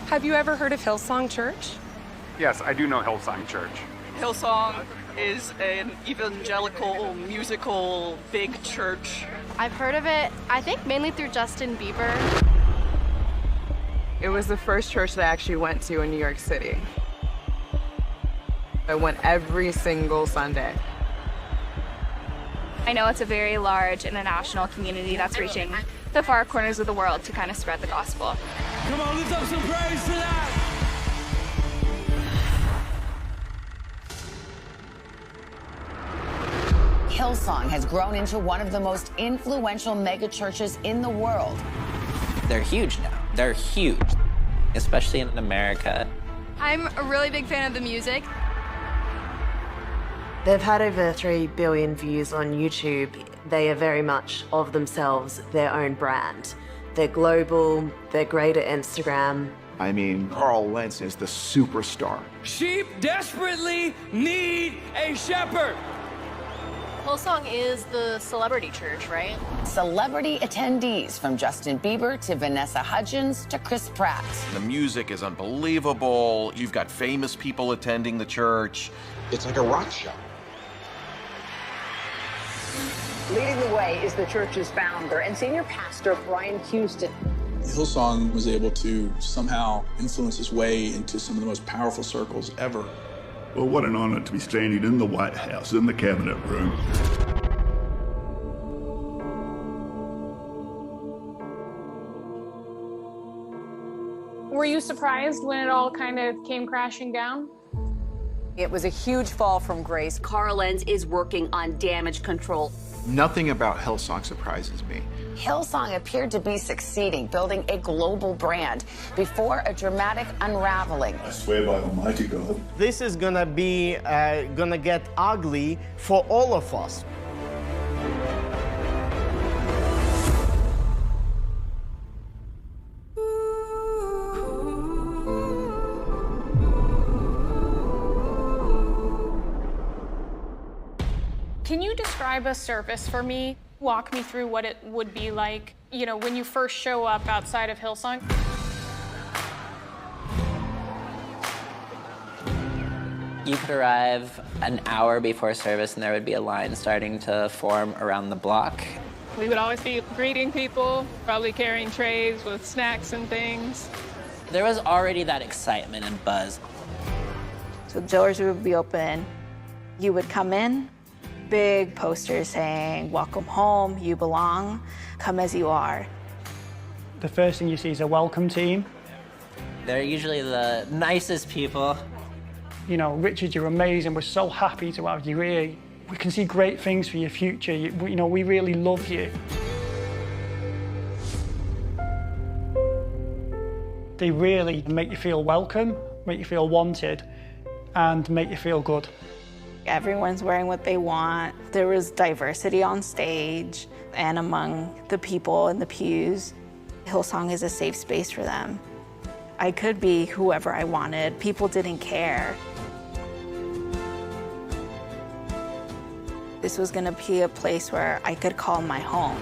Have you ever heard of Hillsong Church? Yes, I do know Hillsong Church. Hillsong is an evangelical, musical, big church. I've heard of it, I think mainly through Justin Bieber. It was the first church that I actually went to in New York City. I went every single Sunday. I know it's a very large international community that's reaching the far corners of the world to kind of spread the gospel. Come on, lift up some praise to that! Hillsong has grown into one of the most influential megachurches in the world. They're huge now. They're huge, especially in America. I'm a really big fan of the music. They've had over 3 billion views on YouTube. They are very much of themselves, their own brand. They're global, they're great at Instagram. I mean, Carl Lentz is the superstar. Sheep desperately need a shepherd. Hillsong is the celebrity church, right? Celebrity attendees from Justin Bieber to Vanessa Hudgens to Chris Pratt. The music is unbelievable. You've got famous people attending the church. It's like a rock show. Leading the way is the church's founder and senior pastor, Brian Houston. Hillsong was able to somehow influence his way into some of the most powerful circles ever. Well, what an honor to be standing in the White House, in the cabinet room. Were you surprised when it all kind of came crashing down? It was a huge fall from grace. Carl Lentz is working on damage control. Nothing about Hillsong surprises me. Hillsong appeared to be succeeding, building a global brand before a dramatic unraveling. I swear by Almighty God. This is gonna get ugly for all of us. Can you describe a service for me? Walk me through what it would be like, you know, when you first show up outside of Hillsong. You could arrive an hour before service and there would be a line starting to form around the block. We would always be greeting people, probably carrying trays with snacks and things. There was already that excitement and buzz. So doors would be open. You would come in, big posters saying, "Welcome home, you belong, come as you are." The first thing you see is a welcome team. They're usually the nicest people. You know, Richard, you're amazing. We're so happy to have you here. We can see great things for your future. You know, we really love you. They really make you feel welcome, make you feel wanted, and make you feel good. Everyone's wearing what they want. There was diversity on stage and among the people in the pews. Hillsong is a safe space for them. I could be whoever I wanted. People didn't care. This was gonna be a place where I could call my home.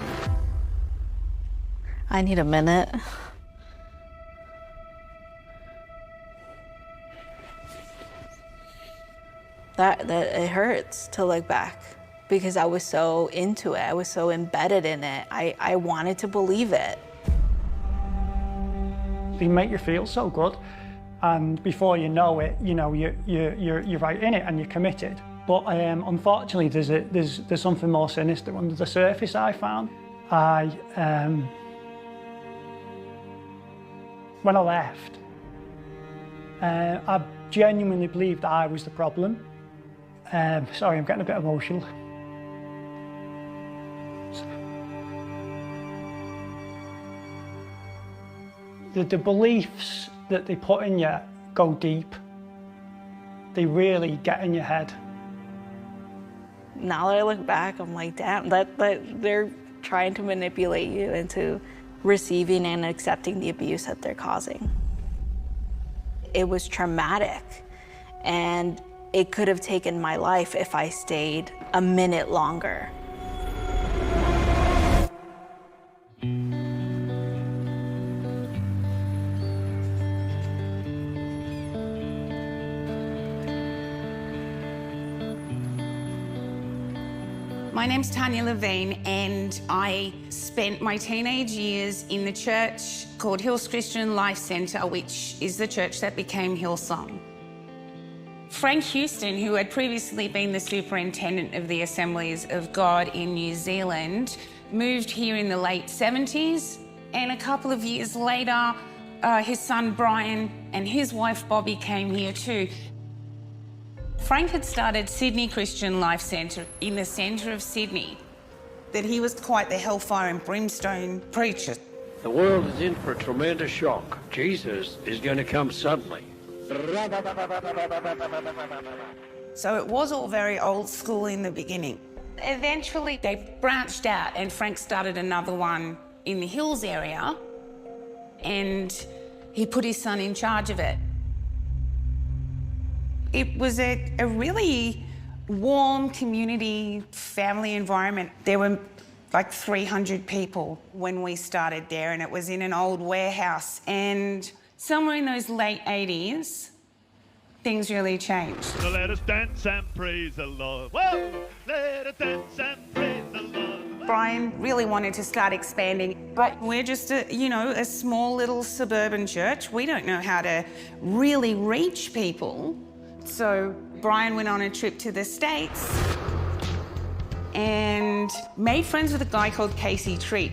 I need a minute. That it hurts to look back because I was so into it. I was so embedded in it. I wanted to believe it. They make you feel so good, and before you know it, you know you're right in it and you're committed. But unfortunately, there's something more sinister under the surface. I found when I left, I genuinely believed I was the problem. Sorry, I'm getting a bit emotional. The beliefs that they put in you go deep. They really get in your head. Now that I look back, I'm like, damn, that they're trying to manipulate you into receiving and accepting the abuse that they're causing. It was traumatic, and it could have taken my life if I stayed a minute longer. My name's Tanya Levine, and I spent my teenage years in the church called Hills Christian Life Centre, which is the church that became Hillsong. Frank Houston, who had previously been the superintendent of the Assemblies of God in New Zealand, moved here in the late 70s, and a couple of years later, his son Brian and his wife Bobby came here too. Frank had started Sydney Christian Life Centre in the centre of Sydney. That he was quite the hellfire and brimstone preacher. The world is in for a tremendous shock. Jesus is going to come suddenly. So it was all very old school in the beginning. Eventually they branched out and Frank started another one in the Hills area, and he put his son in charge of it. It was a really warm community, family environment. There were like 300 people when we started there, and it was in an old warehouse. And somewhere in those late 80s, things really changed. So let us dance and praise the Lord. Whoa! Let us dance and praise the Lord. Brian really wanted to start expanding, but we're just a small little suburban church. We don't know how to really reach people. So Brian went on a trip to the States and made friends with a guy called Casey Treat.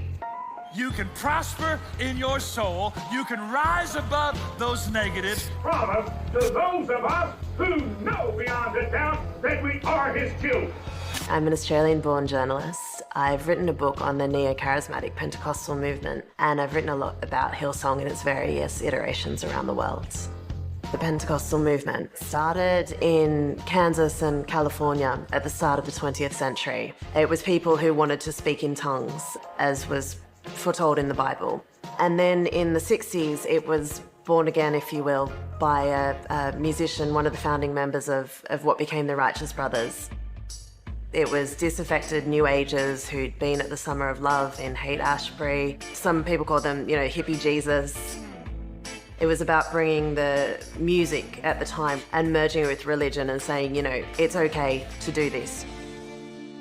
You can prosper in your soul. You can rise above those negatives. Promise to those of us who know beyond a doubt that we are his children. I'm an Australian-born journalist. I've written a book on the neo-charismatic Pentecostal movement, and I've written a lot about Hillsong and its various iterations around the world. The Pentecostal movement started in Kansas and California at the start of the 20th century. It was people who wanted to speak in tongues, as was foretold in the Bible. And then in the 60s, it was born again, if you will, by a musician, one of the founding members of what became the Righteous Brothers. It was disaffected New Agers who'd been at the Summer of Love in Haight-Ashbury. Some people call them, hippie Jesus. It was about bringing the music at the time and merging it with religion and saying, it's okay to do this,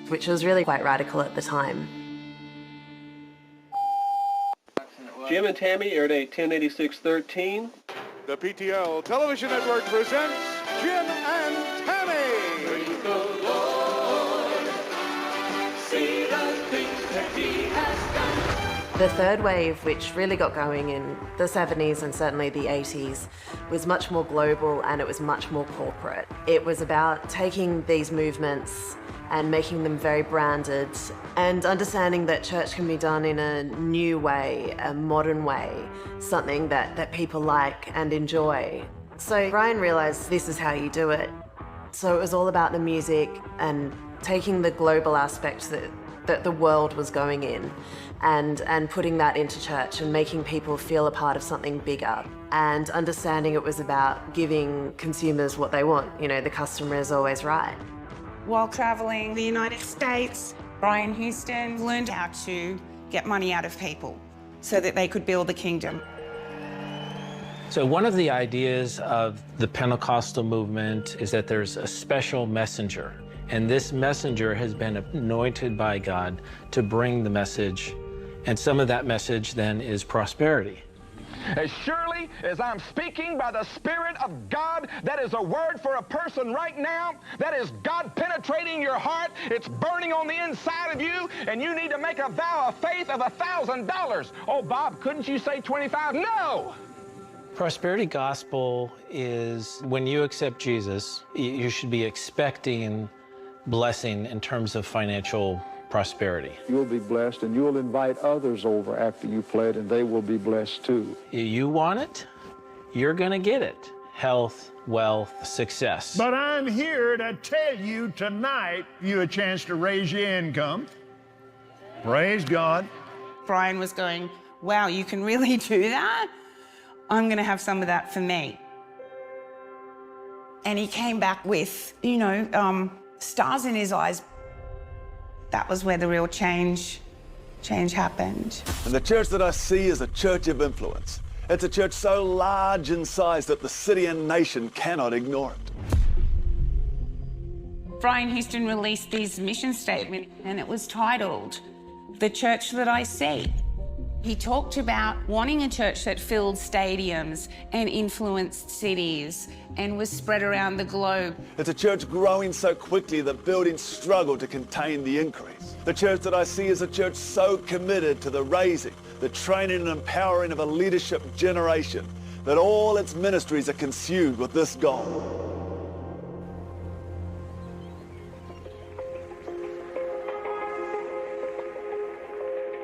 which was really quite radical at the time. Jim and Tammy aired at 1086-13. The PTL Television Network presents Jim and Tammy. Praise the Lord. See the things that he has done. The third wave, which really got going in the 70s and certainly the 80s, was much more global and it was much more corporate. It was about taking these movements and making them very branded and understanding that church can be done in a new way, a modern way, something that people like and enjoy. So Brian realized this is how you do it. So it was all about the music and taking the global aspect that the world was going in and putting that into church and making people feel a part of something bigger and understanding it was about giving consumers what they want. The customer is always right. While traveling the United States, Brian Houston learned how to get money out of people so that they could build the kingdom. So one of the ideas of the Pentecostal movement is that there's a special messenger, and this messenger has been anointed by God to bring the message, and some of that message then is prosperity. As surely as I'm speaking by the Spirit of God, that is a word for a person right now. That is God penetrating your heart. It's burning on the inside of you, and you need to make a vow of faith of $1,000. Oh, Bob, couldn't you say 25? No! Prosperity gospel is when you accept Jesus, you should be expecting blessing in terms of financial prosperity. You'll be blessed, and you'll invite others over after you pledge, and they will be blessed too. You want it, you're going to get it. Health, wealth, success. But I'm here to tell you tonight, you a chance to raise your income. Praise God. Brian was going, wow, you can really do that? I'm going to have some of that for me. And he came back with, stars in his eyes. That was where the real change happened. And the church that I see is a church of influence. It's a church so large in size that the city and nation cannot ignore it. Brian Houston released this mission statement, and it was titled, "The Church That I See." He talked about wanting a church that filled stadiums and influenced cities and was spread around the globe. It's a church growing so quickly that buildings struggle to contain the increase. The church that I see is a church so committed to the raising, the training and empowering of a leadership generation that all its ministries are consumed with this goal.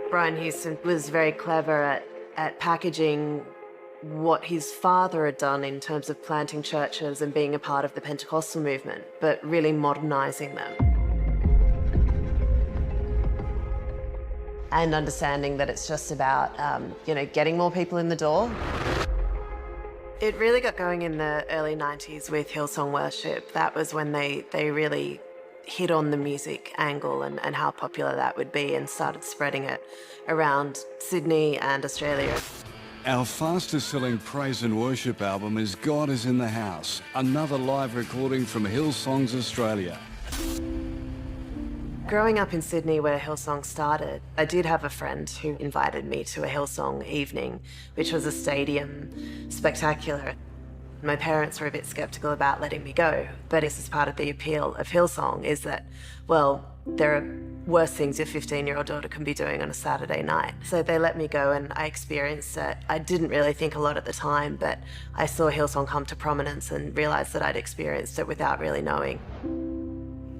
Brian Houston was very clever at packaging what his father had done in terms of planting churches and being a part of the Pentecostal movement, but really modernizing them. And understanding that it's just about, getting more people in the door. It really got going in the early 90s with Hillsong worship. That was when they really hit on the music angle and how popular that would be and started spreading it around Sydney and Australia. Our fastest-selling praise and worship album is God Is in the House, another live recording from Hillsong's Australia. Growing up in Sydney where Hillsong started, I did have a friend who invited me to a Hillsong evening, which was a stadium spectacular. My parents were a bit sceptical about letting me go, but this is part of the appeal of Hillsong is that, well, there are worse things your 15-year-old daughter can be doing on a Saturday night. So they let me go and I experienced it. I didn't really think a lot at the time, but I saw Hillsong come to prominence and realised that I'd experienced it without really knowing.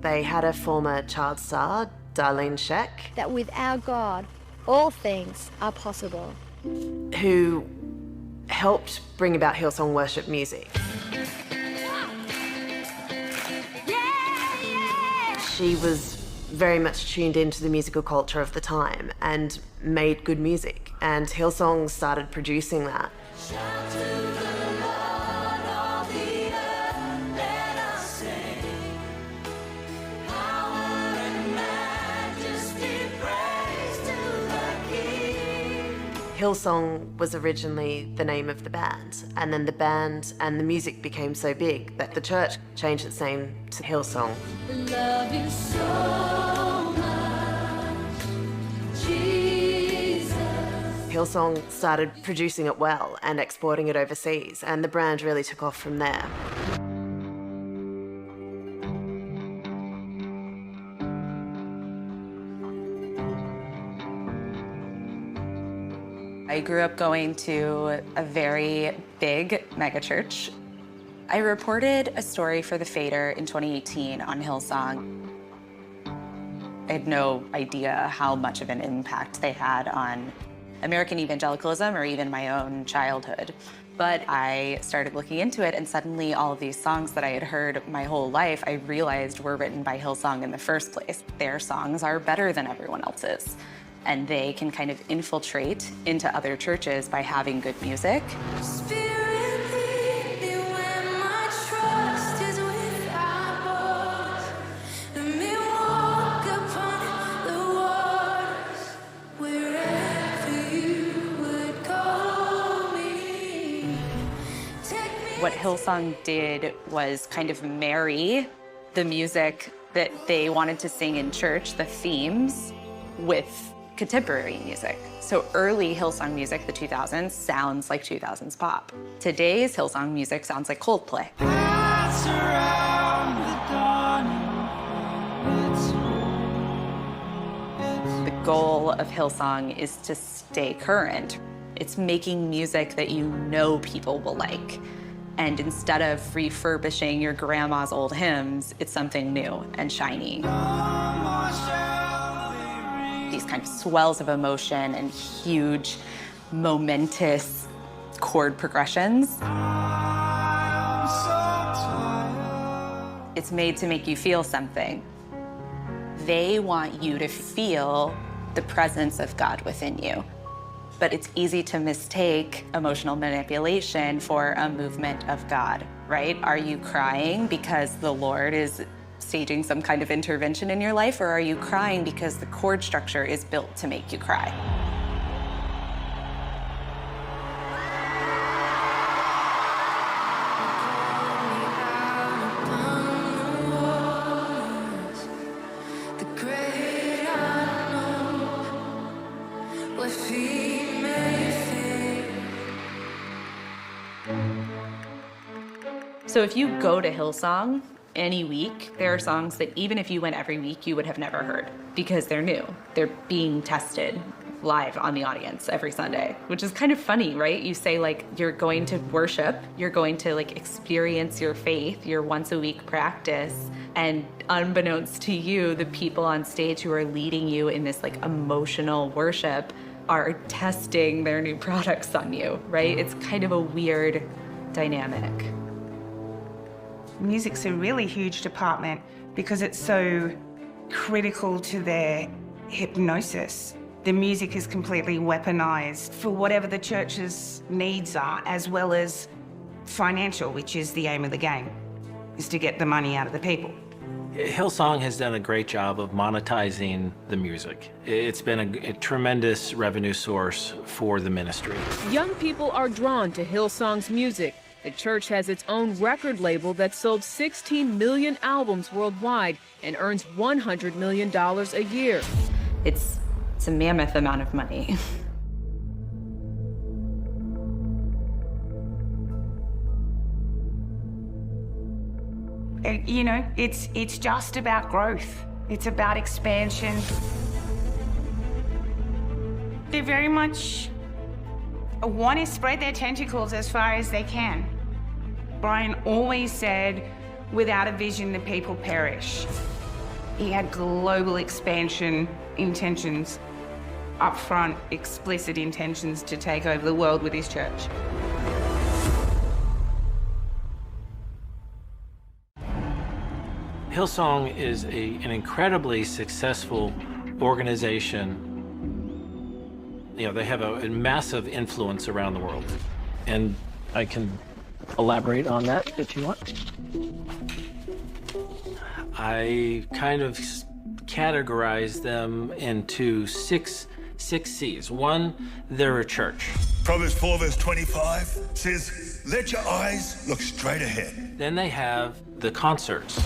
They had a former child star, Darlene Sheck, that with our God, all things are possible, who helped bring about Hillsong worship music. She was very much tuned into the musical culture of the time and made good music, and Hillsong started producing that. Hillsong was originally the name of the band, and then the band and the music became so big that the church changed its name to Hillsong. Love you so much, Jesus. Hillsong started producing it well and exporting it overseas, and the brand really took off from there. I grew up going to a very big megachurch. I reported a story for The Fader in 2018 on Hillsong. I had no idea how much of an impact they had on American evangelicalism or even my own childhood. But I started looking into it, and suddenly all of these songs that I had heard my whole life, I realized were written by Hillsong in the first place. Their songs are better than everyone else's, and they can kind of infiltrate into other churches by having good music. What Hillsong did was kind of marry the music that they wanted to sing in church, the themes, with contemporary music. So early Hillsong music, the 2000s, sounds like 2000s pop. Today's Hillsong music sounds like Coldplay. The goal of Hillsong is to stay current. It's making music that you know people will like. And instead of refurbishing your grandma's old hymns, it's something new and shiny. These kind of swells of emotion and huge, momentous chord progressions. It's made to make you feel something. They want you to feel the presence of God within you. But it's easy to mistake emotional manipulation for a movement of God, right? Are you crying because the Lord is staging some kind of intervention in your life, or are you crying because the chord structure is built to make you cry? So if you go to Hillsong any week, there are songs that even if you went every week, you would have never heard because they're new. They're being tested live on the audience every Sunday, which is kind of funny, right? You say like, you're going to worship, you're going to like experience your faith, your once a week practice, and unbeknownst to you, the people on stage who are leading you in this like emotional worship are testing their new products on you, right? It's kind of a weird dynamic. Music's a really huge department because it's so critical to their hypnosis. The music is completely weaponized for whatever the church's needs are, as well as financial, which is the aim of the game, is to get the money out of the people. Hillsong has done a great job of monetizing the music. It's been a tremendous revenue source for the ministry. Young people are drawn to Hillsong's music. The church has its own record label that sold 16 million albums worldwide and earns $100 million a year. It's a mammoth amount of money. You know, it's just about growth. It's about expansion. They very much want to spread their tentacles as far as they can. Brian always said, without a vision, the people perish. He had global expansion intentions, upfront, explicit intentions to take over the world with his church. Hillsong is an incredibly successful organization. You know, they have a massive influence around the world. And I can elaborate on that if you want. I kind of categorize them into six C's. One, they're a church. Proverbs 4 verse 25 says, let your eyes look straight ahead. Then they have the concerts.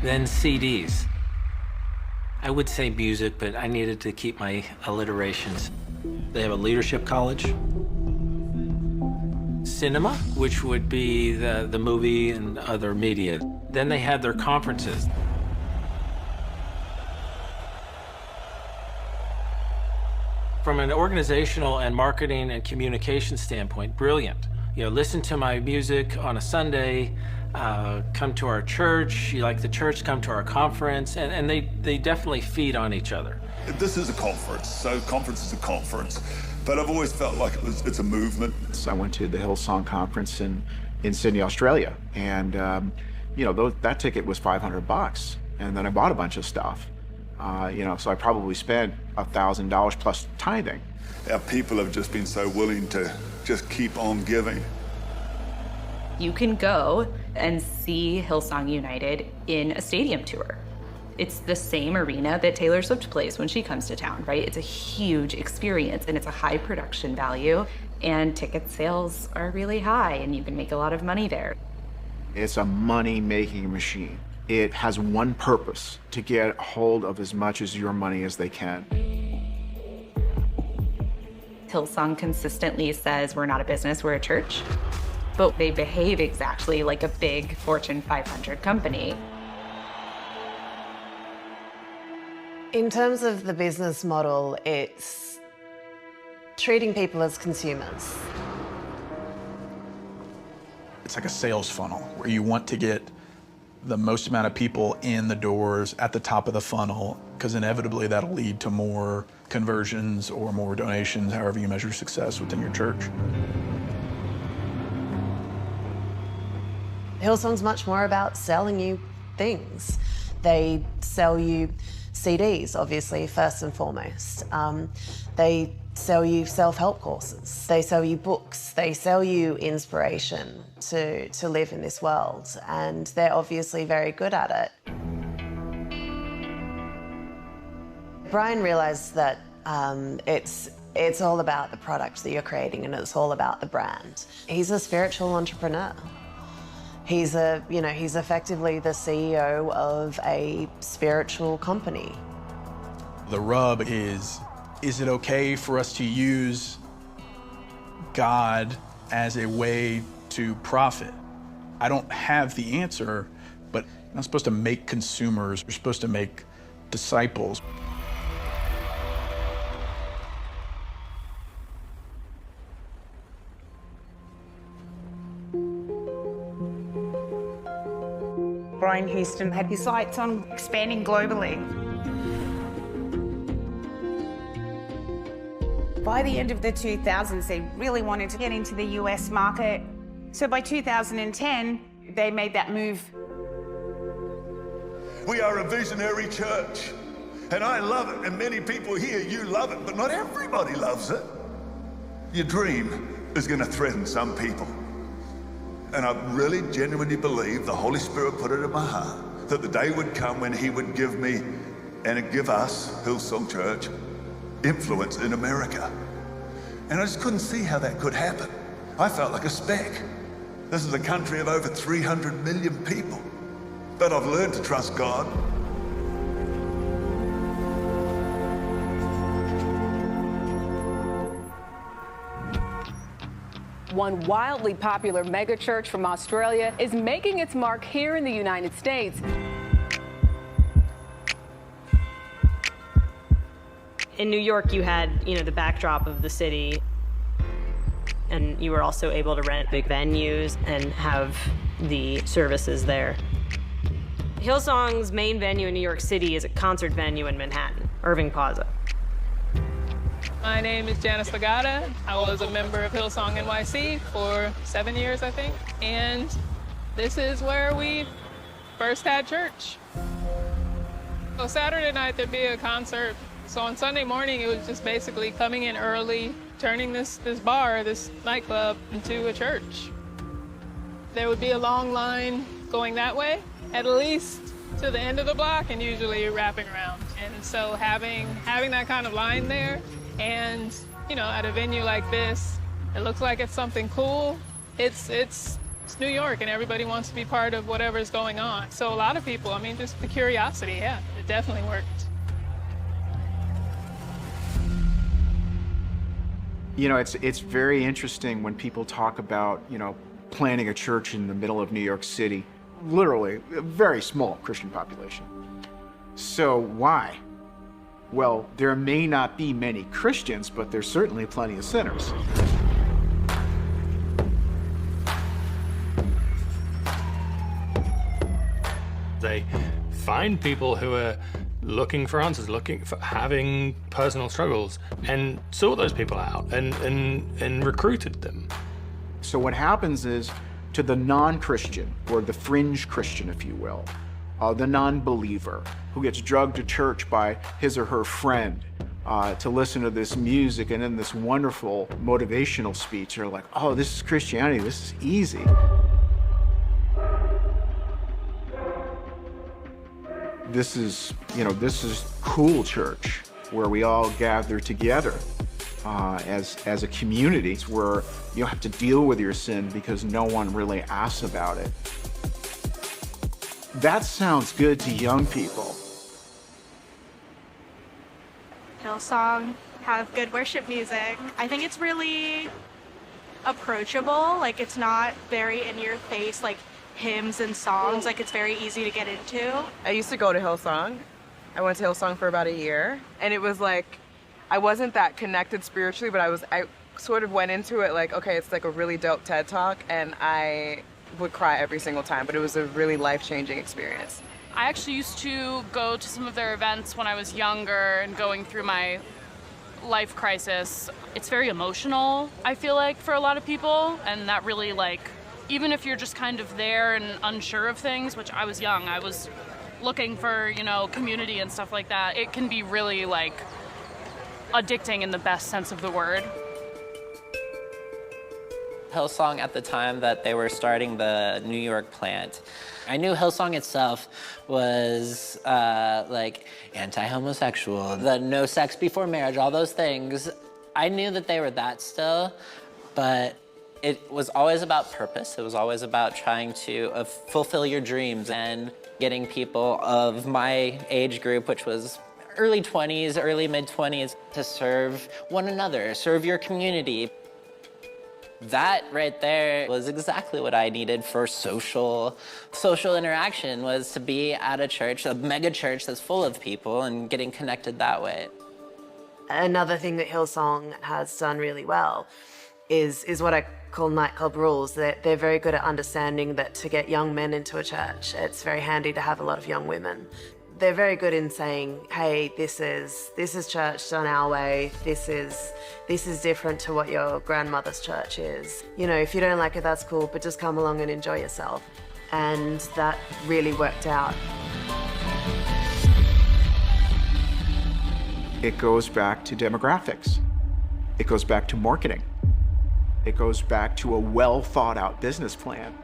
Then CDs. I would say music, but I needed to keep my alliterations. They have a leadership college. Cinema, which would be the movie and other media. Then they have their conferences. From an organizational and marketing and communication standpoint, brilliant. You know, listen to my music on a Sunday, come to our church, you like the church, come to our conference, and they definitely feed on each other. This is a conference, so conference is a conference, but I've always felt like it's a movement. So I went to the Hillsong conference in Sydney, Australia, and you know, that ticket was $500, and then I bought a bunch of stuff. You know, so I probably spent $1,000 plus tithing. Our people have just been so willing to just keep on giving. You can go and see Hillsong United in a stadium tour. It's the same arena that Taylor Swift plays when she comes to town, right? It's a huge experience and it's a high production value, and ticket sales are really high and you can make a lot of money there. It's a money-making machine. It has one purpose, to get hold of as much of your money as they can. Hillsong consistently says we're not a business, we're a church, but they behave exactly like a big Fortune 500 company. In terms of the business model, it's treating people as consumers. It's like a sales funnel where you want to get the most amount of people in the doors at the top of the funnel, because inevitably that'll lead to more conversions or more donations, however you measure success within your church. Hillsong's much more about selling you things. They sell you CDs, obviously, first and foremost. They sell you self-help courses. They sell you books. They sell you inspiration to live in this world, and they're obviously very good at it. Brian realized that it's all about the product that you're creating, and it's all about the brand. He's a spiritual entrepreneur. He's effectively the CEO of a spiritual company. The rub is it okay for us to use God as a way to profit. I don't have the answer, but I'm not supposed to make consumers. We're supposed to make disciples. Brian Houston had his sights on expanding globally. By the end of the 2000s, they really wanted to get into the US market. So by 2010, they made that move. We are a visionary church, and I love it, and many people here, you love it, but not everybody loves it. Your dream is going to threaten some people. And I really genuinely believe the Holy Spirit put it in my heart that the day would come when he would give me and give us, Hillsong Church, influence in America. And I just couldn't see how that could happen. I felt like a speck. This is a country of over 300 million people. But I've learned to trust God. One wildly popular megachurch from Australia is making its mark here in the United States. In New York, you had, the backdrop of the city, and you were also able to rent big venues and have the services there. Hillsong's main venue in New York City is a concert venue in Manhattan, Irving Plaza. My name is Janice Legata. I was a member of Hillsong NYC for 7 years, I think. And this is where we first had church. So Saturday night, there'd be a concert. So on Sunday morning, it was just basically coming in early, turning this bar, this nightclub, into a church. There would be a long line going that way, at least to the end of the block, and usually wrapping around. And so having that kind of line there, and at a venue like this, it looks like it's something cool. It's New York, and everybody wants to be part of whatever's going on. So a lot of people, just the curiosity, yeah, it definitely worked. It's very interesting when people talk about, planting a church in the middle of New York City. Literally, a very small Christian population. So why? Well, there may not be many Christians, but there's certainly plenty of sinners. They find people who are looking for answers, having personal struggles, and sought those people out and recruited them. So what happens is, to the non-Christian, or the fringe Christian, if you will, the non-believer who gets drugged to church by his or her friend to listen to this music and in this wonderful motivational speech, are like, oh, this is Christianity, this is easy. This is cool church, where we all gather together as a community. It's where you don't have to deal with your sin because no one really asks about it. That sounds good to young people. Hillsong have good worship music. I think it's really approachable. Like, it's not very in your face, like hymns and songs. Like, it's very easy to get into. I used to go to Hillsong. I went to Hillsong for about a year, and it was like, I wasn't that connected spiritually, but I sort of went into it like, okay, it's like a really dope TED Talk, and I would cry every single time, but it was a really life-changing experience. I actually used to go to some of their events when I was younger and going through my life crisis. It's very emotional, I feel like, for a lot of people, and that really, even if you're just kind of there and unsure of things, which I was young, I was looking for, community and stuff like that, it can be really, addicting in the best sense of the word. Hillsong, at the time that they were starting the New York plant, I knew Hillsong itself was anti-homosexual, the no sex before marriage, all those things. I knew that they were that still, but it was always about purpose. It was always about trying to fulfill your dreams and getting people of my age group, which was early 20s, early mid-20s, to serve one another, serve your community. That right there was exactly what I needed for social interaction, was to be at a church, a mega church that's full of people and getting connected that way. Another thing that Hillsong has done really well is what I call nightclub rules. They're very good at understanding that to get young men into a church, it's very handy to have a lot of young women. They're very good in saying, hey, this is church done our way. This is different to what your grandmother's church is. You know, if you don't like it, that's cool, but just come along and enjoy yourself. And that really worked out. It goes back to demographics. It goes back to marketing. It goes back to a well thought out business plan.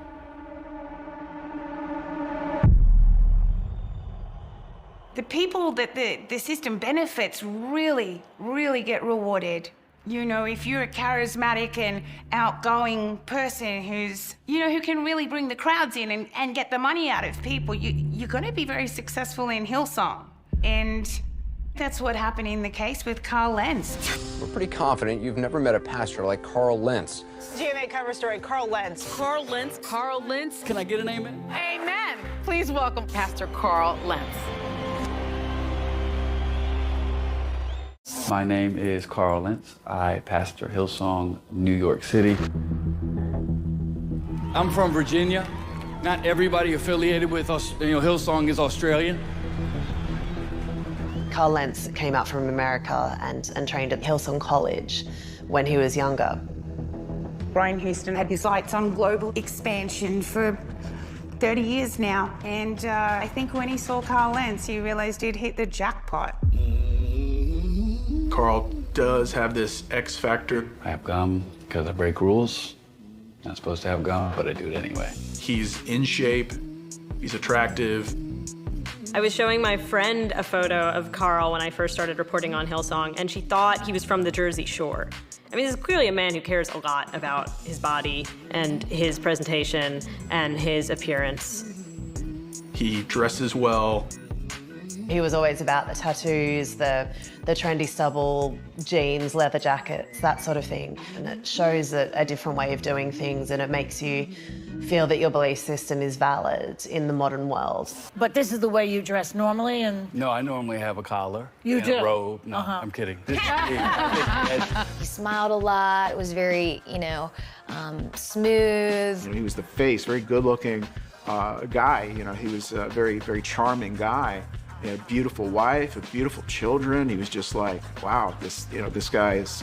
The people that the system benefits really, really get rewarded. You know, if you're a charismatic and outgoing person who can really bring the crowds in and get the money out of people, you're going to be very successful in Hillsong. And that's what happened in the case with Carl Lentz. We're pretty confident you've never met a pastor like Carl Lentz. GMA cover story, Carl Lentz. Carl Lentz. Carl Lentz. Can I get an amen? Amen. Please welcome Pastor Carl Lentz. My name is Carl Lentz. I pastor Hillsong, New York City. I'm from Virginia. Not everybody affiliated with us, Hillsong is Australian. Carl Lentz came out from America and trained at Hillsong College when he was younger. Brian Houston had his sights on global expansion for 30 years now. And I think when he saw Carl Lentz, he realized he'd hit the jackpot. Carl does have this X factor. I have gum because I break rules. Not supposed to have gum, but I do it anyway. He's in shape, he's attractive. I was showing my friend a photo of Carl when I first started reporting on Hillsong, and she thought he was from the Jersey Shore. I mean, this is clearly a man who cares a lot about his body and his presentation and his appearance. He dresses well. He was always about the tattoos, the trendy stubble, jeans, leather jackets, that sort of thing. And it shows a different way of doing things, and it makes you feel that your belief system is valid in the modern world. But this is the way you dress normally, and... No, I normally have a collar. You do? A robe. No, I'm kidding. He smiled a lot. It was very, smooth. He was the face, very good-looking guy. He was a very, very charming guy. He had a beautiful wife, with beautiful children. He was just like, wow, this guy is,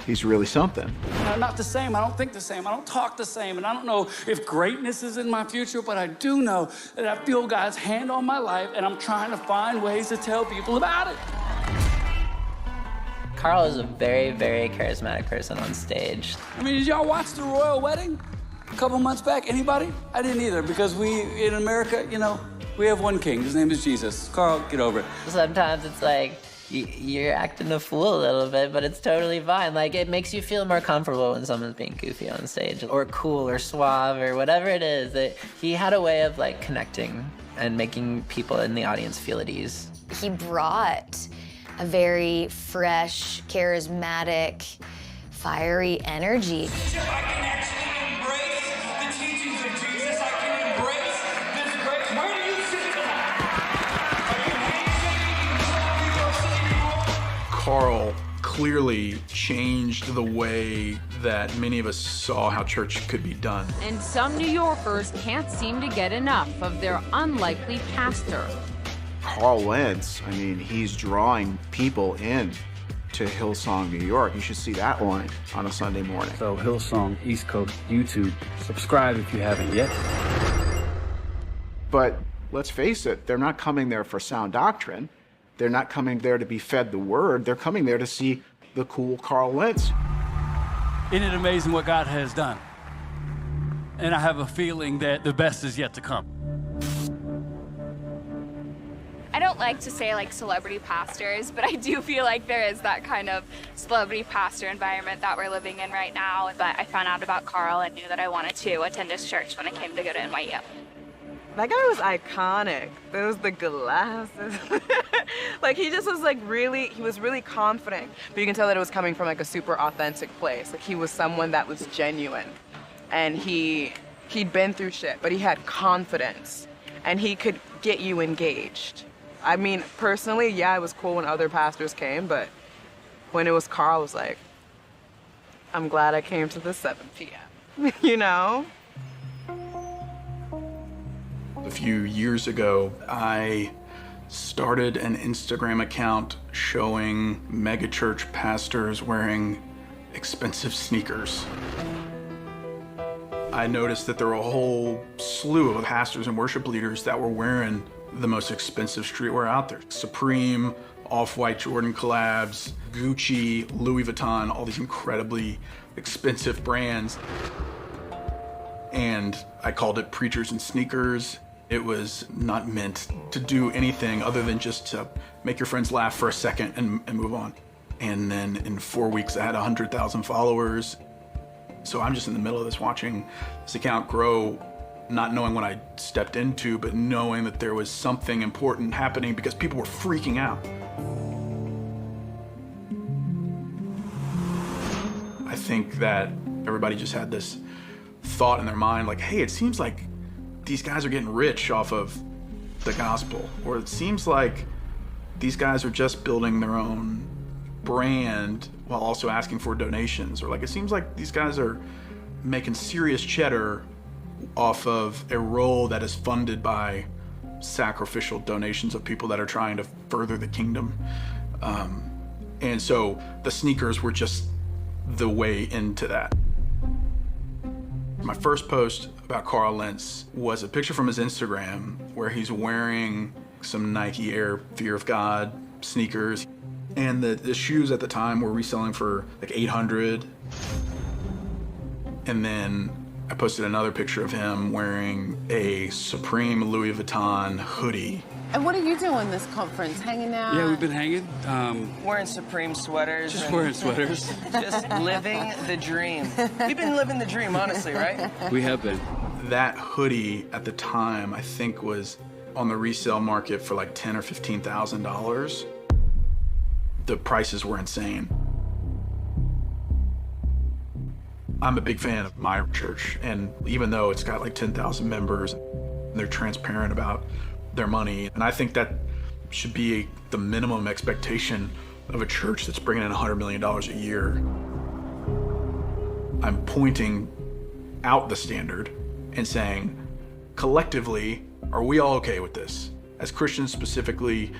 he's really something. I'm not the same. I don't think the same. I don't talk the same. And I don't know if greatness is in my future, but I do know that I feel God's hand on my life, and I'm trying to find ways to tell people about it. Carl is a very, very charismatic person on stage. I mean, did y'all watch the royal wedding a couple months back? Anybody? I didn't either, because we, in America, we have one king. His name is Jesus. Carl, get over it. Sometimes it's like, you're acting a fool a little bit, but it's totally fine. Like, it makes you feel more comfortable when someone's being goofy on stage, or cool, or suave, or whatever it is. He had a way of, connecting and making people in the audience feel at ease. He brought a very fresh, charismatic, fiery energy. Carl clearly changed the way that many of us saw how church could be done. And some New Yorkers can't seem to get enough of their unlikely pastor. Carl Lentz, he's drawing people in to Hillsong, New York. You should see that line on a Sunday morning. So Hillsong East Coast YouTube, subscribe if you haven't yet. But let's face it, they're not coming there for sound doctrine. They're not coming there to be fed the word. They're coming there to see the cool Carl Lentz. Isn't it amazing what God has done? And I have a feeling that the best is yet to come. I don't like to say celebrity pastors, but I do feel like there is that kind of celebrity pastor environment that we're living in right now. But I found out about Carl and knew that I wanted to attend his church when I came to go to NYU. That guy was iconic. There was the glasses. Like, he just was like he was really confident. But you can tell that it was coming from like a super authentic place. Like, he was someone that was genuine. And he'd been through shit, but he had confidence. And he could get you engaged. I mean, personally, yeah, it was cool when other pastors came, but when it was Carl, I was like, I'm glad I came to the 7 p.m., you know? A few years ago, I started an Instagram account showing megachurch pastors wearing expensive sneakers. I noticed that there were a whole slew of pastors and worship leaders that were wearing the most expensive streetwear out there. Supreme, Off-White Jordan collabs, Gucci, Louis Vuitton, all these incredibly expensive brands. And I called it Preachers and Sneakers. It was not meant to do anything other than just to make your friends laugh for a second and move on. And then in 4 weeks, I had 100,000 followers. So I'm just in the middle of this, watching this account grow, not knowing what I stepped into, but knowing that there was something important happening because people were freaking out. I think that everybody just had this thought in their mind, like, hey, it seems like these guys are getting rich off of the gospel, or it seems like these guys are just building their own brand while also asking for donations, or like it seems like these guys are making serious cheddar off of a role that is funded by sacrificial donations of people that are trying to further the kingdom. And so the sneakers were just the way into that. My first post about Carl Lentz was a picture from his Instagram where he's wearing some Nike Air Fear of God sneakers. And the shoes at the time were reselling for like $800. And then I posted another picture of him wearing a Supreme Louis Vuitton hoodie. And what are you doing this conference? Hanging out? Yeah, we've been hanging. Wearing Supreme sweaters. Just wearing sweaters. Just living the dream. You've been living the dream, honestly, right? We have been. That hoodie at the time, I think, was on the resale market for like $10,000 or $15,000. The prices were insane. I'm a big fan of my church, and even though it's got like 10,000 members, they're transparent about their money, and I think that should be the minimum expectation of a church that's bringing in $100 million a year. I'm pointing out the standard and saying, collectively, are we all okay with this? As Christians specifically,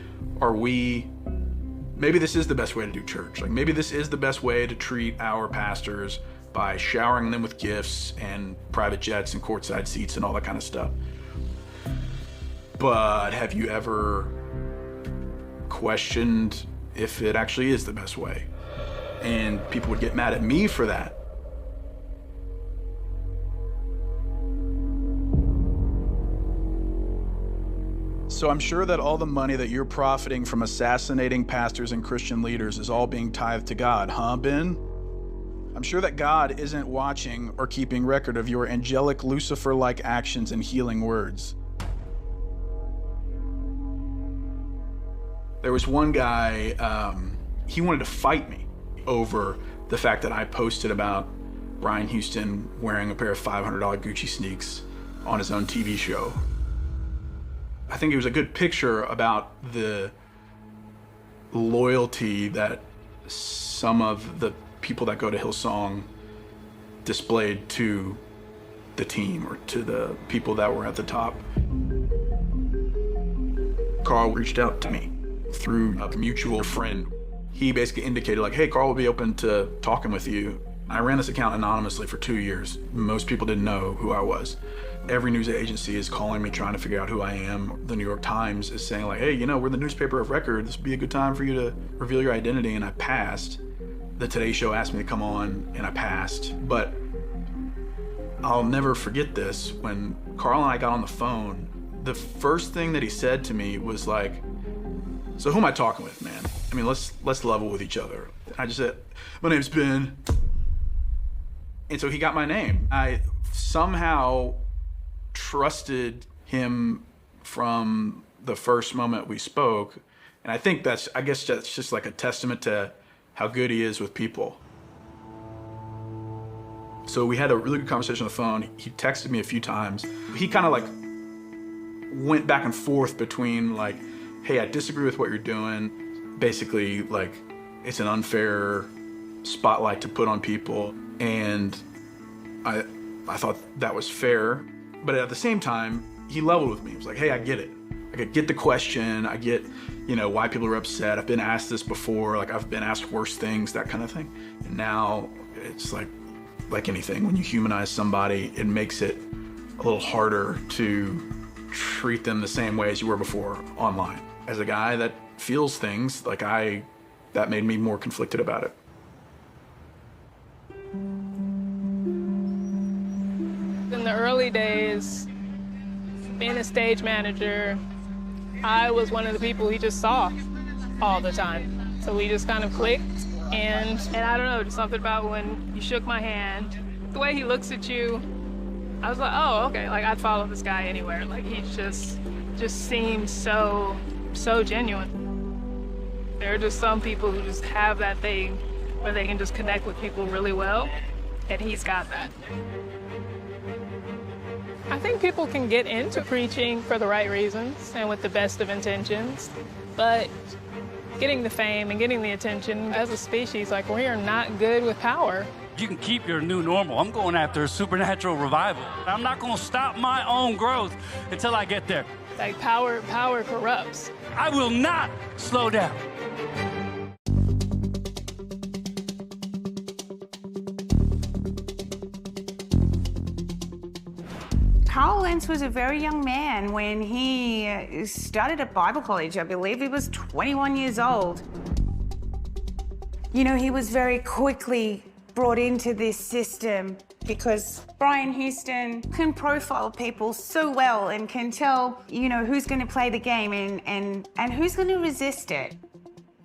maybe this is the best way to do church. Like maybe this is the best way to treat our pastors by showering them with gifts and private jets and courtside seats and all that kind of stuff. But have you ever questioned if it actually is the best way? And people would get mad at me for that. So I'm sure that all the money that you're profiting from assassinating pastors and Christian leaders is all being tithed to God, huh, Ben? I'm sure that God isn't watching or keeping record of your angelic Lucifer-like actions and healing words. There was one guy, he wanted to fight me over the fact that I posted about Brian Houston wearing a pair of $500 Gucci sneaks on his own TV show. I think it was a good picture about the loyalty that some of the people that go to Hillsong displayed to the team or to the people that were at the top. Carl reached out to me through a mutual friend. He basically indicated like, hey, Carl will be open to talking with you. I ran this account anonymously for 2 years. Most people didn't know who I was. Every news agency is calling me, trying to figure out who I am. The New York Times is saying like, hey, you know, we're the newspaper of record. This would be a good time for you to reveal your identity. And I passed. The Today Show asked me to come on and I passed. But I'll never forget this. When Carl and I got on the phone, the first thing that he said to me was like, so who am I talking with, man? I mean, let's level with each other. I just said, my name's Ben. And so he got my name. I somehow trusted him from the first moment we spoke, And I think I guess that's just like a testament to how good he is with people. So we had a really good conversation on the phone. He texted me a few times. He kind of like went back and forth between like, hey, I disagree with what you're doing. Basically, like, it's an unfair spotlight to put on people. And I thought that was fair. But at the same time, he leveled with me. He was like, hey, I get it. I get the question. I get, why people are upset. I've been asked this before. Like, I've been asked worse things, that kind of thing. And now it's like anything, when you humanize somebody, it makes it a little harder to treat them the same way as you were before online. As a guy that feels things, that made me more conflicted about it. In the early days, being a stage manager, I was one of the people he just saw all the time. So we just kind of clicked, and I don't know, just something about when you shook my hand, the way he looks at you, I was like, oh, okay, like I'd follow this guy anywhere. Like he just seems so genuine. There are just some people who just have that thing where they can just connect with people really well, and he's got that. I think people can get into preaching for the right reasons and with the best of intentions, but getting the fame and getting the attention as a species, like, we are not good with power. You can keep your new normal. I'm going after a supernatural revival. I'm not going to stop my own growth until I get there. Like, power corrupts. I will not slow down. Carl Lentz was a very young man when he started at Bible college. I believe he was 21 years old. He was very quickly brought into this system because Brian Houston can profile people so well and can tell, who's going to play the game and who's going to resist it.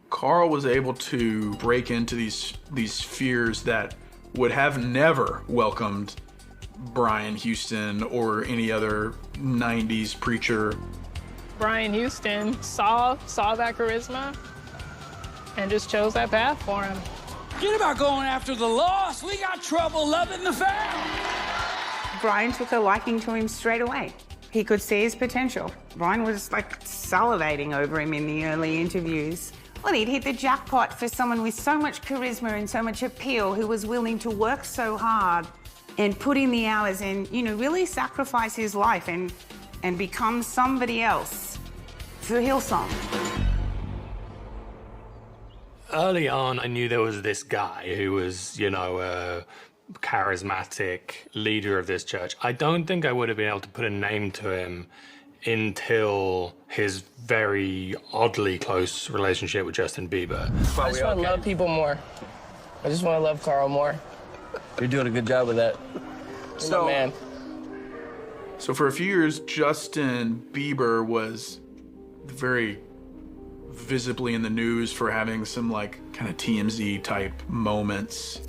Carl was able to break into these spheres that would have never welcomed Brian Houston or any other 90s preacher. Brian Houston saw that charisma and just chose that path for him. Forget about going after the lost. We got trouble loving the found. Brian took a liking to him straight away. He could see his potential. Brian was like salivating over him in the early interviews. Well, he'd hit the jackpot for someone with so much charisma and so much appeal who was willing to work so hard and put in the hours and, really sacrifice his life and become somebody else for Hillsong. Early on, I knew there was this guy who was, a charismatic leader of this church. I don't think I would have been able to put a name to him until his very oddly close relationship with Justin Bieber. I just want to love people more. I just want to love Carl more. You're doing a good job with that. So, man. So for a few years, Justin Bieber was very visibly in the news for having some kind of TMZ type moments.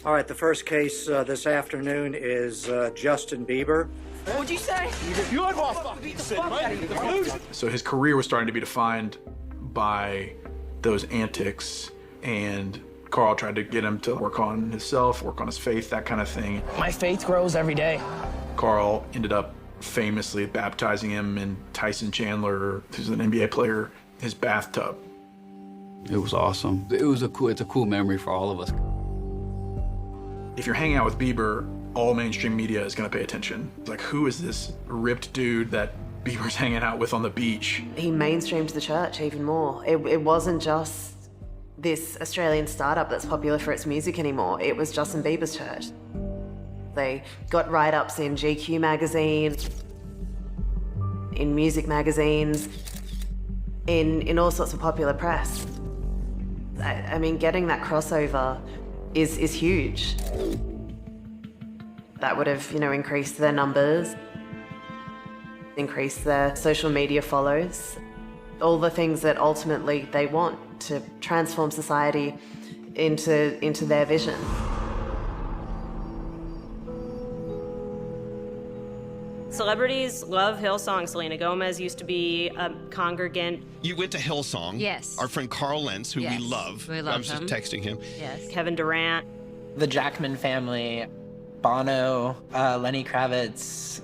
All right, the first case this afternoon is Justin Bieber. What'd you say? You had beat the fuck out of you. So his career was starting to be defined by those antics, and Carl tried to get him to work on himself, work on his faith, that kind of thing. My faith grows every day. Carl ended up famously baptizing him in Tyson Chandler, who's an NBA player, his bathtub. It was awesome. It's a cool memory for all of us. If you're hanging out with Bieber, all mainstream media is going to pay attention. It's like, who is this ripped dude that Bieber's hanging out with on the beach? He mainstreamed the church even more. It wasn't just this Australian startup that's popular for its music anymore. It was Justin Bieber's church. They got write-ups in GQ magazine, in music magazines, in all sorts of popular press. I mean, getting that crossover is huge. That would have, increased their numbers, increased their social media follows, all the things that ultimately they want to transform society into their vision. Celebrities love Hillsong. Selena Gomez used to be a congregant. You went to Hillsong. Yes. Our friend Carl Lentz, who we love. We love I was just texting him. Yes. Kevin Durant. The Jackman family, Bono, Lenny Kravitz.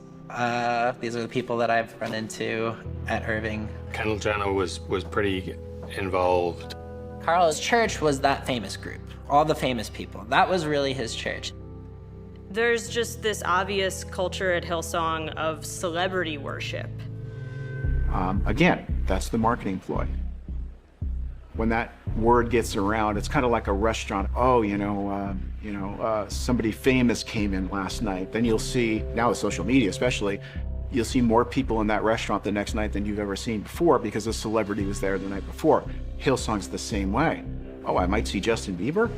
These are the people that I've run into at Irving. Kendall Jenner was pretty involved. Carl's church was that famous group, all the famous people. That was really his church. There's just this obvious culture at Hillsong of celebrity worship. Again, that's the marketing ploy. When that word gets around, it's kind of like a restaurant. Oh, somebody famous came in last night. Then you'll see, now with social media especially, you'll see more people in that restaurant the next night than you've ever seen before because a celebrity was there the night before. Hillsong's the same way. Oh, I might see Justin Bieber?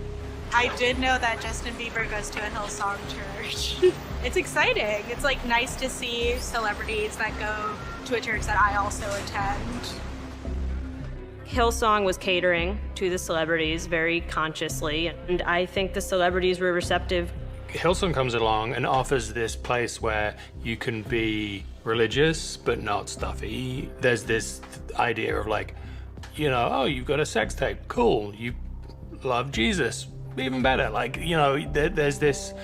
I did know that Justin Bieber goes to a Hillsong church. It's exciting. It's like nice to see celebrities that go to a church that I also attend. Hillsong was catering to the celebrities very consciously, and I think the celebrities were receptive. Hillsong comes along and offers this place where you can be religious but not stuffy. There's this idea of like, oh, you've got a sex tape, cool. You love Jesus, even better. Like, there's this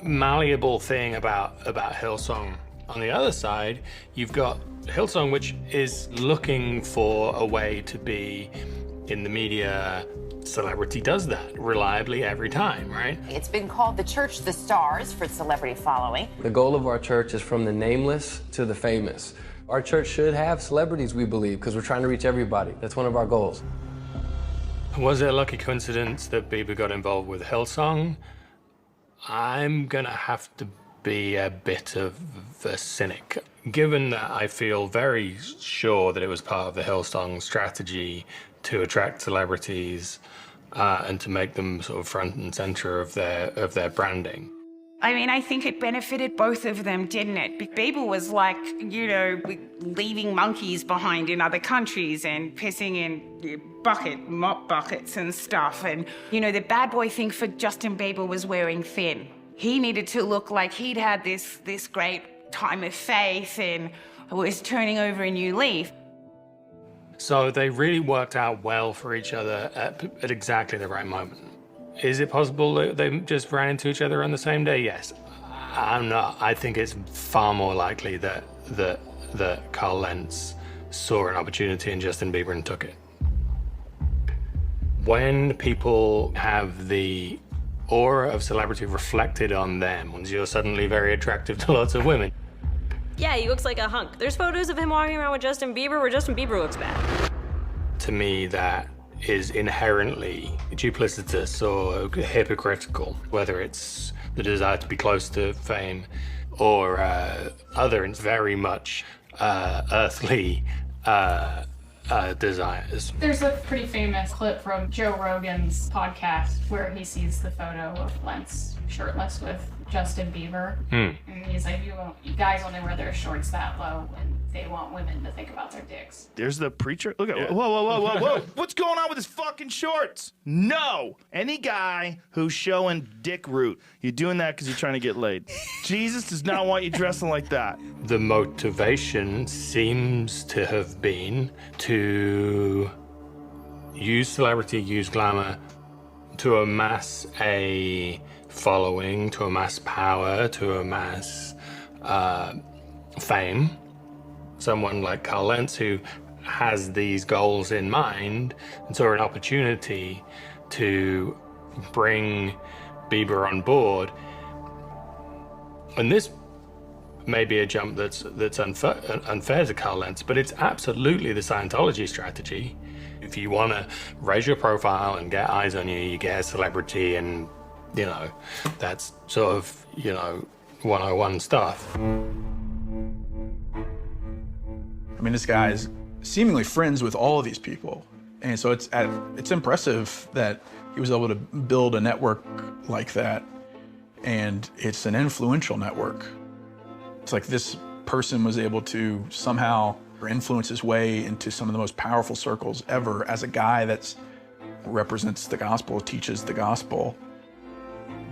malleable thing about Hillsong. On the other side, you've got Hillsong, which is looking for a way to be in the media. Celebrity does that reliably every time, right? It's been called the Church the Stars for its celebrity following. The goal of our church is from the nameless to the famous. Our church should have celebrities, we believe, because we're trying to reach everybody. That's one of our goals. Was it a lucky coincidence that Bieber got involved with Hillsong? I'm gonna have to be a bit of a cynic. Given that I feel very sure that it was part of the Hillsong strategy to attract celebrities and to make them sort of front and center of their branding. I mean, I think it benefited both of them, didn't it? Bieber was like, leaving monkeys behind in other countries and pissing in mop buckets and stuff. And, the bad boy thing for Justin Bieber was wearing thin. He needed to look like he'd had this great time of faith and was turning over a new leaf. So they really worked out well for each other at exactly the right moment. Is it possible that they just ran into each other on the same day? Yes. I'm not. I think it's far more likely that Carl Lentz saw an opportunity in Justin Bieber and took it. When people have the aura of celebrity reflected on them, you're suddenly very attractive to lots of women. Yeah, he looks like a hunk. There's photos of him walking around with Justin Bieber where Justin Bieber looks bad. To me, that is inherently duplicitous or hypocritical, whether it's the desire to be close to fame or other very much earthly desires. There's a pretty famous clip from Joe Rogan's podcast where he sees the photo of Lentz shirtless with Justin Bieber. And he's like, you guys only wear their shorts that low when they want women to think about their dicks. There's the preacher. Look at whoa. What's going on with his fucking shorts? No. Any guy who's showing dick root, you're doing that because you're trying to get laid. Jesus does not want you dressing like that. The motivation seems to have been to use celebrity, use glamour to amass a following, to amass power, to amass fame. Someone like Carl Lentz, who has these goals in mind and saw an opportunity to bring Bieber on board. And this may be a jump that's unfair to Carl Lentz, but it's absolutely the Scientology strategy. If you want to raise your profile and get eyes on you, you get a celebrity, and that's sort of 101 stuff. I mean, this guy is seemingly friends with all of these people. And so it's impressive that he was able to build a network like that. And it's an influential network. It's like this person was able to somehow influence his way into some of the most powerful circles ever as a guy that represents the gospel, teaches the gospel.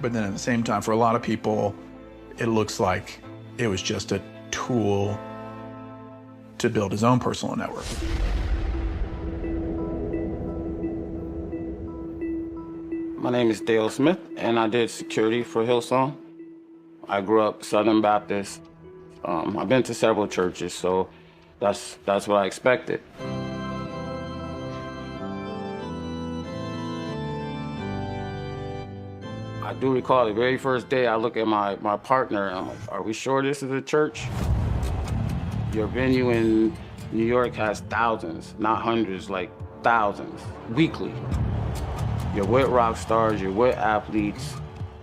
But then at the same time, for a lot of people, it looks like It was just a tool to build his own personal network. My name is Dale Smith, and I did security for Hillsong. I grew up Southern Baptist. I've been to several churches, so that's what I expected. I do recall the very first day I look at my partner and I'm like, are we sure this is a church? Your venue in New York has thousands, not hundreds, like thousands, weekly. You're with rock stars, you're with athletes,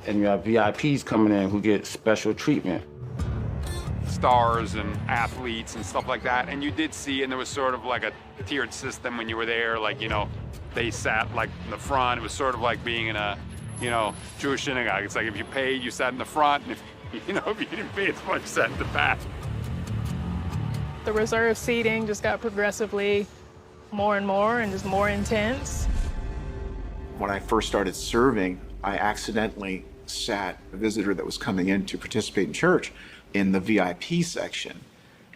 and you have VIPs coming in who get special treatment. Stars and athletes and stuff like that, and you did see, and there was sort of like a tiered system when you were there, like, you know, they sat like in the front. It was sort of like being in a, you know, Jewish synagogue. It's like if you paid, you sat in the front, and if you didn't pay as much, you sat in the back. The reserve seating just got progressively more and more and just more intense. When I first started serving, I accidentally sat a visitor that was coming in to participate in church in the VIP section.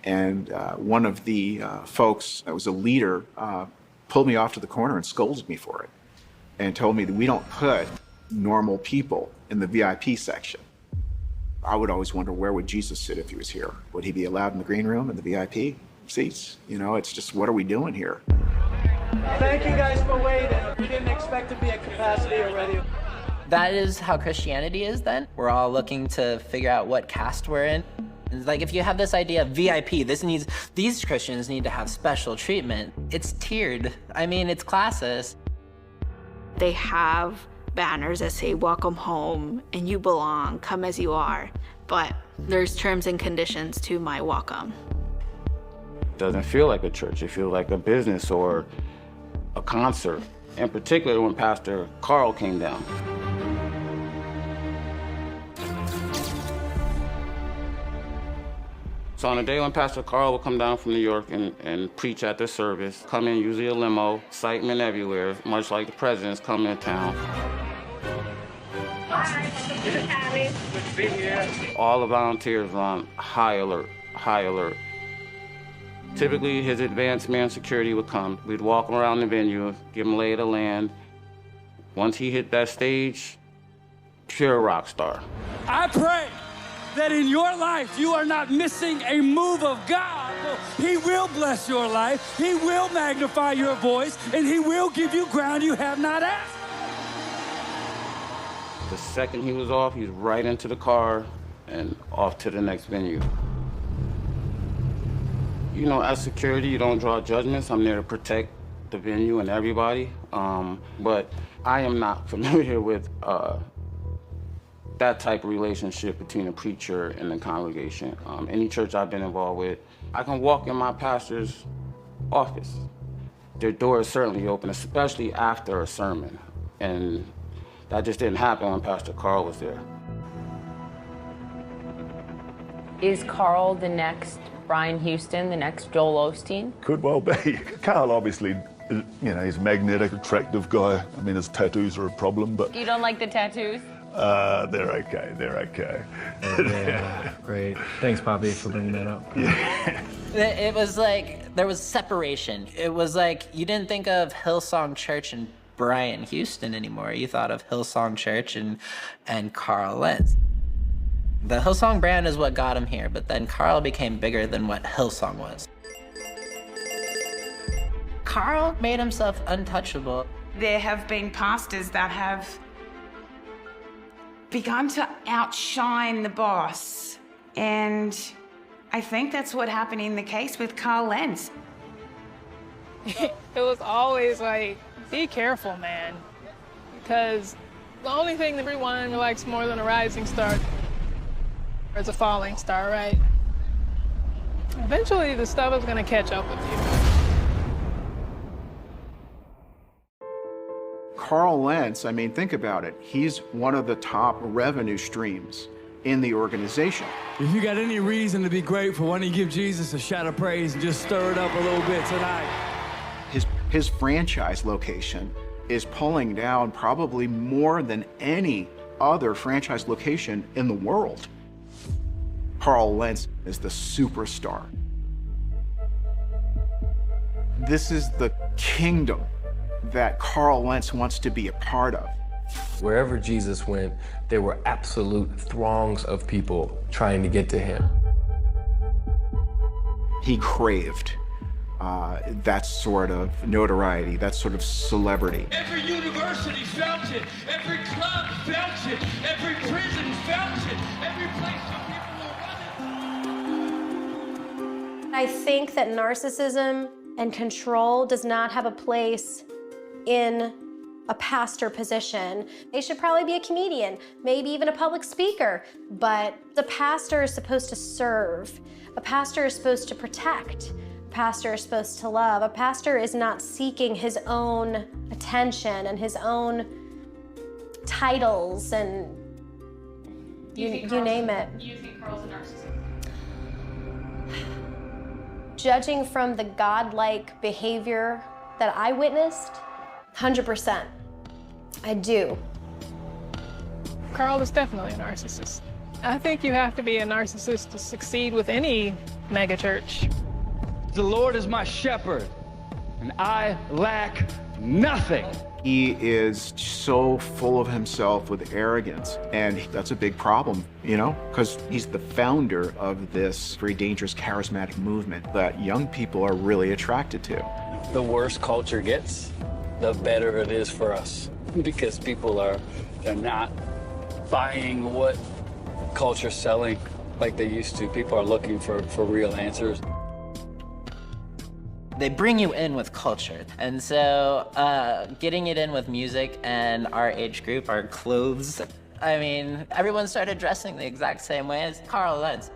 And one of the folks that was a leader pulled me off to the corner and scolded me for it and told me that we don't put normal people in the VIP section. I would always wonder, where would Jesus sit if he was here? Would he be allowed in the green room in the VIP seats? You know, it's just, what are we doing here? Thank you guys for waiting. We didn't expect to be at capacity already. That is how Christianity is then. We're all looking to figure out what caste we're in. It's like, if you have this idea of VIP, these Christians need to have special treatment. It's tiered. I mean, it's classist. They have banners that say, welcome home, and you belong, come as you are. But there's terms and conditions to my welcome. It doesn't feel like a church. It feels like a business or a concert. In particular, when Pastor Carl came down. So on a day when Pastor Carl would come down from New York and preach at the service, come in usually a limo, excitement everywhere, much like the presidents coming to town. Hi, this is Abby. Good to be here. All the volunteers were on high alert, high alert. Typically, his advanced man security would come. We'd walk him around the venue, give him lay of the land. Once he hit that stage, pure rock star. I pray that in your life you are not missing a move of God. He will bless your life, He will magnify your voice, and He will give you ground you have not asked. The second he was off, he's right into the car and off to the next venue. You know, as security, you don't draw judgments. I'm there to protect the venue and everybody. But I am not familiar with that type of relationship between a preacher and the congregation. Any church I've been involved with, I can walk in my pastor's office. Their door is certainly open, especially after a sermon. And that just didn't happen when Pastor Carl was there. Is Carl the next Brian Houston, the next Joel Osteen? Could well be. Carl obviously, you know, he's a magnetic, attractive guy. I mean, his tattoos are a problem, but... You don't like the tattoos? They're okay, they're okay. Yeah, great. Thanks, Poppy, for bringing that up. Yeah. It was like, there was separation. It was like, you didn't think of Hillsong Church and Brian Houston anymore. You thought of Hillsong Church and Carl Lentz. The Hillsong brand is what got him here, but then Carl became bigger than what Hillsong was. Carl made himself untouchable. There have been pastors that have begun to outshine the boss, and I think that's what happened in the case with Carl Lentz. It was always like, be careful, man, because the only thing that everyone likes more than a rising star is a falling star, right? Eventually, the stuff is gonna catch up with you. Carl Lentz, I mean, think about it. He's one of the top revenue streams in the organization. If you got any reason to be grateful, why don't you give Jesus a shout of praise and just stir it up a little bit tonight? His franchise location is pulling down probably more than any other franchise location in the world. Carl Lentz is the superstar. This is the kingdom that Carl Lentz wants to be a part of. Wherever Jesus went, there were absolute throngs of people trying to get to him. He craved that sort of notoriety, that sort of celebrity. Every university felt it. Every club felt it. Every prison felt it. Every place where people were running. I think that narcissism and control does not have a place in a pastor position. They should probably be a comedian, maybe even a public speaker, but the pastor is supposed to serve. A pastor is supposed to protect. A pastor is supposed to love. A pastor is not seeking his own attention and his own titles and you name it. You think Carl's a narcissist? Judging from the godlike behavior that I witnessed, 100%. I do. Carl was definitely a narcissist. I think you have to be a narcissist to succeed with any megachurch. The Lord is my shepherd, and I lack nothing. He is so full of himself with arrogance, and that's a big problem, you know, because he's the founder of this very dangerous charismatic movement that young people are really attracted to. The worse culture gets, the better it is for us, because people they're not buying what culture's selling like they used to. People are looking for real answers. They bring you in with culture. And so getting it in with music and our age group, our clothes, I mean, everyone started dressing the exact same way as Carl Lentz.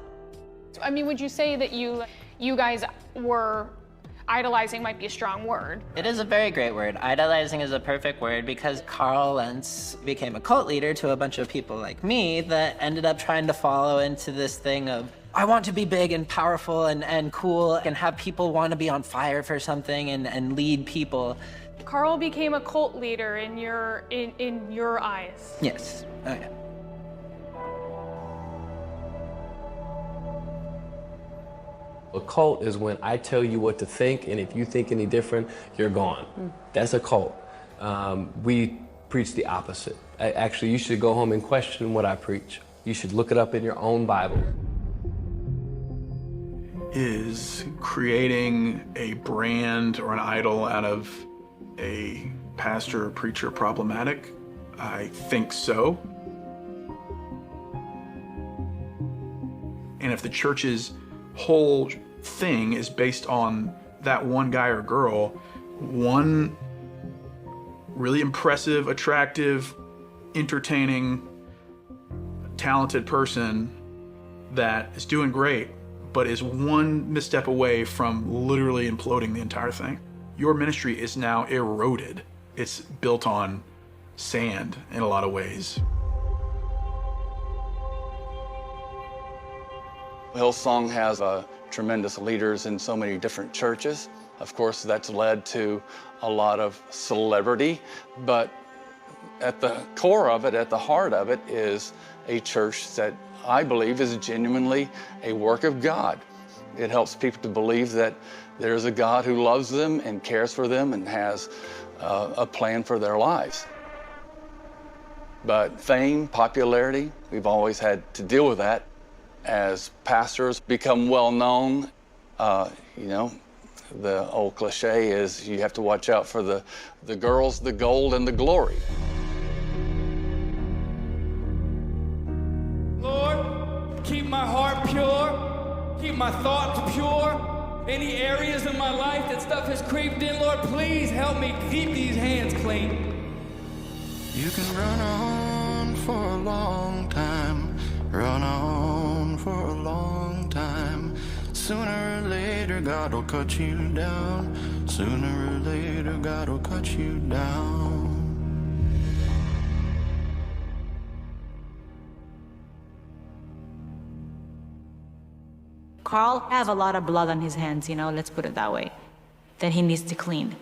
I mean, would you say that you guys were idolizing might be a strong word? It is a very great word. Idolizing is a perfect word because Carl Lentz became a cult leader to a bunch of people like me that ended up trying to follow into this thing of, I want to be big and powerful and cool and have people want to be on fire for something and lead people. Carl became a cult leader in your eyes. Yes. Oh, yeah. A cult is when I tell you what to think, and if you think any different, you're gone. That's a cult. We preach the opposite. Actually, you should go home and question what I preach. You should look it up in your own Bible. Is creating a brand or an idol out of a pastor or preacher problematic? I think so. And if the church's whole thing is based on that one guy or girl, one really impressive, attractive, entertaining, talented person that is doing great, but is one misstep away from literally imploding the entire thing. Your ministry is now eroded. It's built on sand in a lot of ways. Hillsong has tremendous leaders in so many different churches. Of course, that's led to a lot of celebrity, but at the core of it, at the heart of it, is a church that I believe is genuinely a work of God. It helps people to believe that there's a God who loves them and cares for them and has a plan for their lives. But fame, popularity, we've always had to deal with that. As pastors become well known, you know, the old cliche is you have to watch out for the girls, the gold, and the glory. Lord, keep my heart pure, keep my thoughts pure. Any areas in my life that stuff has creeped in, Lord, please help me keep these hands clean. You can run on for a long time, run on for a long time. Sooner or later, God will cut you down. Sooner or later, God will cut you down. Carl have a lot of blood on his hands, you know, let's put it that way, that he needs to clean.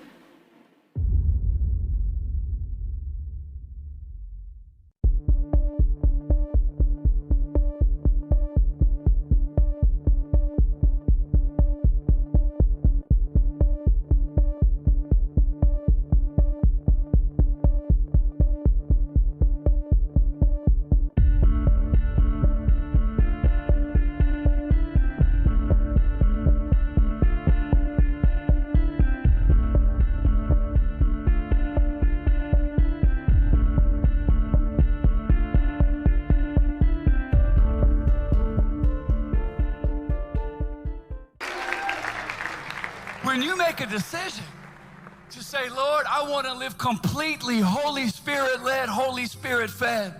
When you make a decision to say, Lord, I want to live completely Holy Spirit-led, Holy Spirit-fed,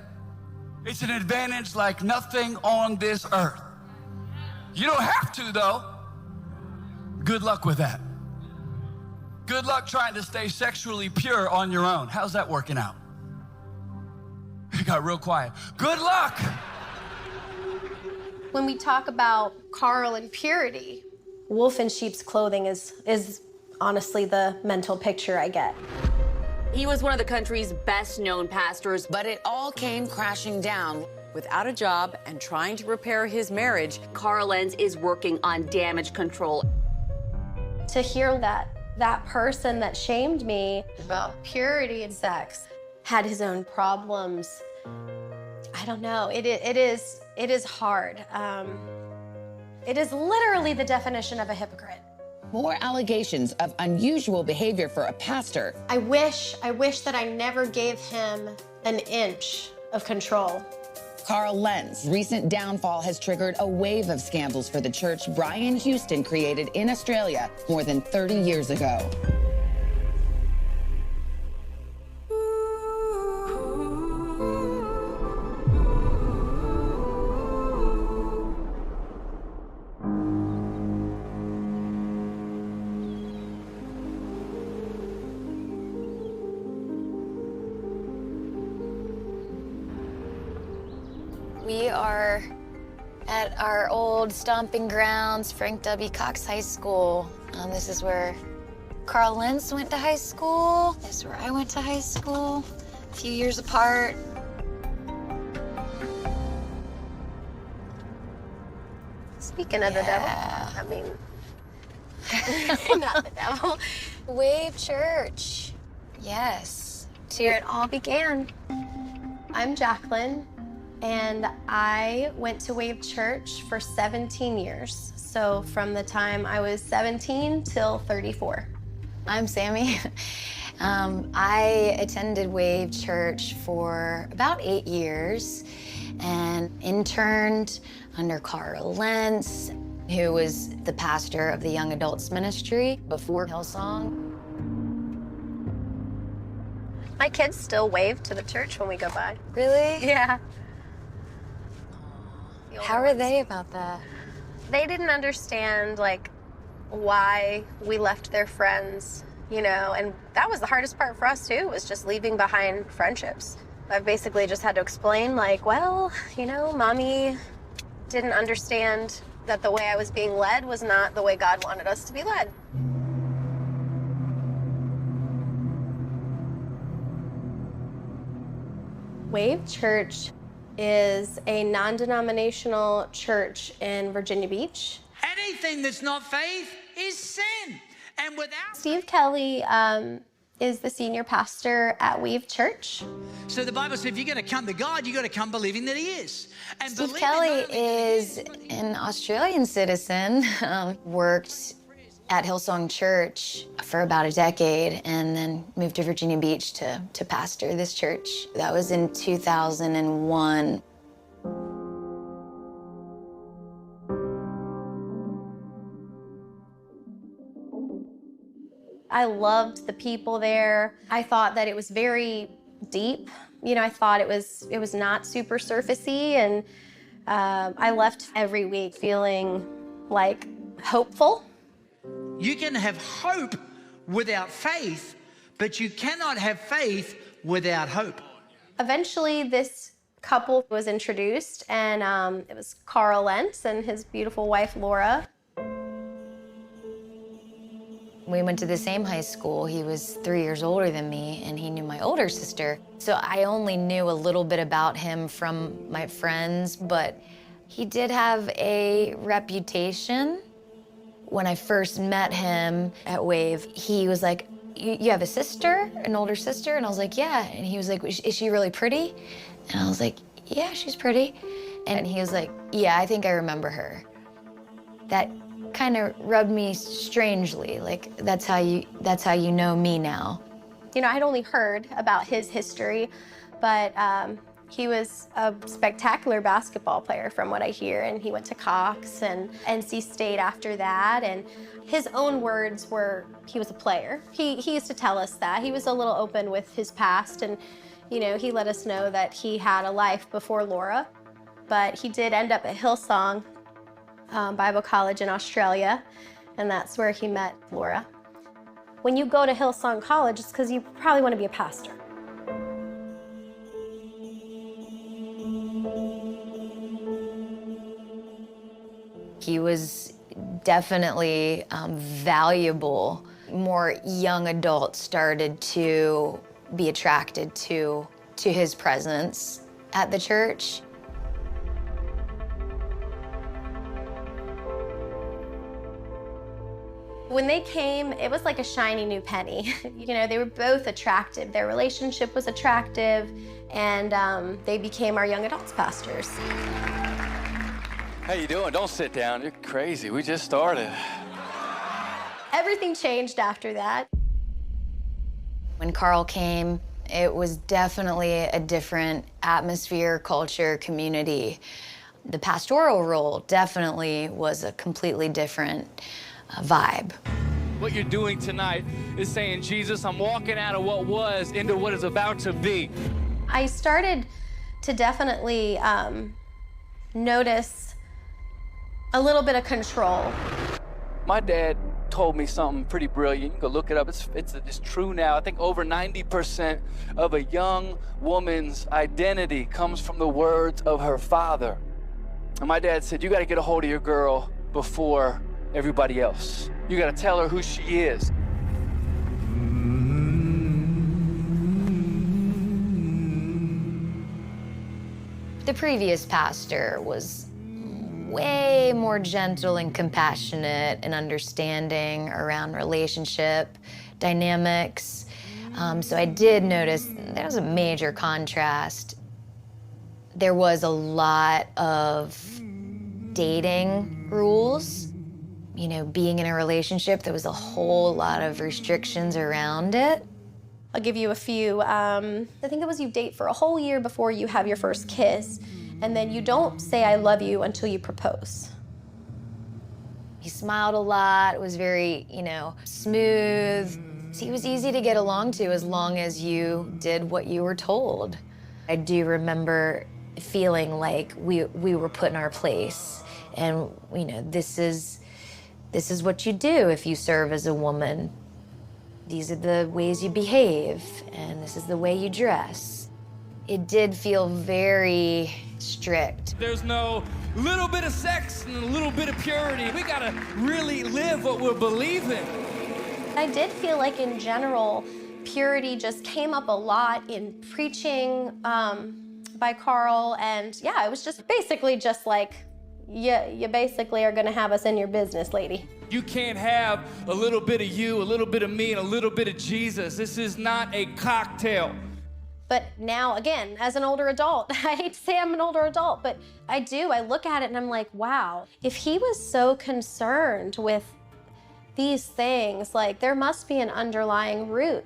it's an advantage like nothing on this earth. You don't have to, though. Good luck with that. Good luck trying to stay sexually pure on your own. How's that working out? It got real quiet. Good luck. When we talk about Carl and purity, wolf in sheep's clothing is honestly the mental picture I get. He was one of the country's best-known pastors, but it all came crashing down. Without a job and trying to repair his marriage, Carl Lenz is working on damage control. To hear that person that shamed me about purity and sex had his own problems, I don't know. It is hard. It is literally the definition of a hypocrite. More allegations of unusual behavior for a pastor. I wish that I never gave him an inch of control. Carl Lenz' recent downfall has triggered a wave of scandals for the church Brian Houston created in Australia more than 30 years ago. We are at our old stomping grounds, Frank W. Cox High School. This is where Carl Lenz went to high school. This is where I went to high school, a few years apart. Speaking of the devil, I mean, not the devil. Wave Church, yes. Where it all began. I'm Jacqueline, and I went to Wave Church for 17 years. So from the time I was 17 till 34. I'm Sammy. I attended Wave Church for about 8 years and interned under Carl Lenz, who was the pastor of the young adults ministry before Hillsong. My kids still wave to the church when we go by. Really? Yeah. How are they about that? They didn't understand, like, why we left their friends, you know, and that was the hardest part for us, too, was just leaving behind friendships. I've basically just had to explain, like, well, you know, Mommy didn't understand that the way I was being led was not the way God wanted us to be led. Wave Church is a non-denominational church in Virginia Beach. Anything that's not faith is sin. And without Steve Kelly is the senior pastor at Wave Church. So the Bible says if you're going to come to God, you've got to come believing that he is. And Steve Kelly is an Australian citizen, worked at Hillsong Church for about a decade and then moved to Virginia Beach to pastor this church. That was in 2001. I loved the people there. I thought that it was very deep. You know, I thought it was not super surfacey, and I left every week feeling like hopeful. You can have hope without faith, but you cannot have faith without hope. Eventually, this couple was introduced, and it was Carl Lenz and his beautiful wife, Laura. We went to the same high school. He was 3 years older than me, and he knew my older sister. So I only knew a little bit about him from my friends, but he did have a reputation. When I first met him at Wave, he was like, you have a sister, an older sister? And I was like, yeah. And he was like, is she really pretty? And I was like, yeah, she's pretty. And he was like, yeah, I think I remember her. That kind of rubbed me strangely. Like, that's how you know me now. You know, I'd only heard about his history, but He was a spectacular basketball player from what I hear, and he went to Cox and NC State after that, and his own words were he was a player. He used to tell us that. He was a little open with his past, and you know, he let us know that he had a life before Laura, but he did end up at Hillsong Bible College in Australia, and that's where he met Laura. When you go to Hillsong College, it's because you probably want to be a pastor. He was definitely valuable. More young adults started to be attracted to his presence at the church. When they came, it was like a shiny new penny. You know, they were both attractive. Their relationship was attractive, and they became our young adults pastors. How you doing? Don't sit down. You're crazy. We just started. Everything changed after that. When Carl came, it was definitely a different atmosphere, culture, community. The pastoral role definitely was a completely different vibe. What you're doing tonight is saying, Jesus, I'm walking out of what was into what is about to be. I started to definitely notice a little bit of control. My dad told me something pretty brilliant. You can go look it up. It's true now. I think over 90% of a young woman's identity comes from the words of her father. And my dad said, you got to get a hold of your girl before everybody else. You got to tell her who she is. The previous pastor was way more gentle and compassionate and understanding around relationship dynamics. So I did notice there was a major contrast. There was a lot of dating rules. You know, being in a relationship, there was a whole lot of restrictions around it. I'll give you a few. I think it was you date for a whole year before you have your first kiss, and then you don't say I love you until you propose. He smiled a lot, was very, you know, smooth. He was easy to get along to as long as you did what you were told. I do remember feeling like we were put in our place, and you know, this is what you do if you serve as a woman. These are the ways you behave, and this is the way you dress. It did feel very strict. There's no little bit of sex and a little bit of purity. We gotta really live what we're believing. I did feel like in general, purity just came up a lot in preaching by Carl, and yeah, it was just basically just like, you basically are gonna have us in your business, lady. You can't have a little bit of you, a little bit of me, and a little bit of Jesus. This is not a cocktail. But now, again, as an older adult, I hate to say I'm an older adult, but I look at it and I'm like, wow, if he was so concerned with these things, like there must be an underlying root.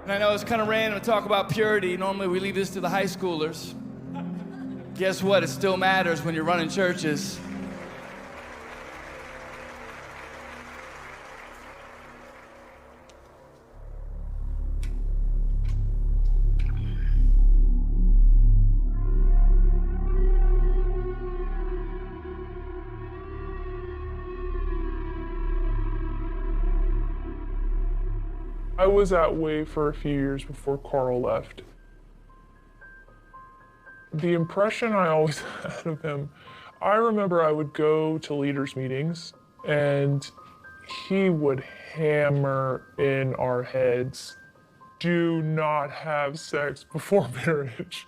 And I know it's kind of random to talk about purity. Normally we leave this to the high schoolers. Guess what? It still matters when you're running churches. I was at Way for a few years before Carl left. The impression I always had of him, I remember I would go to leaders' meetings and he would hammer in our heads, do not have sex before marriage.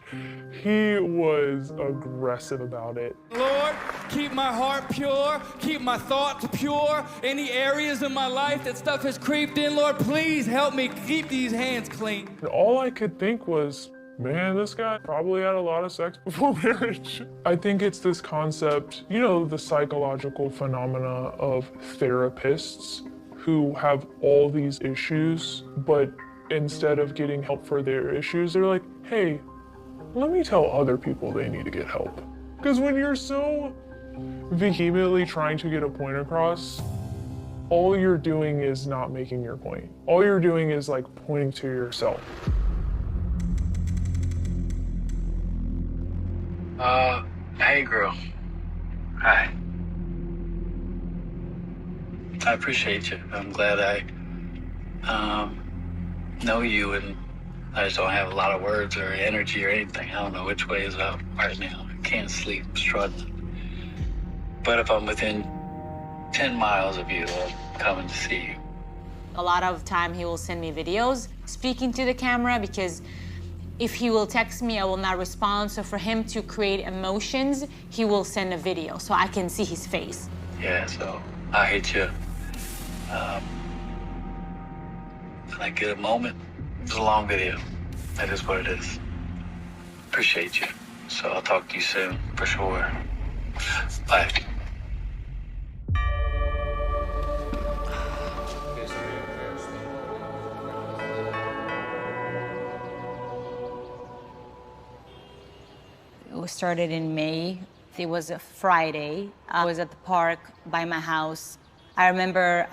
He was aggressive about it. Lord, keep my heart pure, keep my thoughts pure. Any areas in my life that stuff has creeped in, Lord, please help me keep these hands clean. And all I could think was, man, this guy probably had a lot of sex before marriage. I think it's this concept, you know, the psychological phenomena of therapists who have all these issues, but instead of getting help for their issues, they're like, hey, let me tell other people they need to get help. Because when you're so vehemently trying to get a point across, all you're doing is not making your point. All you're doing is like pointing to yourself. Hey girl. Hi. I appreciate you. I'm glad I know you, and I just don't have a lot of words or energy or anything. I don't know which way is up right now. I can't sleep, struggling. But if I'm within 10 miles of you, I'm coming to see you. A lot of time he will send me videos speaking to the camera, because if he will text me, I will not respond. So for him to create emotions, he will send a video so I can see his face. Yeah, so I hit you. When I get a moment, it's a long video. That is what it is. Appreciate you. So I'll talk to you soon, for sure. Bye. It started in May. It was a Friday. I was at the park by my house. I remember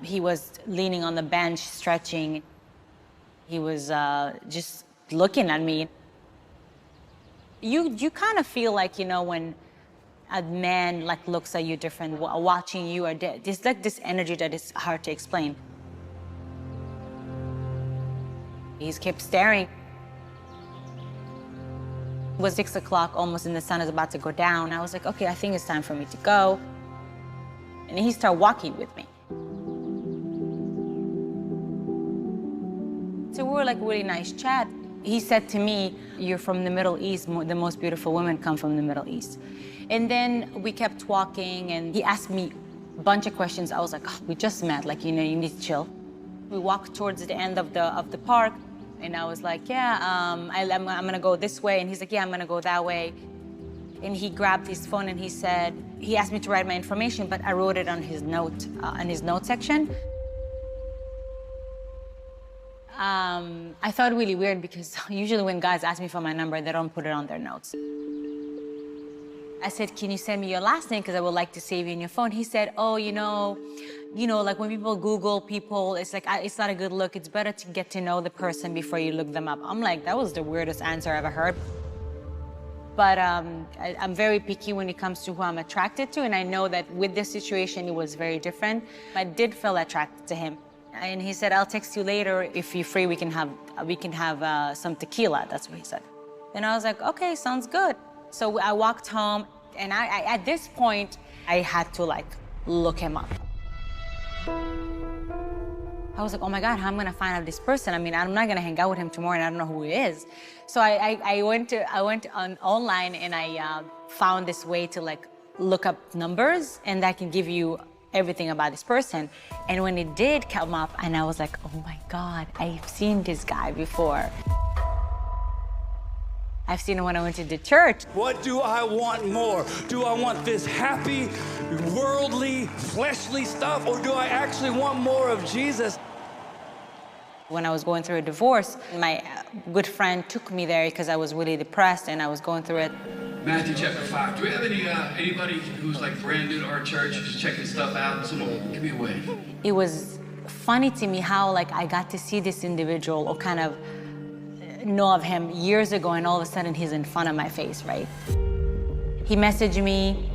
he was leaning on the bench, stretching. He was just looking at me. You kind of feel like, you know, when a man like looks at you different, watching you, or there's like this energy that is hard to explain. He kept staring. It was 6 o'clock almost, and the sun is about to go down. I was like, okay, I think it's time for me to go. And he started walking with me. So we were like really nice chat. He said to me, you're from the Middle East, the most beautiful women come from the Middle East. And then we kept walking, and he asked me a bunch of questions. I was like, oh, we just met, like, you know, you need to chill. We walked towards the end of the park, and I was like, yeah, I'm gonna go this way. And he's like, yeah, I'm gonna go that way. And he grabbed his phone and he asked me to write my information, but I wrote it on his note section. I thought really weird, because usually when guys ask me for my number, they don't put it on their notes. I said, can you send me your last name, because I would like to save you in your phone. He said, oh, you know, like when people Google people, it's like, it's not a good look. It's better to get to know the person before you look them up. I'm like, that was the weirdest answer I ever heard. But I'm very picky when it comes to who I'm attracted to, and I know that with this situation, it was very different. I did feel attracted to him. And he said, I'll text you later. If you're free, we can have some tequila. That's what he said. And I was like, okay, sounds good. So I walked home, and I at this point, I had to like look him up. I was like, oh my God, how am I gonna find out this person? I mean, I'm not gonna hang out with him tomorrow, and I don't know who he is. So I went online, and I found this way to like look up numbers, and that can give you everything about this person. And when it did come up, and I was like, oh my God, I've seen this guy before. I've seen him when I went to the church. What do I want more? Do I want this happy, worldly, fleshly stuff, or do I actually want more of Jesus? When I was going through a divorce, my good friend took me there because I was really depressed and I was going through it. Matthew chapter 5. Do we have anybody who's like brand new to our church, just checking stuff out? Someone give me a wave. It was funny to me how like I got to see this individual or kind of know of him years ago, and all of a sudden he's in front of my face, right? He messaged me.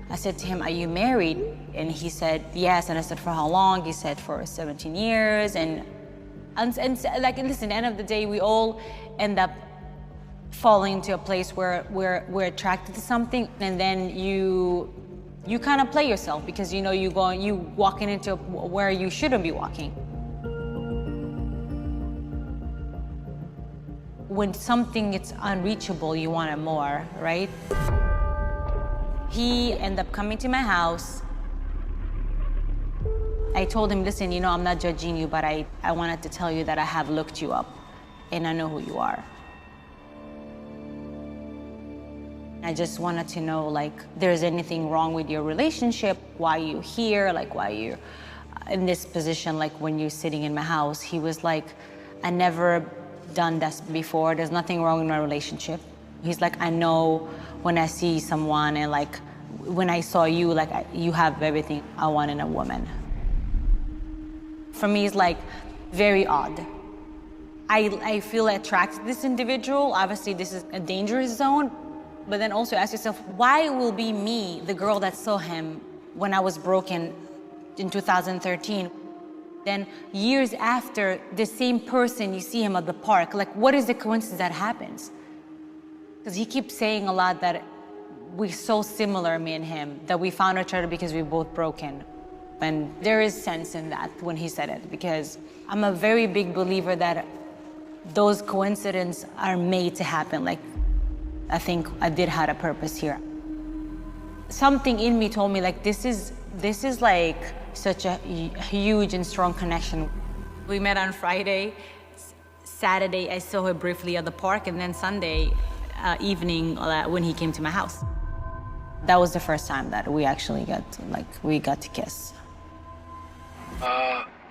I said to him, are you married? And he said, yes. And I said, for how long? He said, for 17 years. And like, listen, at the end of the day, we all end up falling into a place where we're attracted to something, and then you kind of play yourself because you know you walking into where you shouldn't be walking. When something is unreachable, you want it more, right? He ended up coming to my house. I told him, listen, you know, I'm not judging you, but I wanted to tell you that I have looked you up and I know who you are. I just wanted to know, like, there's anything wrong with your relationship, why you here, like, why you're in this position, like when you're sitting in my house. He was like, I never done this before. There's nothing wrong in my relationship. He's like, I know when I see someone and like, when I saw you, like you have everything I want in a woman. For me, it's like very odd. I feel attracted to this individual. Obviously, this is a dangerous zone. But then also ask yourself, why will be me, the girl that saw him when I was broken in 2013? Then years after, the same person, you see him at the park. Like, what is the coincidence that happens? Because he keeps saying a lot that we're so similar, me and him, that we found each other because we're both broken. And there is sense in that when he said it, because I'm a very big believer that those coincidences are made to happen. Like, I think I did have a purpose here. Something in me told me, like, this is like such a huge and strong connection. We met on Friday. Saturday, I saw her briefly at the park, and then Sunday evening when he came to my house. That was the first time that we actually got to kiss.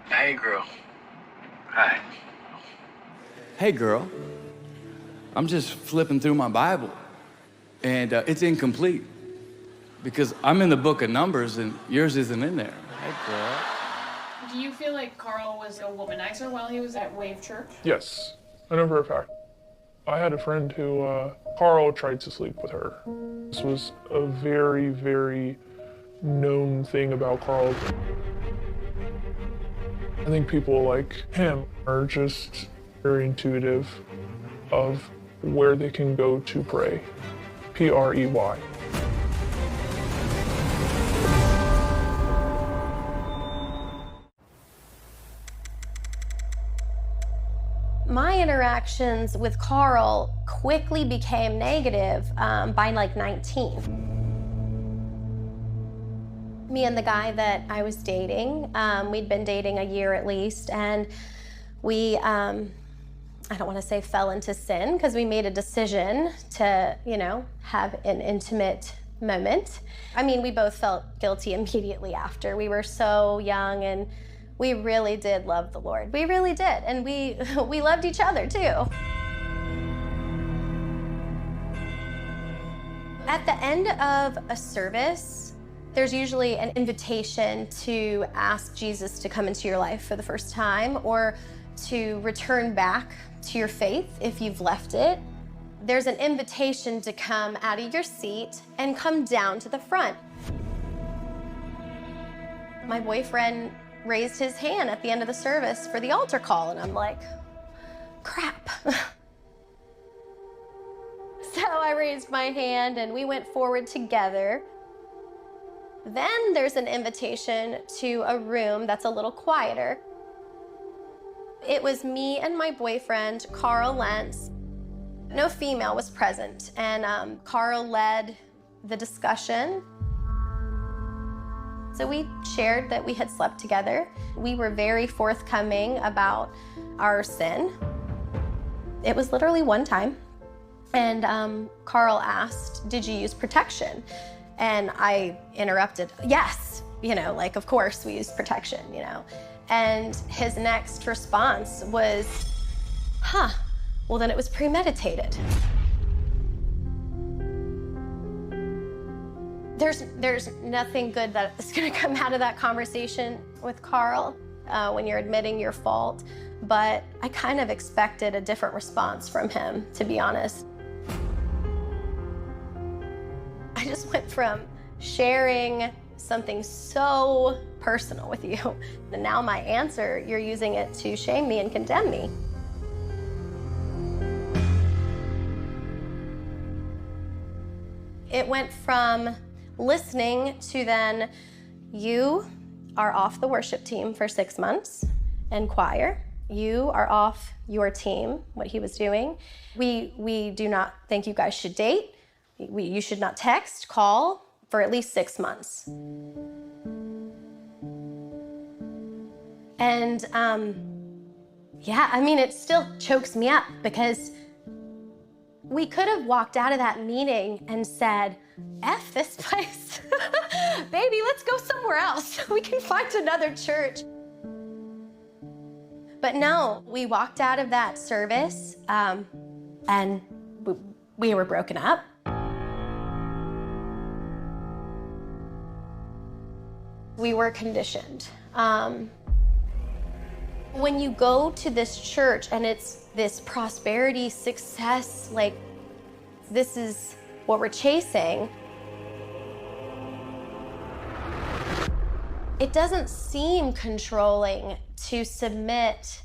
Hey, girl. Hi. Hey, girl. I'm just flipping through my Bible, and it's incomplete because I'm in the book of Numbers and yours isn't in there. Hey, girl. Do you feel like Carl was a womanizer while he was at Wave Church? Yes, I know for a fact. I had a friend who, Carl tried to sleep with her. This was a very, very known thing about Carl. I think people like him are just very intuitive of where they can go to pray. P-R-E-Y. My interactions with Carl quickly became negative by like 19. Me and the guy that I was dating, we'd been dating a year at least, and we, I don't want to say fell into sin, because we made a decision to, have an intimate moment. I mean, we both felt guilty immediately after. We were so young, and we really did love the Lord. We really did, and we loved each other too. At the end of a service, there's usually an invitation to ask Jesus to come into your life for the first time, or to return back to your faith if you've left it. There's an invitation to come out of your seat and come down to the front. My boyfriend raised his hand at the end of the service for the altar call, and I'm like, crap. So I raised my hand and we went forward together. Then there's an invitation to a room that's a little quieter. It was me and my boyfriend, Carl Lentz. No female was present, and Carl led the discussion. So we shared that we had slept together. We were very forthcoming about our sin. It was literally one time. And Carl asked, did you use protection? And I interrupted, yes, of course we use protection, And his next response was, well then it was premeditated. There's nothing good that is gonna come out of that conversation with Carl when you're admitting your fault, but I kind of expected a different response from him, to be honest. I just went from sharing something so personal with you, and now my answer, you're using it to shame me and condemn me. It went from listening to then, you are off the worship team for 6 months and choir. You are off your team, what he was doing. We do not think you guys should date. You should not text, call for at least 6 months. And it still chokes me up, because we could have walked out of that meeting and said, F this place. Baby, let's go somewhere else. We can find another church. But no, we walked out of that service and we were broken up. We were conditioned. When you go to this church and it's this prosperity, success, like this is what we're chasing, it doesn't seem controlling to submit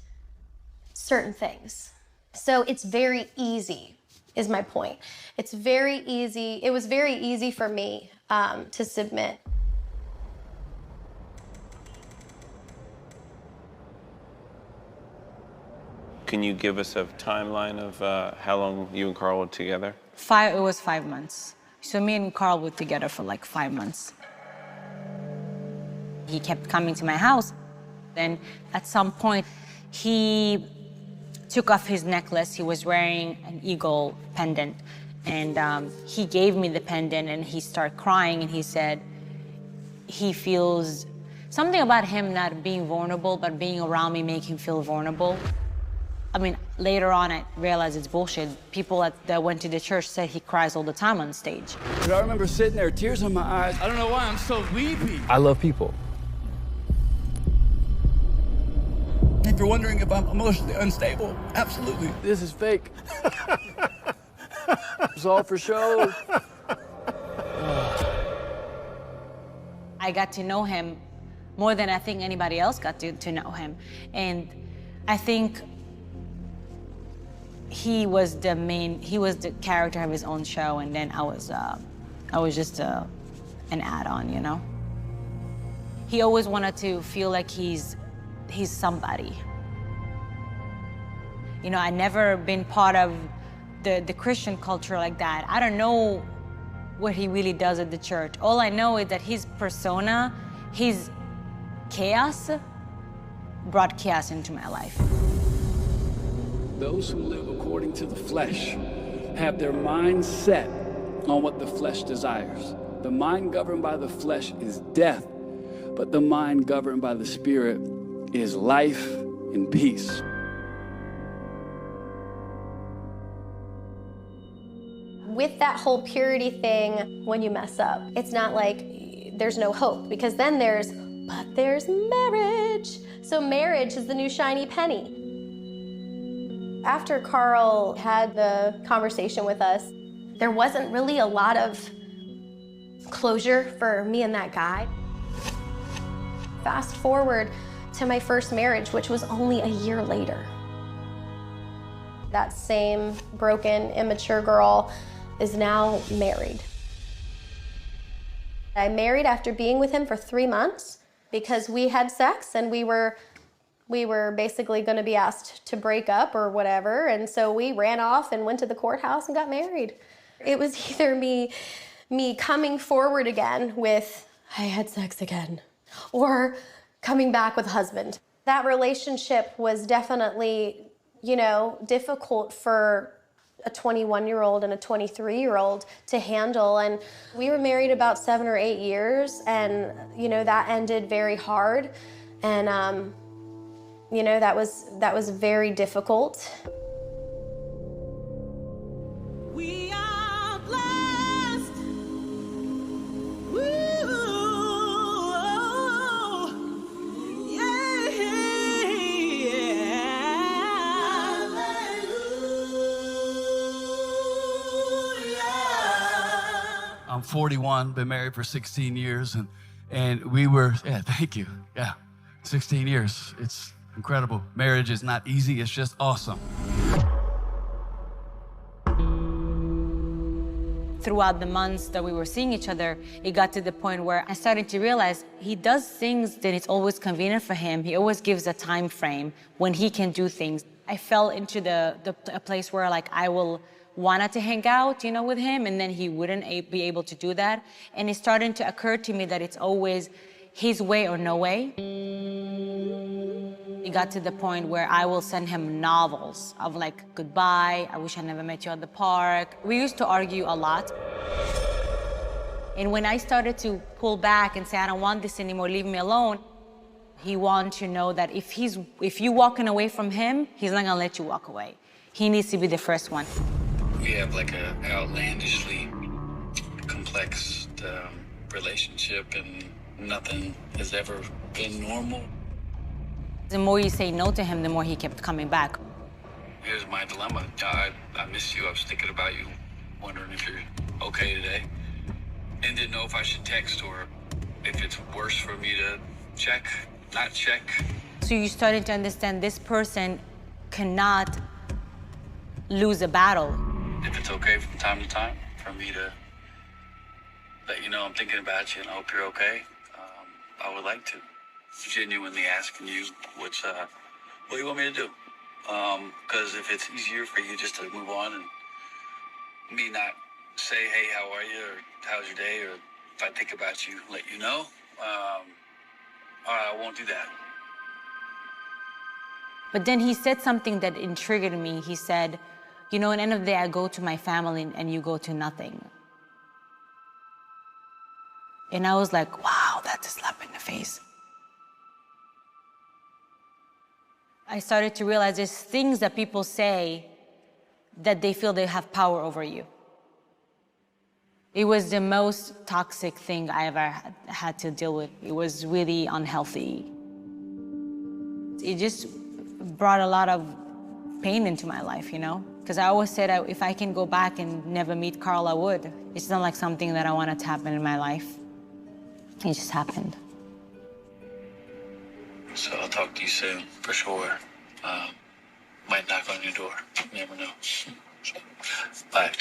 certain things. So it's very easy, is my point. It's very easy. It was very easy for me to submit. Can you give us a timeline of how long you and Carl were together? It was 5 months. So me and Carl were together for like 5 months. He kept coming to my house. Then at some point, he took off his necklace. He was wearing an eagle pendant. And he gave me the pendant and he started crying and he said he feels something about him not being vulnerable, but being around me make him feel vulnerable. I mean, later on, I realized it's bullshit. People that went to the church said he cries all the time on stage. But I remember sitting there, tears in my eyes. I don't know why I'm so weepy. I love people. If you're wondering if I'm emotionally unstable, absolutely. This is fake. It's all for show. I got to know him more than I think anybody else got to know him. And I think he was the character of his own show, and then I was just an add-on, you know? He always wanted to feel like he's somebody. You know, I never been part of the Christian culture like that. I don't know what he really does at the church. All I know is that his persona, his chaos, brought chaos into my life. Those who live according to the flesh have their mind set on what the flesh desires. The mind governed by the flesh is death, but the mind governed by the Spirit is life and peace. With that whole purity thing, when you mess up, it's not like there's no hope, because then there's marriage. So marriage is the new shiny penny. After Carl had the conversation with us, there wasn't really a lot of closure for me and that guy. Fast forward to my first marriage, which was only a year later. That same broken, immature girl is now married. I married after being with him for 3 months because we had sex and we were basically going to be asked to break up or whatever, and so we ran off and went to the courthouse and got married. It was either me coming forward again with, I had sex again, or coming back with a husband. That relationship was definitely, you know, difficult for a 21-year-old and a 23-year-old to handle, and we were married about 7 or 8 years, and, you know, that ended very hard, and you know, that was very difficult. We are blessed. Woo. Yeah. I'm 41, been married for 16 years, and we were, thank you, 16 years. It's incredible. Marriage is not easy, it's just awesome. Throughout the months that we were seeing each other, it got to the point where I started to realize he does things that it's always convenient for him. He always gives a time frame when he can do things. I fell into a place where like I wanted to hang out, you know, with him, and then he wouldn't be able to do that. And it's starting to occur to me that it's always his way or no way. It got to the point where I will send him novels of like, goodbye, I wish I never met you at the park. We used to argue a lot. And when I started to pull back and say, I don't want this anymore, leave me alone, He wants to know that if you're walking away from him, he's not gonna let you walk away. He needs to be the first one. We have like a outlandishly complex relationship, and nothing has ever been normal. The more you say no to him, the more he kept coming back. Here's my dilemma. I miss you. I was thinking about you, wondering if you're okay today, and didn't know if I should text or if it's worse for me to check, not check. So you started to understand this person cannot lose a battle. If it's okay from time to time for me to let you know I'm thinking about you and I hope you're okay, I would like to. Genuinely asking you what do you want me to do? Because if it's easier for you just to move on and me not say, hey, how are you, or how's your day, or if I think about you, let you know, I won't do that. But then he said something that intrigued me. He said, you know, at the end of the day, I go to my family and you go to nothing. And I was like, wow, that's a slap in the face. I started to realize there's things that people say that they feel they have power over you. It was the most toxic thing I ever had to deal with. It was really unhealthy. It just brought a lot of pain into my life, you know? Because I always said if I can go back and never meet Carl, I would. It's not like something that I wanted to happen in my life. It just happened. So I'll talk to you soon, for sure. Might knock on your door. You never know. Bye.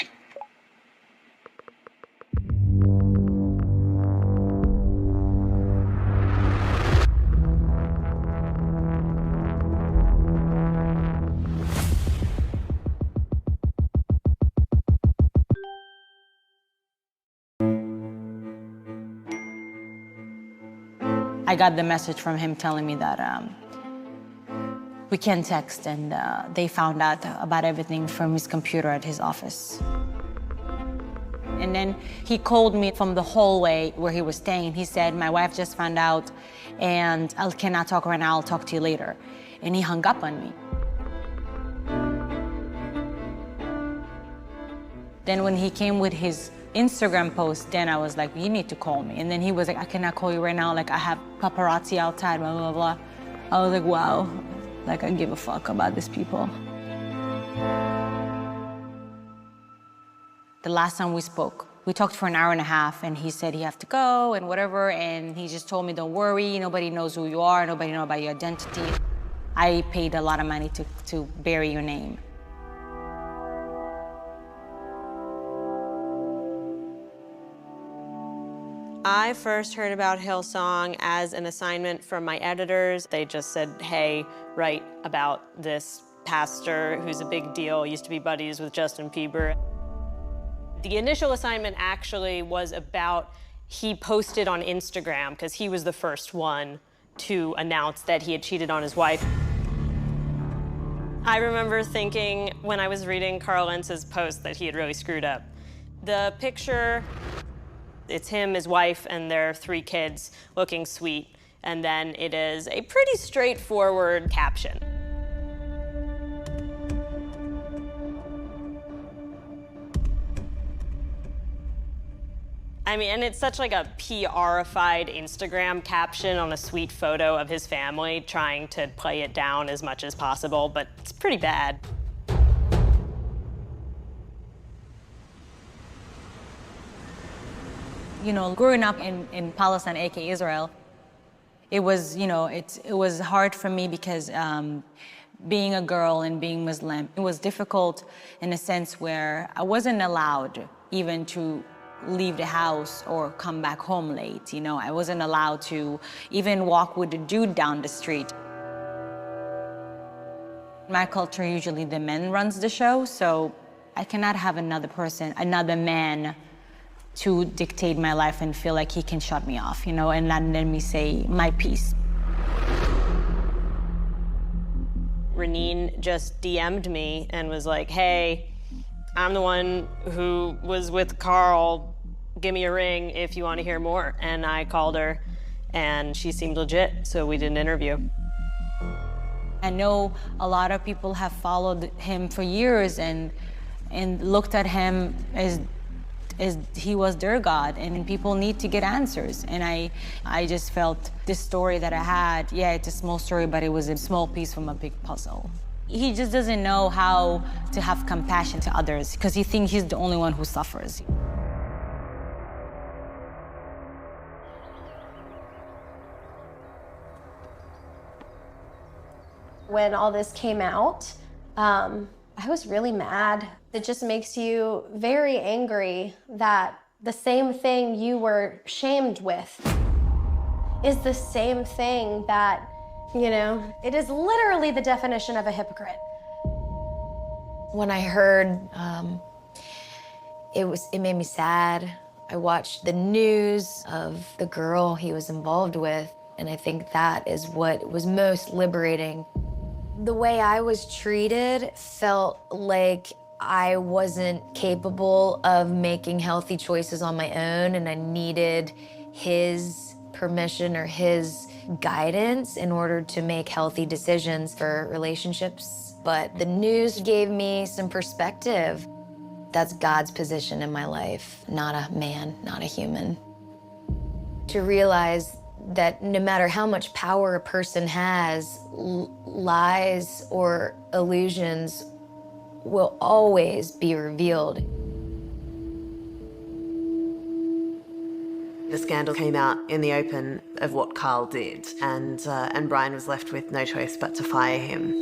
I got the message from him telling me that we can text, and they found out about everything from his computer at his office. And then he called me from the hallway where he was staying. He said, my wife just found out and I cannot talk right now, I'll talk to you later. And he hung up on me. Then when he came with his Instagram post, then I was like, you need to call me. And then he was like, I cannot call you right now. Like, I have paparazzi outside, blah, blah, blah. I was like, wow, like, I give a fuck about these people. The last time we spoke, we talked for an hour and a half, and he said he had to go and whatever, and he just told me, don't worry, nobody knows who you are, nobody knows about your identity. I paid a lot of money to bury your name. I first heard about Hillsong as an assignment from my editors. They just said, hey, write about this pastor who's a big deal, used to be buddies with Justin Bieber. The initial assignment actually was about, he posted on Instagram, because he was the first one to announce that he had cheated on his wife. I remember thinking when I was reading Carl Lentz's post that he had really screwed up. The picture, it's him, his wife, and their 3 kids looking sweet. And then it is a pretty straightforward caption. I mean, and it's such like a PR-ified Instagram caption on a sweet photo of his family, trying to play it down as much as possible, but it's pretty bad. You know, growing up in Palestine, aka Israel, it was, you know, it was hard for me because being a girl and being Muslim, it was difficult in a sense where I wasn't allowed even to leave the house or come back home late, you know. I wasn't allowed to even walk with a dude down the street. In my culture, usually the man runs the show, so I cannot have another person, another man, to dictate my life and feel like he can shut me off, you know, and not let me say my piece. Reneen just DM'd me and was like, hey, I'm the one who was with Carl. Give me a ring if you want to hear more. And I called her and she seemed legit, so we did an interview. I know a lot of people have followed him for years and looked at him as he was their God, and people need to get answers. And I just felt this story that I had, yeah, it's a small story, but it was a small piece from a big puzzle. He just doesn't know how to have compassion to others because he thinks he's the only one who suffers. When all this came out, I was really mad. It just makes you very angry that the same thing you were shamed with is the same thing that, it is literally the definition of a hypocrite. When I heard, it made me sad. I watched the news of the girl he was involved with, and I think that is what was most liberating. The way I was treated felt like I wasn't capable of making healthy choices on my own, and I needed his permission or his guidance in order to make healthy decisions for relationships. But the news gave me some perspective. That's God's position in my life, not a man, not a human. To realize that no matter how much power a person has, lies or illusions will always be revealed. The scandal came out in the open of what Carl did, and Brian was left with no choice but to fire him.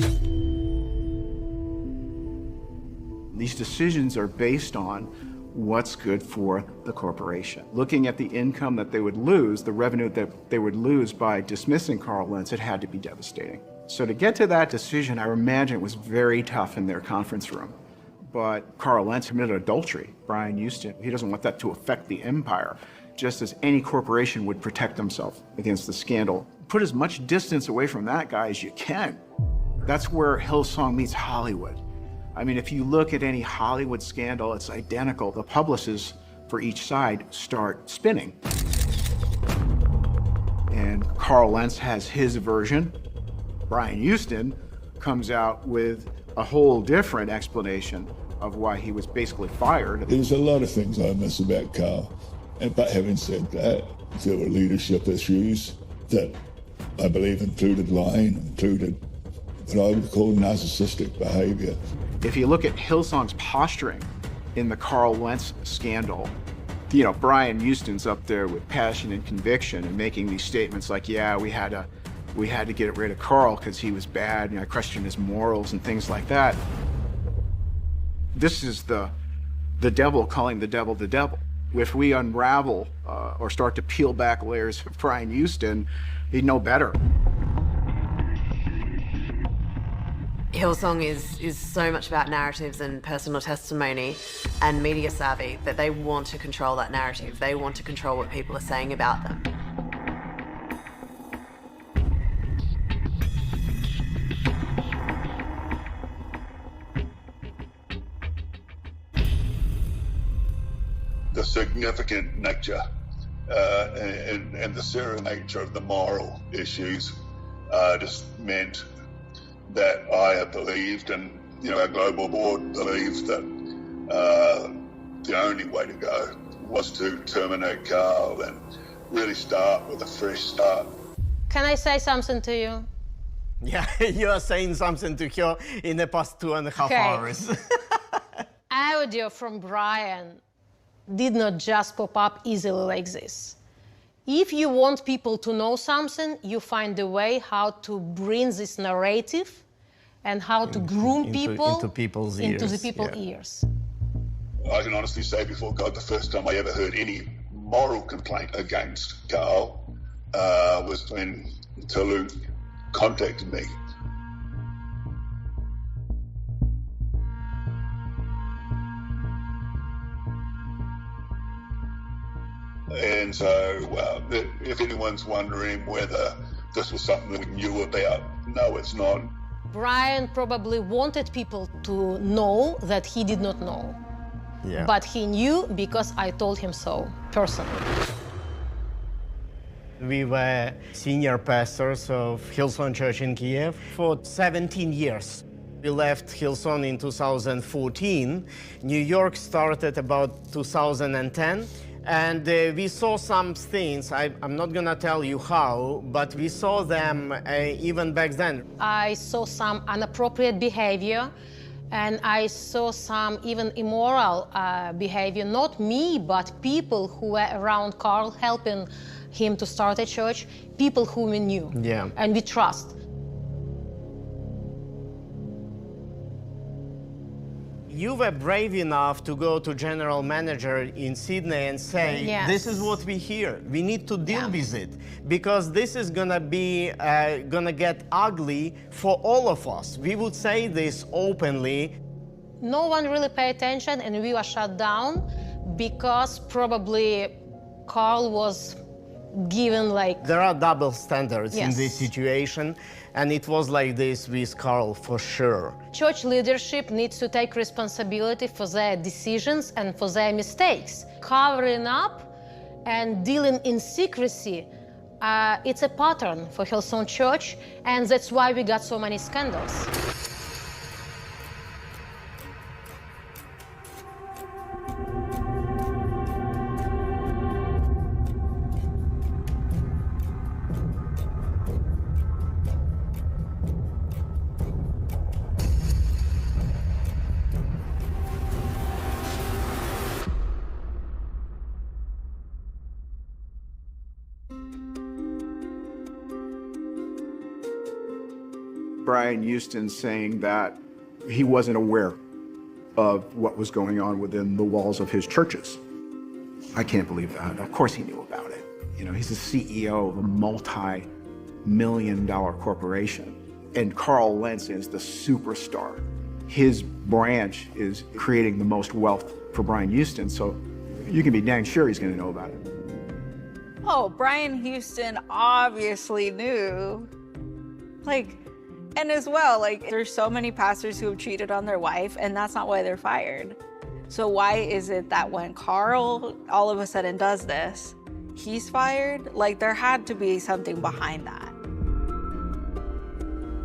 These decisions are based on what's good for the corporation. Looking at the income that they would lose, the revenue that they would lose by dismissing Carl Lentz, it had to be devastating. So to get to that decision, I imagine it was very tough in their conference room. But Carl Lentz committed adultery. Brian Houston, he doesn't want that to affect the empire, just as any corporation would protect themselves against the scandal. Put as much distance away from that guy as you can. That's where Hillsong meets Hollywood. I mean, if you look at any Hollywood scandal, it's identical. The publicists for each side start spinning. And Carl Lentz has his version. Brian Houston comes out with a whole different explanation of why he was basically fired. There's a lot of things I miss about Carl. But having said that, there were leadership issues that I believe included lying, included what I would call narcissistic behavior. If you look at Hillsong's posturing in the Carl Lentz scandal, Brian Houston's up there with passion and conviction and making these statements like, yeah, we had to get rid of Carl because he was bad, I questioned his morals and things like that. This is the devil calling the devil the devil. If we unravel or start to peel back layers of Brian Houston, he'd know better. Hillsong is so much about narratives and personal testimony and media savvy that they want to control that narrative. They want to control what people are saying about them. The significant nature and the serious nature of the moral issues just meant that I have believed, and our global board believes, that the only way to go was to terminate Carl and really start with a fresh start. Can I say something to you? Yeah, you are saying something to her in the past 2.5 hours. Audio from Brian did not just pop up easily like this. If you want people to know something, you find a way how to bring this narrative and how to groom people into people's ears. Into the people's ears. I can honestly say before God, the first time I ever heard any moral complaint against Carl was when Tolu contacted me. And so if anyone's wondering whether this was something we knew about, no, it's not. Brian probably wanted people to know that he did not know. Yeah. But he knew because I told him so, personally. We were senior pastors of Hillsong Church in Kiev for 17 years. We left Hillsong in 2014. New York started about 2010. And we saw some things, I'm not gonna tell you how, but we saw them even back then. I saw some inappropriate behavior, and I saw some even immoral behavior, not me, but people who were around Carl helping him to start a church, people whom we knew and we trust. You were brave enough to go to general manager in Sydney and say, this is what we hear. We need to deal with it because this is gonna be, gonna get ugly for all of us. We would say this openly. No one really paid attention and we were shut down because probably Carl was given like... There are double standards in this situation, and it was like this with Carl for sure. Church leadership needs to take responsibility for their decisions and for their mistakes. Covering up and dealing in secrecy, it's a pattern for Hillsong Church, and that's why we got so many scandals. Brian Houston saying that he wasn't aware of what was going on within the walls of his churches. I can't believe that. Of course he knew about it. You know, he's the CEO of a multi-million-dollar corporation, and Carl Lentz is the superstar. His branch is creating the most wealth for Brian Houston, so you can be dang sure he's going to know about it. Oh, Brian Houston obviously knew. And as well, there's so many pastors who have cheated on their wife, and that's not why they're fired. So why is it that when Carl all of a sudden does this, he's fired? There had to be something behind that.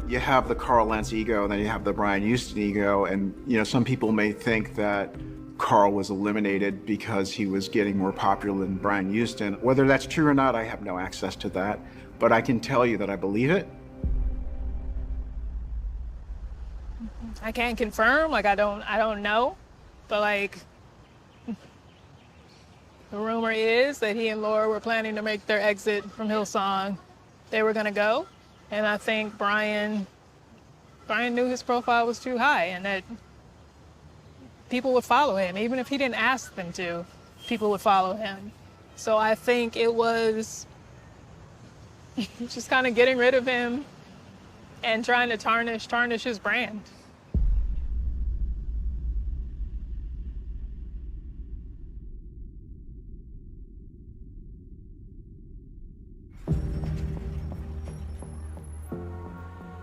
You have the Carl Lentz ego, and then you have the Brian Houston ego, and some people may think that Carl was eliminated because he was getting more popular than Brian Houston. Whether that's true or not, I have no access to that, but I can tell you that I believe it. I can't confirm, I don't know, but the rumor is that he and Laura were planning to make their exit from Hillsong. They were gonna go, and I think Brian knew his profile was too high and that people would follow him. Even if he didn't ask them to, people would follow him. So I think it was just kind of getting rid of him and trying to tarnish his brand.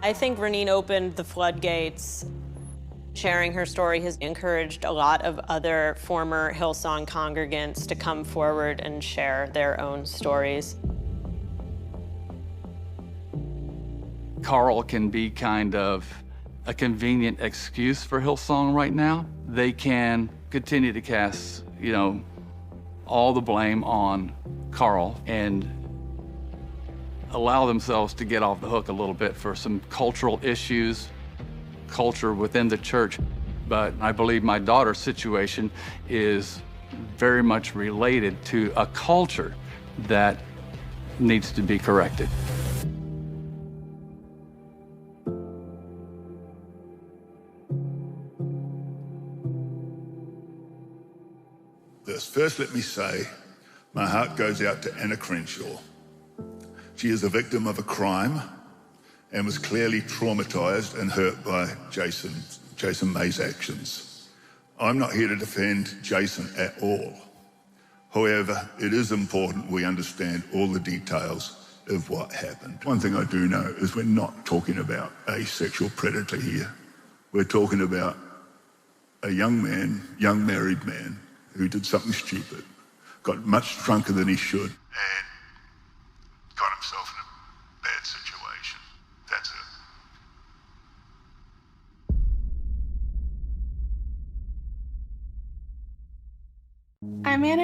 I think Reneen opened the floodgates. Sharing her story has encouraged a lot of other former Hillsong congregants to come forward and share their own stories. Carl can be kind of a convenient excuse for Hillsong right now. They can continue to cast, all the blame on Carl and allow themselves to get off the hook a little bit for some cultural issues, culture within the church. But I believe my daughter's situation is very much related to a culture that needs to be corrected. First, let me say, my heart goes out to Anna Crenshaw. She is a victim of a crime and was clearly traumatized and hurt by Jason May's actions. I'm not here to defend Jason at all. However, it is important we understand all the details of what happened. One thing I do know is we're not talking about a sexual predator here. We're talking about a young married man, who did something stupid, got much drunker than he should, and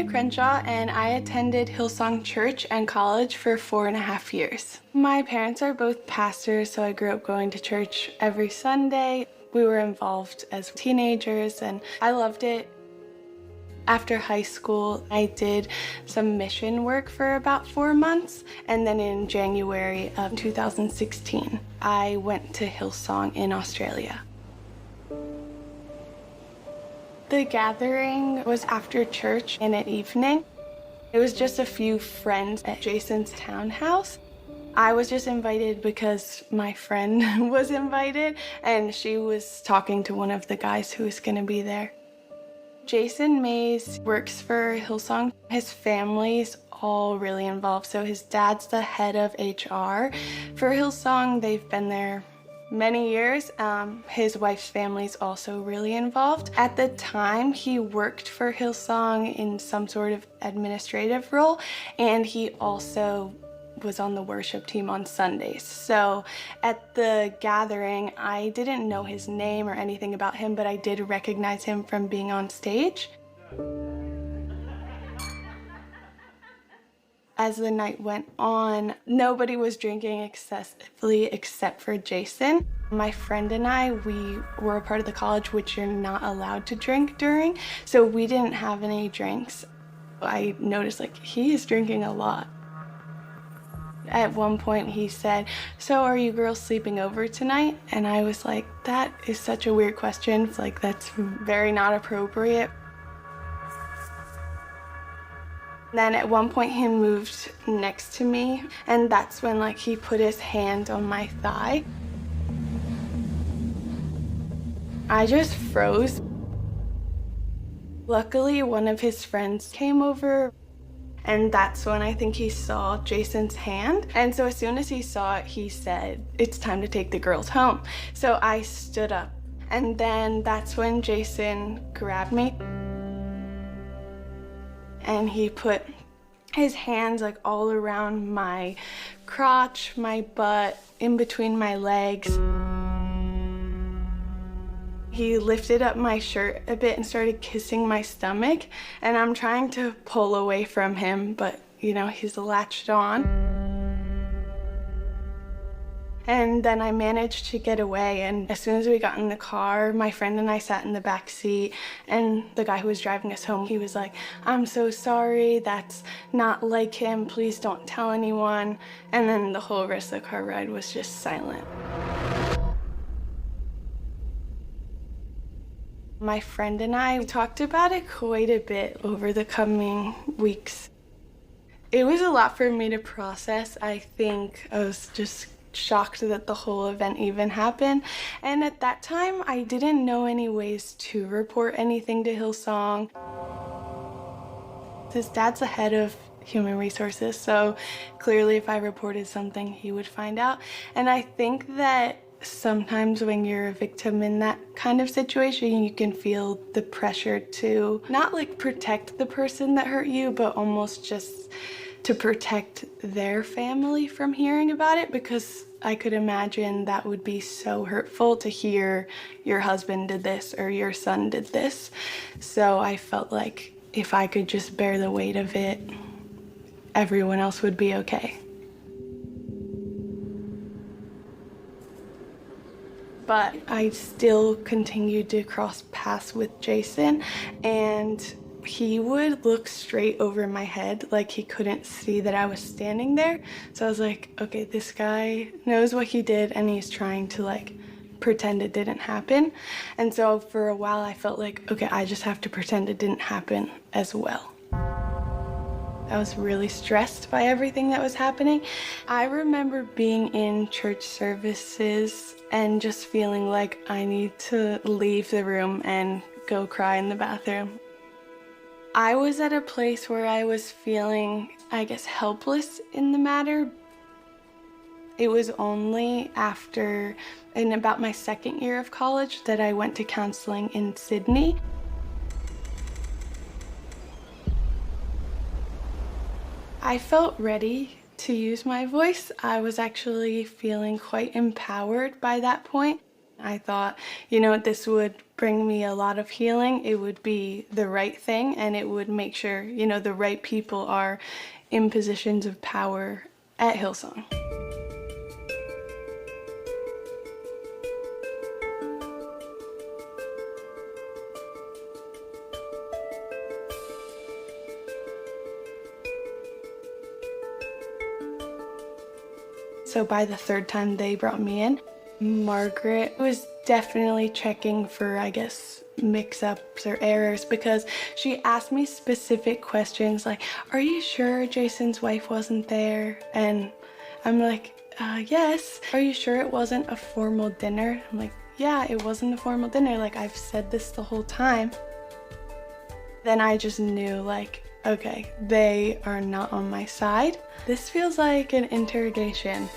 Crenshaw, and I attended Hillsong Church and college for 4.5 years. My parents are both pastors, so I grew up going to church every Sunday. We were involved as teenagers, and I loved it. After high school, I did some mission work for about 4 months, and then in January of 2016, I went to Hillsong in Australia. The gathering was after church in an evening. It was just a few friends at Jason's townhouse. I was just invited because my friend was invited, and she was talking to one of the guys who was gonna be there. Jason Mays works for Hillsong. His family's all really involved. So his dad's the head of HR for Hillsong. They've been there many years. His wife's family's also really involved. At the time, he worked for Hillsong in some sort of administrative role, and he also was on the worship team on Sundays. So at the gathering, I didn't know his name or anything about him, but I did recognize him from being on stage. As the night went on, nobody was drinking excessively except for Jason. My friend and I, we were a part of the college which you're not allowed to drink during, so we didn't have any drinks. I noticed he is drinking a lot. At one point he said, "So are you girls sleeping over tonight?" And I was like, that is such a weird question. That's very not appropriate. Then at one point he moved next to me, and that's when he put his hand on my thigh. I just froze. Luckily, one of his friends came over, and that's when I think he saw Jason's hand. And so as soon as he saw it, he said, "It's time to take the girls home." So I stood up, and then that's when Jason grabbed me. And he put his hands all around my crotch, my butt, in between my legs. He lifted up my shirt a bit and started kissing my stomach, and I'm trying to pull away from him, but he's latched on. And then I managed to get away, and as soon as we got in the car, my friend and I sat in the back seat, and the guy who was driving us home, he was like, "I'm so sorry, that's not like him, please don't tell anyone." And then the whole rest of the car ride was just silent. My friend and I talked about it quite a bit over the coming weeks. It was a lot for me to process. I think I was just shocked that the whole event even happened. And at that time, I didn't know any ways to report anything to Hillsong. His dad's the head of human resources, so clearly if I reported something, he would find out. And I think that sometimes when you're a victim in that kind of situation, you can feel the pressure to not protect the person that hurt you, but almost just to protect their family from hearing about it, because I could imagine that would be so hurtful to hear your husband did this or your son did this. So I felt like if I could just bear the weight of it, everyone else would be okay. But I still continued to cross paths with Jason, and he would look straight over my head like he couldn't see that I was standing there. So I was like, okay, this guy knows what he did, and he's trying to pretend it didn't happen. And so for a while I felt like, okay, I just have to pretend it didn't happen as well. I was really stressed by everything that was happening. I remember being in church services and just feeling like I need to leave the room and go cry in the bathroom. I was at a place where I was feeling, helpless in the matter. It was only in about my second year of college, that I went to counseling in Sydney. I felt ready to use my voice. I was actually feeling quite empowered by that point. I thought, this would bring me a lot of healing. It would be the right thing, and it would make sure, the right people are in positions of power at Hillsong. So by the third time they brought me in, Margaret was definitely checking for, mix-ups or errors, because she asked me specific questions like, are you sure Jason's wife wasn't there? And I'm like, yes. Are you sure it wasn't a formal dinner? I'm like, yeah, it wasn't a formal dinner. I've said this the whole time. Then I just knew, okay, they are not on my side. This feels like an interrogation.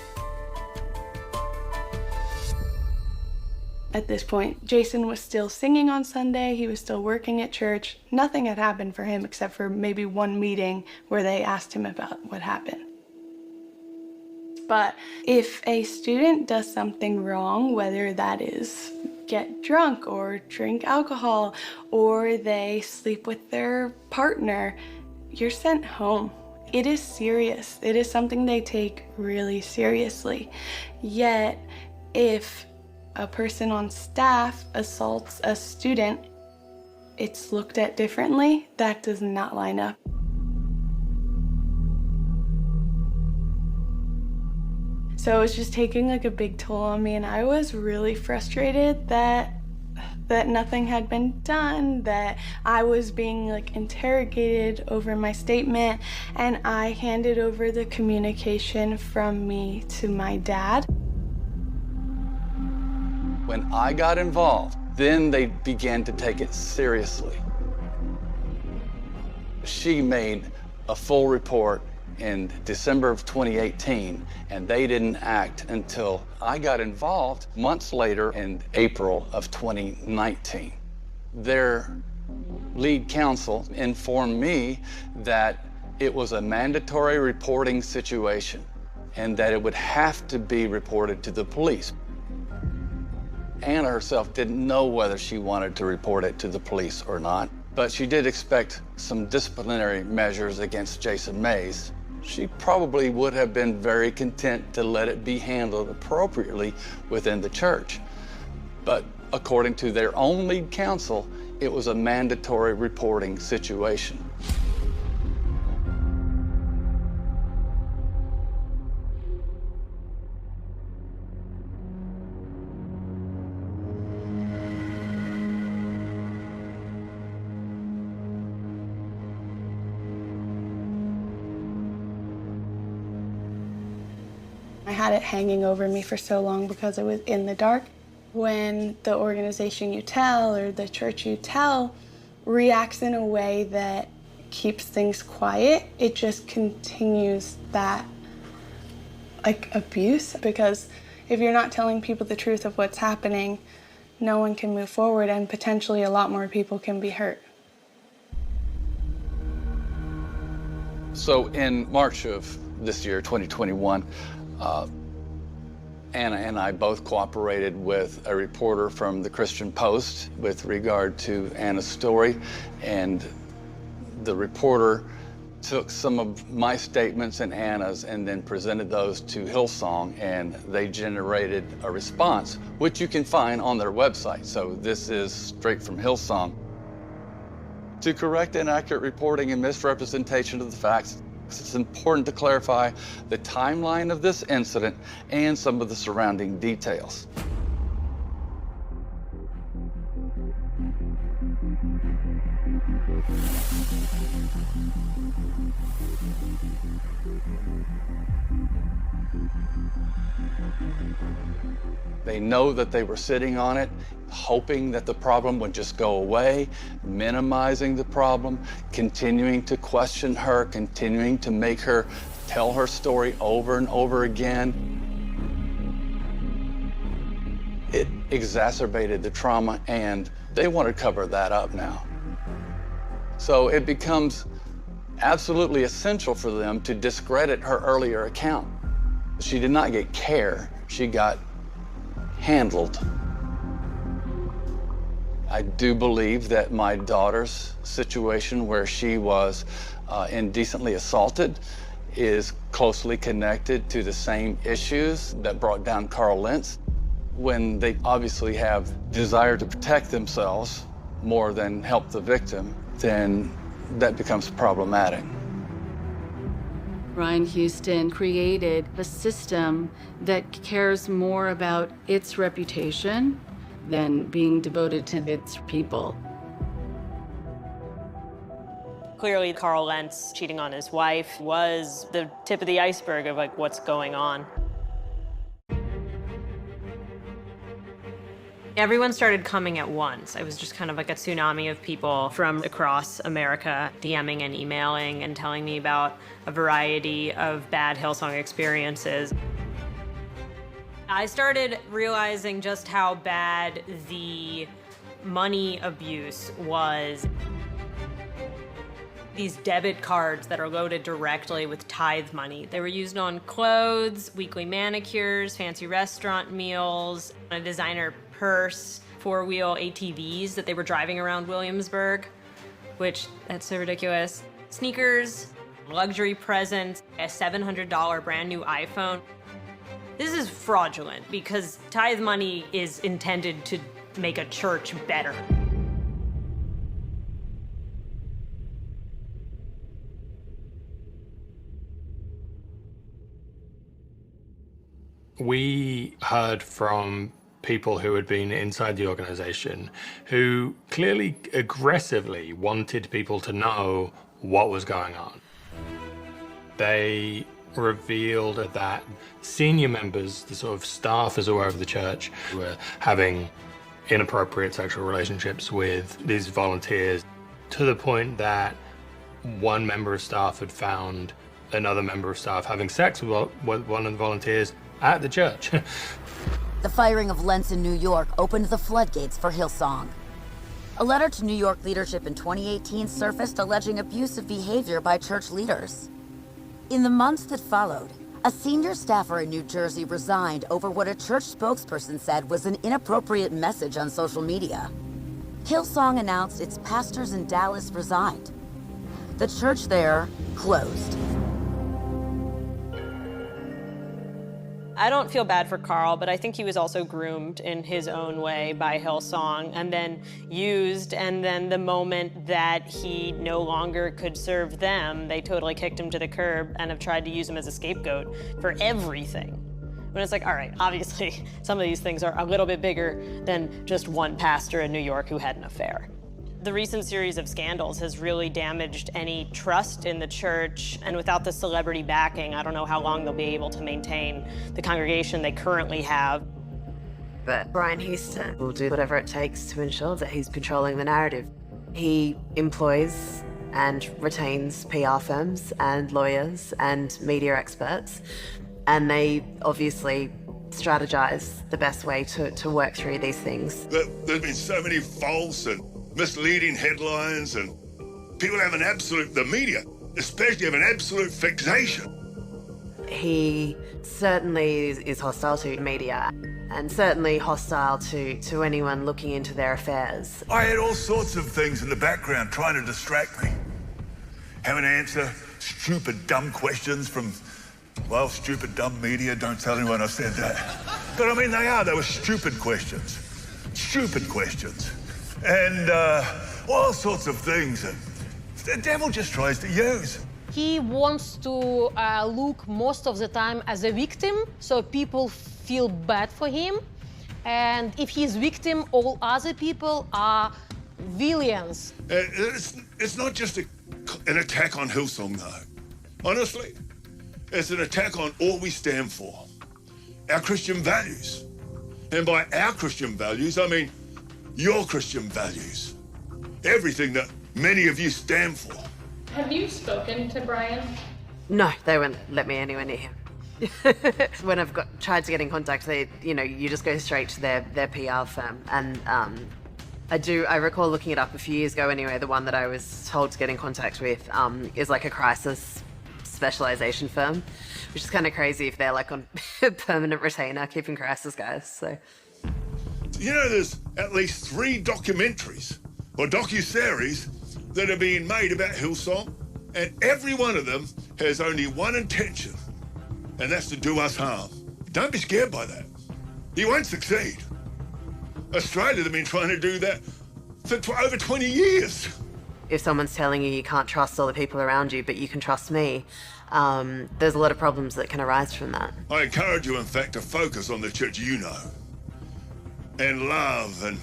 At this point, Jason was still singing on Sunday, he was still working at church. Nothing had happened for him except for maybe one meeting where they asked him about what happened. But if a student does something wrong, whether that is get drunk or drink alcohol or they sleep with their partner, you're sent home. It is serious. It is something they take really seriously. Yet, if a person on staff assaults a student, it's looked at differently. That does not line up. So it was just taking a big toll on me, and I was really frustrated that nothing had been done, that I was being interrogated over my statement, and I handed over the communication from me to my dad. When I got involved, then they began to take it seriously. She made a full report in December of 2018, and they didn't act until I got involved months later in April of 2019. Their lead counsel informed me that it was a mandatory reporting situation and that it would have to be reported to the police. Anna herself didn't know whether she wanted to report it to the police or not, but she did expect some disciplinary measures against Jason Mays. She probably would have been very content to let it be handled appropriately within the church. But according to their own lead counsel, it was a mandatory reporting situation. I had it hanging over me for so long because it was in the dark. When the organization you tell or the church you tell reacts in a way that keeps things quiet, it just continues that abuse, because if you're not telling people the truth of what's happening, no one can move forward, and potentially a lot more people can be hurt. So in March of this year, 2021, Anna and I both cooperated with a reporter from the Christian Post with regard to Anna's story, and the reporter took some of my statements and Anna's and then presented those to Hillsong, and they generated a response, which you can find on their website. So this is straight from Hillsong. To correct inaccurate reporting and misrepresentation of the facts, it's important to clarify the timeline of this incident and some of the surrounding details. They know that they were sitting on it, hoping that the problem would just go away, minimizing the problem, continuing to question her, continuing to make her tell her story over and over again. It exacerbated the trauma, and they want to cover that up now. So it becomes absolutely essential for them to discredit her earlier account. She did not get care, she got handled. I do believe that my daughter's situation where she was indecently assaulted is closely connected to the same issues that brought down Carl Lentz. When they obviously have desire to protect themselves more than help the victim, then that becomes problematic. Brian Houston created a system that cares more about its reputation than being devoted to its people. Clearly, Carl Lentz cheating on his wife was the tip of the iceberg of like what's going on. Everyone started coming at once. It was just kind of like a tsunami of people from across America DMing and emailing and telling me about a variety of bad Hillsong experiences. I started realizing just how bad the money abuse was. These debit cards that are loaded directly with tithe money. They were used on clothes, weekly manicures, fancy restaurant meals, a designer purse, four-wheel ATVs that they were driving around Williamsburg, which, that's so ridiculous. Sneakers, luxury presents, a $700 brand new iPhone. This is fraudulent because tithe money is intended to make a church better. We heard from people who had been inside the organization who clearly aggressively wanted people to know what was going on. They revealed that senior members, the sort of staffers all over the church, were having inappropriate sexual relationships with these volunteers, to the point that one member of staff had found another member of staff having sex with one of the volunteers at the church. The firing of Lentz in New York opened the floodgates for Hillsong. A letter to New York leadership in 2018 surfaced alleging abusive behavior by church leaders. In the months that followed, a senior staffer in New Jersey resigned over what a church spokesperson said was an inappropriate message on social media. Hillsong announced its pastors in Dallas resigned. The church there closed. I don't feel bad for Carl, but I think he was also groomed in his own way by Hillsong and then used, and then the moment that he no longer could serve them, they totally kicked him to the curb and have tried to use him as a scapegoat for everything. When it's like, all right, obviously some of these things are a little bit bigger than just one pastor in New York who had an affair. The recent series of scandals has really damaged any trust in the church, and without the celebrity backing, I don't know how long they'll be able to maintain the congregation they currently have. But Brian Houston will do whatever it takes to ensure that he's controlling the narrative. He employs and retains PR firms and lawyers and media experts, and they obviously strategize the best way to work through these things. There's been so many false and misleading headlines, and people have the media especially have an absolute fixation. He certainly is hostile to media, and certainly hostile to anyone looking into their affairs. I had all sorts of things in the background trying to distract me. Having to answer stupid, dumb questions from, well, stupid, dumb media. Don't tell anyone I said that. But I mean, they were stupid questions. Stupid questions. And all sorts of things that the devil just tries to use. He wants to look most of the time as a victim, so people feel bad for him. And if he's victim, all other people are villains. It's not just an attack on Hillsong, though. Honestly, it's an attack on all we stand for, our Christian values. And by our Christian values, I mean your Christian values. Everything that many of you stand for. Have you spoken to Brian? No, they won't let me anywhere near him. When I've tried to get in contact, you just go straight to their PR firm. And I recall looking it up a few years ago anyway. The one that I was told to get in contact with is like a crisis specialization firm, which is kind of crazy if they're like on permanent retainer keeping crisis guys. So You know, there's at least 3 documentaries or docuseries that are being made about Hillsong, and every one of them has only one intention, and that's to do us harm. Don't be scared by that. You won't succeed. Australia, they've been trying to do that for over 20 years. If someone's telling you can't trust all the people around you, but you can trust me, there's a lot of problems that can arise from that. I encourage you, in fact, to focus on the church you know, and love and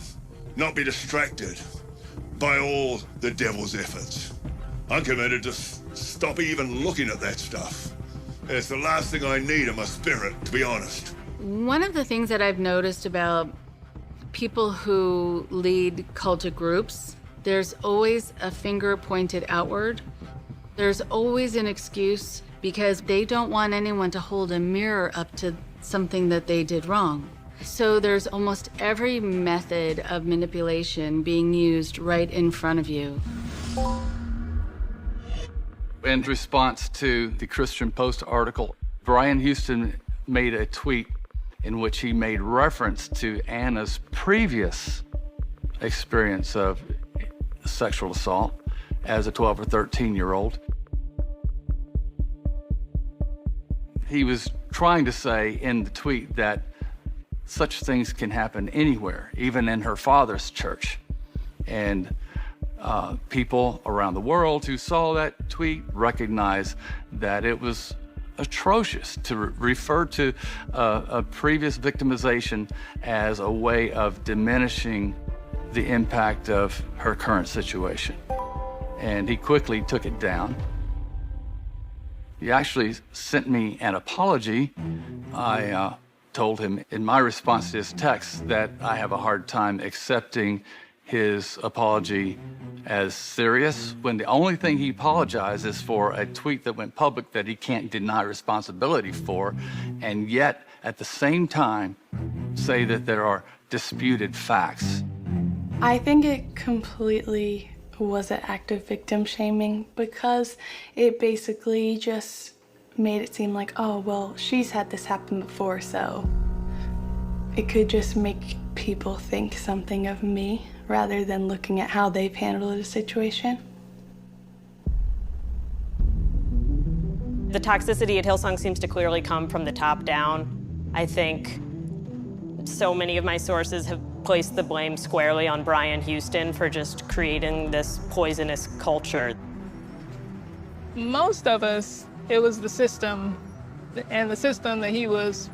not be distracted by all the devil's efforts. I'm committed to stop even looking at that stuff. It's the last thing I need in my spirit, to be honest. One of the things that I've noticed about people who lead cultic groups, there's always a finger pointed outward. There's always an excuse because they don't want anyone to hold a mirror up to something that they did wrong. So there's almost every method of manipulation being used right in front of you. In response to the Christian Post article, Brian Houston made a tweet in which he made reference to Anna's previous experience of sexual assault as a 12 or 13-year-old. He was trying to say in the tweet that such things can happen anywhere, even in her father's church. And people around the world who saw that tweet recognized that it was atrocious to refer to a previous victimization as a way of diminishing the impact of her current situation. And he quickly took it down. He actually sent me an apology. I told him in my response to his text that I have a hard time accepting his apology as serious when the only thing he apologized is for a tweet that went public that he can't deny responsibility for, and yet at the same time say that there are disputed facts. I think it completely was an act of victim shaming because it basically just made it seem like, oh, well, she's had this happen before, so it could just make people think something of me rather than looking at how they've handled the situation. The toxicity at Hillsong seems to clearly come from the top down. I think so many of my sources have placed the blame squarely on Brian Houston for just creating this poisonous culture. Most of us, it was the system, and the system that he was,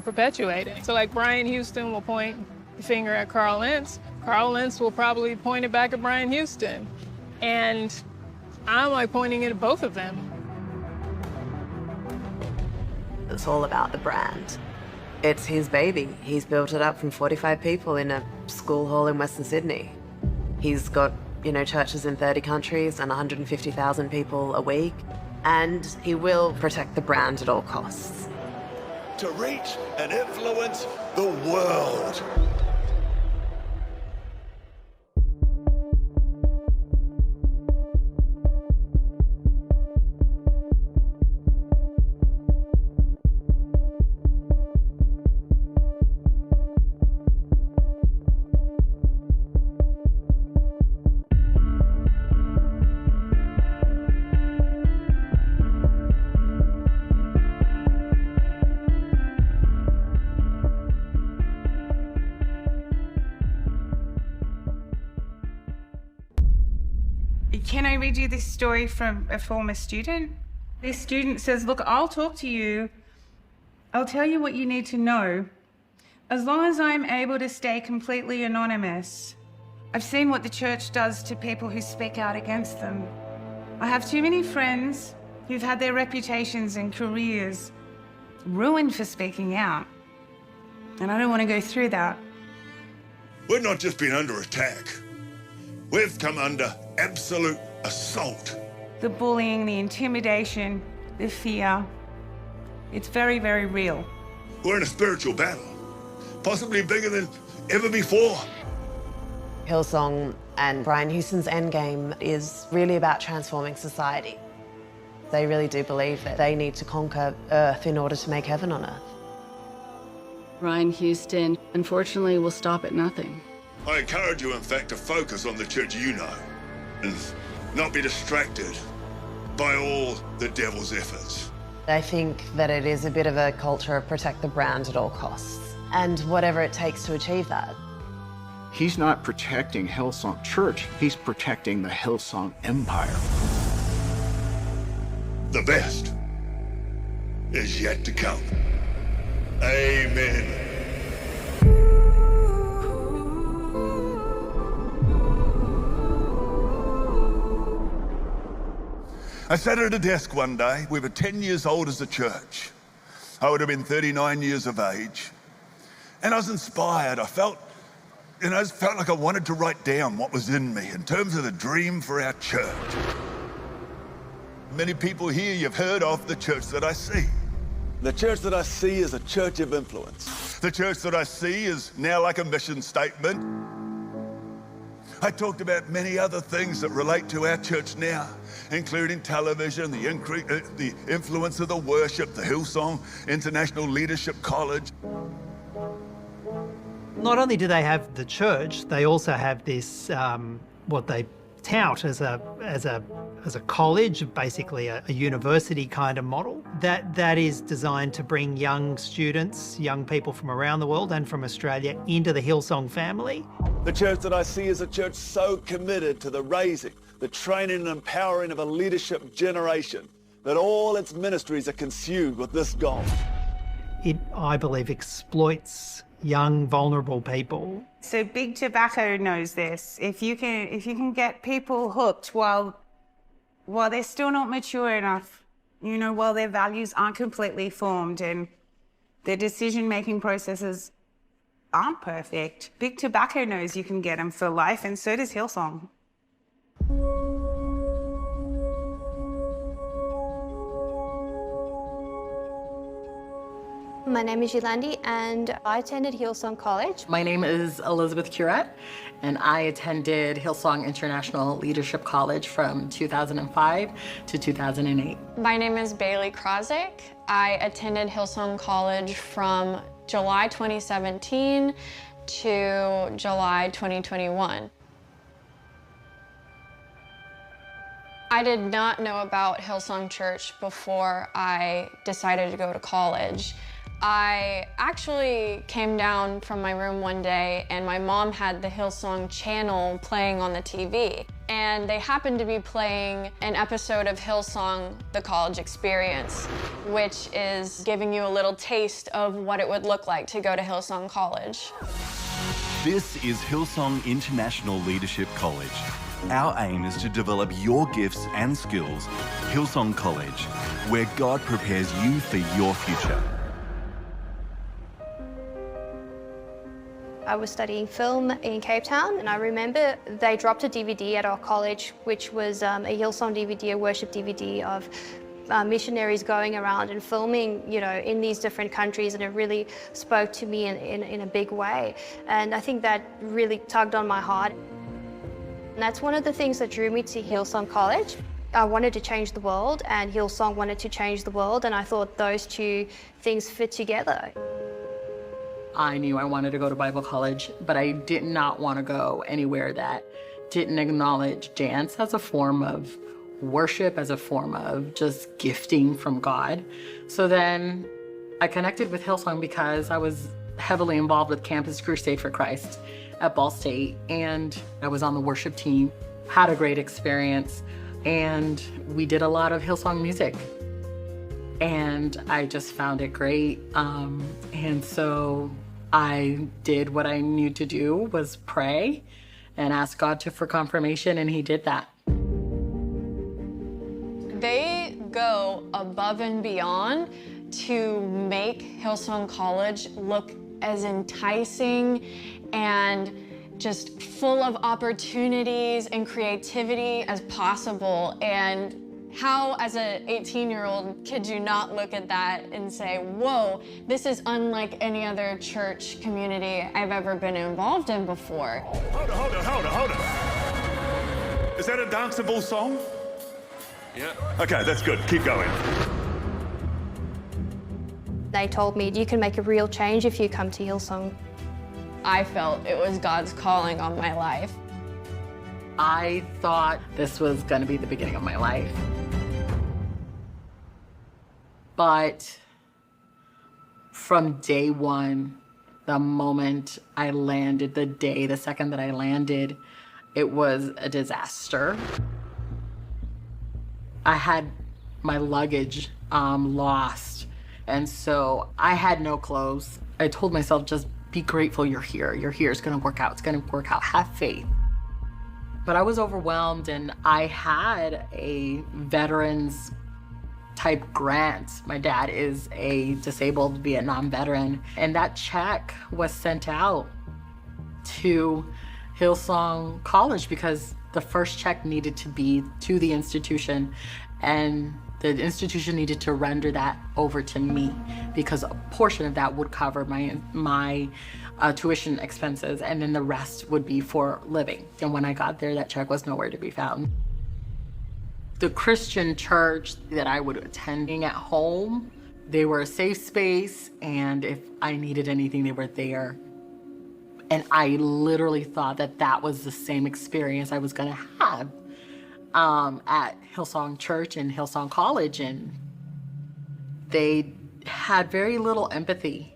perpetuating. So like Brian Houston will point the finger at Carl Lentz. Carl Lentz will probably point it back at Brian Houston. And I'm like pointing it at both of them. It's all about the brand. It's his baby. He's built it up from 45 people in a school hall in Western Sydney. He's got, churches in 30 countries and 150,000 people a week. And he will protect the brand at all costs. To reach and influence the world. Can I read you this story from a former student? This student says, look, I'll talk to you. I'll tell you what you need to know. As long as I'm able to stay completely anonymous. I've seen what the church does to people who speak out against them. I have too many friends who've had their reputations and careers ruined for speaking out. And I don't want to go through that. We've not just been under attack. We've come under absolute assault. The bullying, the intimidation, the fear. It's very, very real. We're in a spiritual battle, possibly bigger than ever before. Hillsong and Brian Houston's endgame is really about transforming society. They really do believe that they need to conquer Earth in order to make heaven on Earth. Brian Houston, unfortunately, will stop at nothing. I encourage you, in fact, to focus on the church you know and not be distracted by all the devil's efforts. I think that it is a bit of a culture of protect the brand at all costs, and whatever it takes to achieve that. He's not protecting Hillsong Church, he's protecting the Hillsong empire. The best is yet to come. Amen. I sat at a desk one day. We were 10 years old as a church. I would have been 39 years of age. And I was inspired. I felt like I wanted to write down what was in me in terms of the dream for our church. Many people here, you've heard of the church that I see. The church that I see is a church of influence. The church that I see is now like a mission statement. I talked about many other things that relate to our church now, including television, the influence of the worship, the Hillsong International Leadership College. Not only do they have the church, they also have this, what they tout as a college, basically a university kind of model that is designed to bring young students, young people from around the world and from Australia into the Hillsong family. The church that I see is a church so committed to the raising, the training and empowering of a leadership generation that all its ministries are consumed with this goal. It, I believe, exploits young, vulnerable people. So Big Tobacco knows this. If you can get people hooked while they're still not mature enough, while their values aren't completely formed and their decision-making processes aren't perfect, Big Tobacco knows you can get them for life, and so does Hillsong. My name is Yolandi and I attended Hillsong College. My name is Elizabeth Curette and I attended Hillsong International Leadership College from 2005 to 2008. My name is Bailey Krozik. I attended Hillsong College from July 2017 to July 2021. I did not know about Hillsong Church before I decided to go to college. I actually came down from my room one day and my mom had the Hillsong channel playing on the TV. And they happened to be playing an episode of Hillsong, The College Experience, which is giving you a little taste of what it would look like to go to Hillsong College. This is Hillsong International Leadership College. Our aim is to develop your gifts and skills. Hillsong College, where God prepares you for your future. I was studying film in Cape Town, and I remember they dropped a DVD at our college, which was a Hillsong DVD, a worship DVD of missionaries going around and filming, in these different countries, and it really spoke to me in a big way. And I think that really tugged on my heart. And that's one of the things that drew me to Hillsong College. I wanted to change the world, and Hillsong wanted to change the world, and I thought those two things fit together. I knew I wanted to go to Bible college, but I did not want to go anywhere that didn't acknowledge dance as a form of worship, as a form of just gifting from God. So then I connected with Hillsong because I was heavily involved with Campus Crusade for Christ at Ball State, and I was on the worship team, had a great experience, and we did a lot of Hillsong music. And I just found it great. And so I did what I knew to do, was pray and ask God for confirmation, and he did that. They go above and beyond to make Hillsong College look as enticing and just full of opportunities and creativity as possible. And how, as an 18-year-old, could you not look at that and say, whoa, this is unlike any other church community I've ever been involved in before? Hold on. Is that a danceable song? Yeah. Okay, that's good. Keep going. They told me, you can make a real change if you come to Hillsong. I felt it was God's calling on my life. I thought this was going to be the beginning of my life. But from day one, the moment I landed, the second that I landed, it was a disaster. I had my luggage lost, and so I had no clothes. I told myself, just be grateful you're here. You're here, it's gonna work out, have faith. But I was overwhelmed, and I had a veterans type grant. My dad is a disabled Vietnam veteran, and that check was sent out to Hillsong College because the first check needed to be to the institution, and the institution needed to render that over to me because a portion of that would cover my tuition expenses, and then the rest would be for living. And when I got there, that check was nowhere to be found. The Christian church that I was attending at home, they were a safe space, and if I needed anything, they were there. And I literally thought that that was the same experience I was gonna have at Hillsong Church and Hillsong College, and they had very little empathy.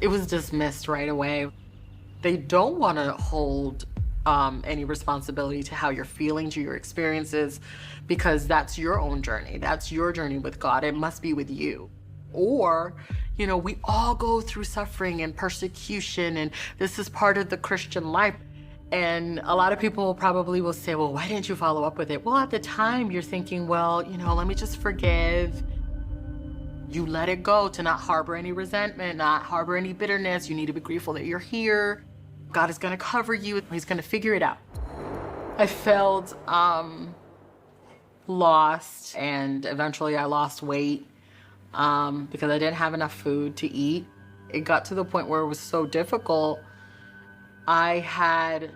It was dismissed right away. They don't wanna hold any responsibility to how you're feeling, to your experiences, because that's your own journey. That's your journey with God. It must be with you. Or, you know, we all go through suffering and persecution, and this is part of the Christian life. And a lot of people probably will say, well, why didn't you follow up with it? Well, at the time you're thinking, well, you know, let me just forgive. You let it go to not harbor any resentment, not harbor any bitterness. You need to be grateful that you're here. God is gonna cover you. He's gonna figure it out. I felt lost, and eventually I lost weight because I didn't have enough food to eat. It got to the point where it was so difficult. I had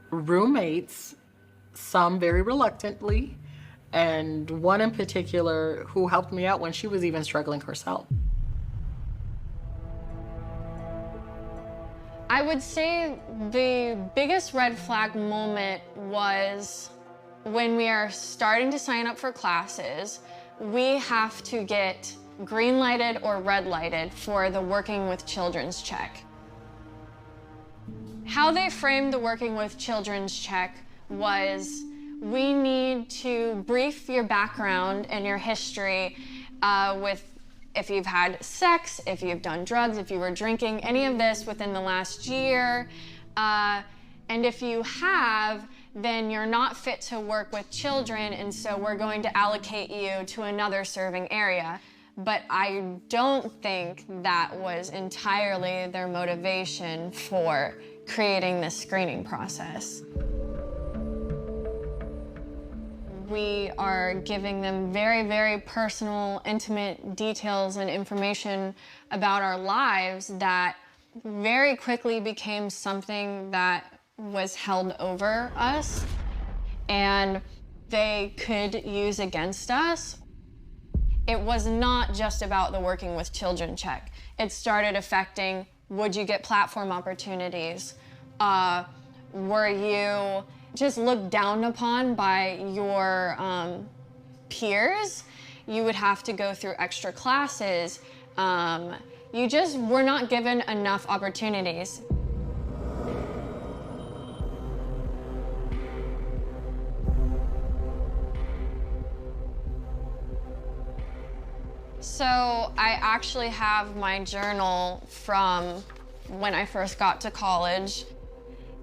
roommates, some very reluctantly, and one in particular who helped me out when she was even struggling herself. I would say the biggest red flag moment was when we are starting to sign up for classes, we have to get green lighted or red lighted for the Working with Children's check. How they framed the Working with Children's check was, we need to brief your background and your history with if you've had sex, if you've done drugs, if you were drinking, any of this within the last year. And if you have, then you're not fit to work with children, and so we're going to allocate you to another serving area. But I don't think that was entirely their motivation for creating this screening process. We are giving them very, very personal, intimate details and information about our lives that very quickly became something that was held over us and they could use against us. It was not just about the Working with Children check. It started affecting, would you get platform opportunities? Were you just looked down upon by your peers? You would have to go through extra classes. You just were not given enough opportunities. So I actually have my journal from when I first got to college.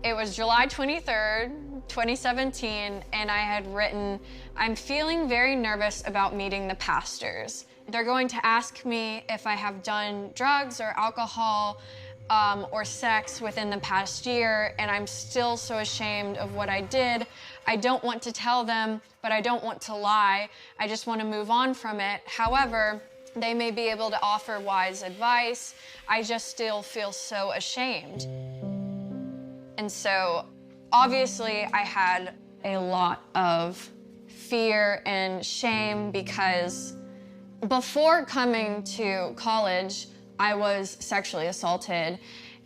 It was July 23rd, 2017, and I had written, I'm feeling very nervous about meeting the pastors. They're going to ask me if I have done drugs or alcohol or sex within the past year, and I'm still so ashamed of what I did. I don't want to tell them, but I don't want to lie. I just want to move on from it. However, they may be able to offer wise advice. I just still feel so ashamed. And so, obviously, I had a lot of fear and shame because Before coming to college, I was sexually assaulted,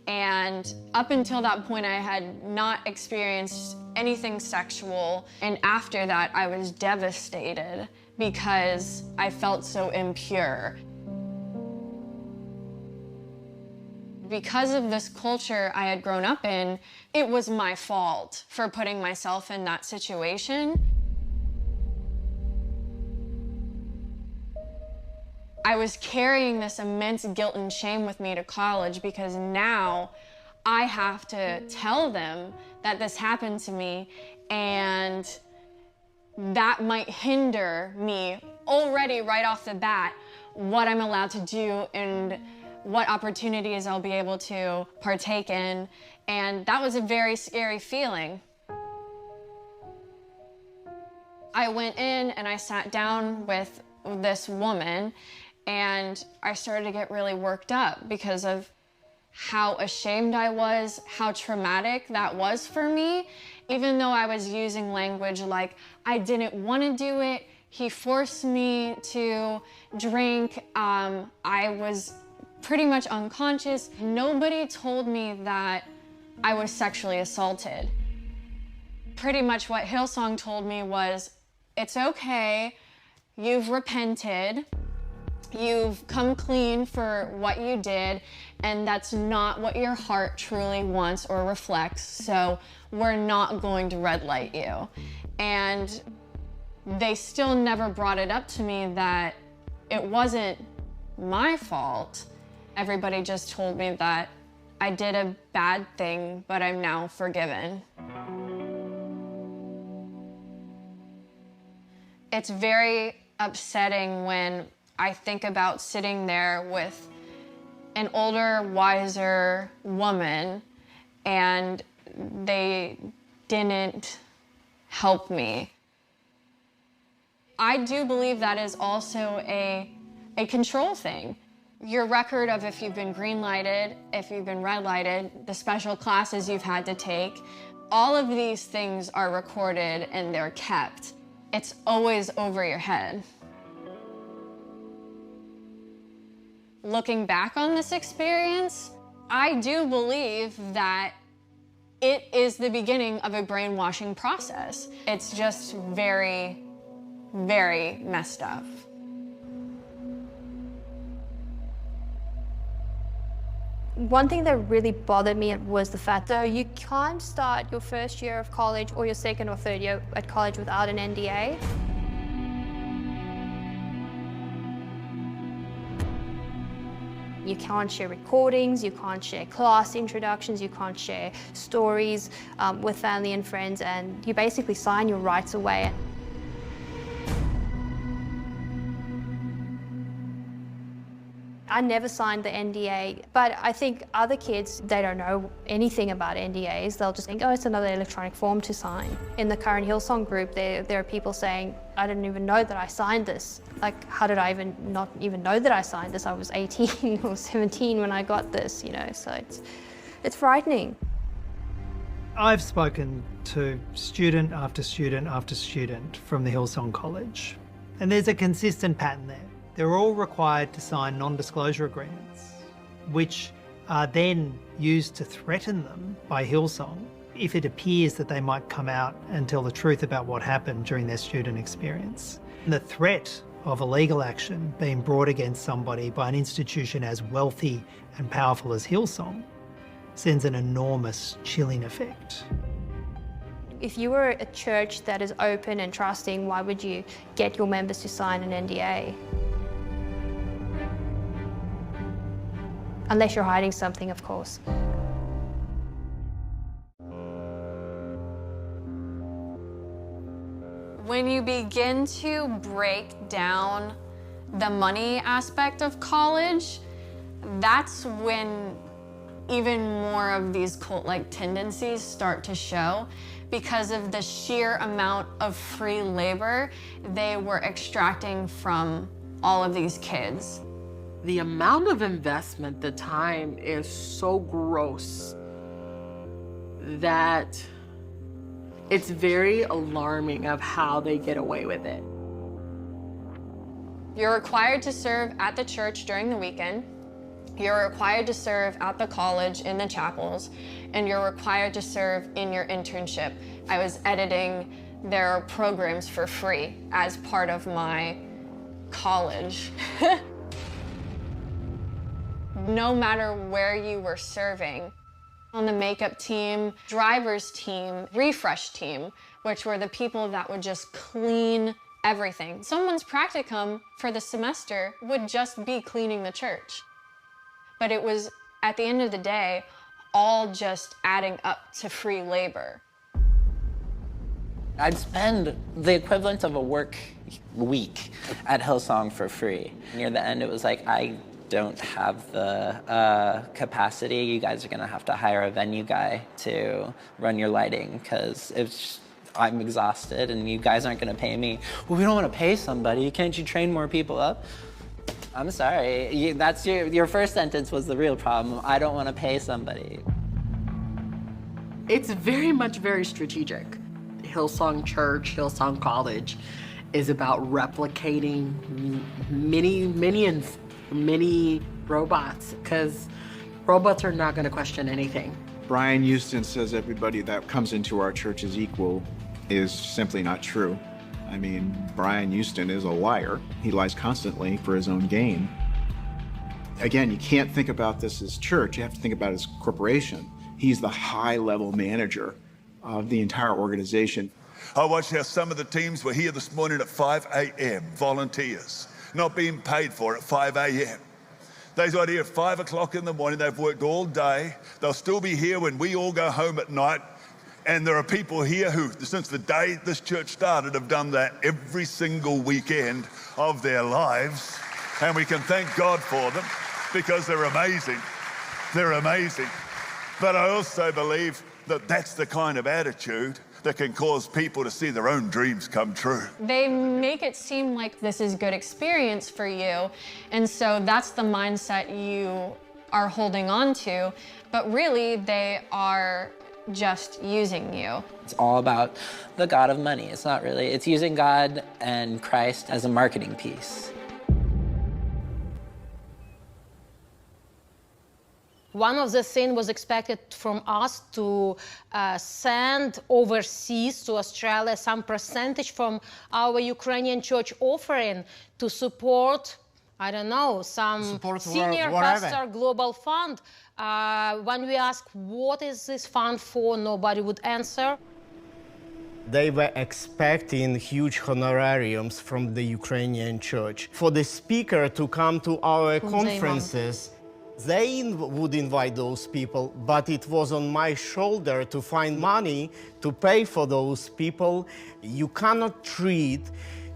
and up until that point, I had not experienced anything sexual, and after that, I was devastated because I felt so impure. Because of this culture I had grown up in, it was my fault for putting myself in that situation. I was carrying this immense guilt and shame with me to college because now I have to tell them that this happened to me, and that might hinder me already right off the bat what I'm allowed to do and what opportunities I'll be able to partake in. And that was a very scary feeling. I went in and I sat down with this woman, and I started to get really worked up because of how ashamed I was, how traumatic that was for me. Even though I was using language like, I didn't want to do it, he forced me to drink, I was pretty much unconscious. Nobody told me that I was sexually assaulted. Pretty much what Hillsong told me was, it's okay, you've repented, you've come clean for what you did, and that's not what your heart truly wants or reflects, so we're not going to red light you. And they still never brought it up to me that it wasn't my fault. Everybody just told me that I did a bad thing, but I'm now forgiven. It's very upsetting when I think about sitting there with an older, wiser woman, and they didn't help me. I do believe that is also a control thing. Your record of if you've been green lighted, if you've been red lighted, the special classes you've had to take, all of these things are recorded and they're kept. It's always over your head. Looking back on this experience, I do believe that it is the beginning of a brainwashing process. It's just very, very messed up. One thing that really bothered me was the fact that you can't start your first year of college or your second or third year at college without an NDA. You can't share recordings, you can't share class introductions, you can't share stories with family and friends, and you basically sign your rights away. I never signed the NDA, but I think other kids, they don't know anything about NDAs. They'll just think, oh, it's another electronic form to sign. In the current Hillsong group, there are people saying, I didn't even know that I signed this. Like, how did I not even know that I signed this? I was 18 or 17 when I got this, you know, so it's frightening. I've spoken to student after student after student from the Hillsong College, and there's a consistent pattern there. They're all required to sign non-disclosure agreements, which are then used to threaten them by Hillsong if it appears that they might come out and tell the truth about what happened during their student experience. And the threat of a legal action being brought against somebody by an institution as wealthy and powerful as Hillsong sends an enormous chilling effect. If you were a church that is open and trusting, why would you get your members to sign an NDA? Unless you're hiding something, of course. When you begin to break down the money aspect of college, that's when even more of these cult-like tendencies start to show, because of the sheer amount of free labor they were extracting from all of these kids. The amount of investment, the time is so gross that it's very alarming of how they get away with it. You're required to serve at the church during the weekend. You're required to serve at the college in the chapels, and you're required to serve in your internship. I was editing their programs for free as part of my college. No matter where you were serving, on the makeup team, driver's team, refresh team, which were the people that would just clean everything. Someone's practicum for the semester would just be cleaning the church. But it was, at the end of the day, all just adding up to free labor. I'd spend the equivalent of a work week at Hillsong for free. Near the end, it was like, I don't have the capacity. You guys are gonna have to hire a venue guy to run your lighting, because I'm exhausted and you guys aren't gonna pay me. Well, we don't wanna pay somebody. Can't you train more people up? I'm sorry, that's your first sentence was the real problem. I don't wanna pay somebody. It's very much very strategic. Hillsong Church, Hillsong College is about replicating mini robots, because robots are not going to question anything. Brian Houston says everybody that comes into our church is equal is simply not true. I mean, Brian Houston is a liar. He lies constantly for his own gain. Again, you can't think about this as church. You have to think about it as corporation. He's the high-level manager of the entire organization. I watched how some of the teams were here this morning at 5 a.m., volunteers, not being paid for at 5 a.m. They got here at 5 o'clock in the morning, they've worked all day, they'll still be here when we all go home at night, and there are people here who, since the day this church started, have done that every single weekend of their lives, and we can thank God for them, because they're amazing. They're amazing. But I also believe that that's the kind of attitude that can cause people to see their own dreams come true. They make it seem like this is good experience for you, and so that's the mindset you are holding on to, but really they are just using you. It's all about the God of money. It's not really, it's using God and Christ as a marketing piece. One of the things was expected from us to send overseas to Australia some percentage from our Ukrainian church offering to support, I don't know, some senior pastor global fund. When we asked what is this fund for, nobody would answer. They were expecting huge honorariums from the Ukrainian church. For the speaker to come to our conferences, they would invite those people, but it was on my shoulder to find money to pay for those people. You cannot treat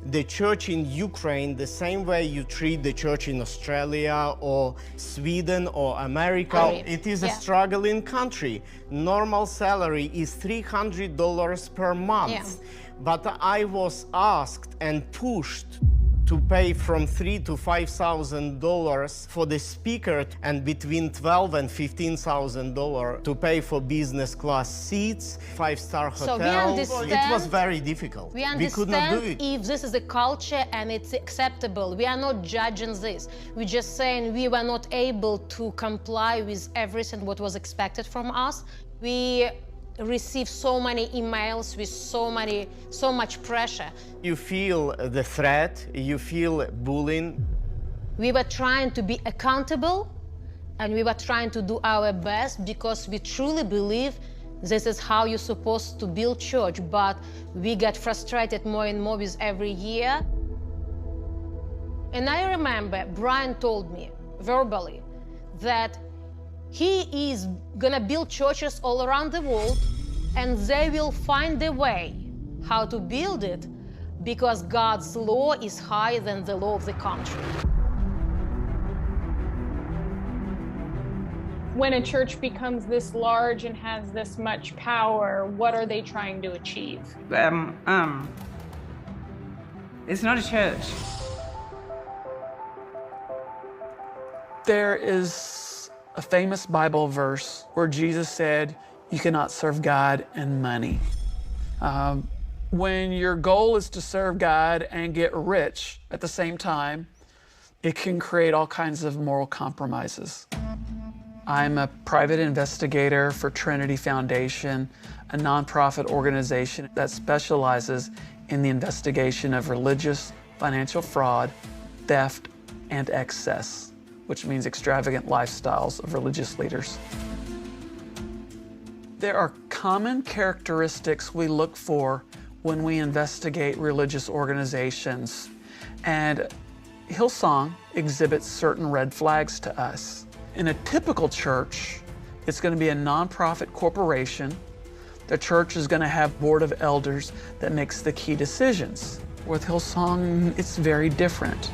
the church in Ukraine the same way you treat the church in Australia or Sweden or America. It is a struggling country. Normal salary is $300 per month. But I was asked and pushed to pay from $3,000 to $5,000 for the speaker and between $12,000 and $15,000 to pay for business class seats, 5-star hotel. It was very difficult. We understand we could not do it. If this is a culture and it's acceptable. We are not judging this. We're just saying we were not able to comply with everything what was expected from us. We received so many emails with so much pressure. You feel the threat, you feel bullying. We were trying to be accountable and we were trying to do our best because we truly believe this is how you're supposed to build church, but we get frustrated more and more with every year. And I remember Brian told me verbally that he is gonna build churches all around the world and they will find a way how to build it because God's law is higher than the law of the country. When a church becomes this large and has this much power, what are they trying to achieve? It's not a church. There is a famous Bible verse where Jesus said, you cannot serve God and money. When your goal is to serve God and get rich at the same time, it can create all kinds of moral compromises. I'm a private investigator for Trinity Foundation, a nonprofit organization that specializes in the investigation of religious, financial fraud, theft, and excess, which means extravagant lifestyles of religious leaders. There are common characteristics we look for when we investigate religious organizations, and Hillsong exhibits certain red flags to us. In a typical church, it's going to be a nonprofit corporation. The church is going to have a board of elders that makes the key decisions. With Hillsong, it's very different.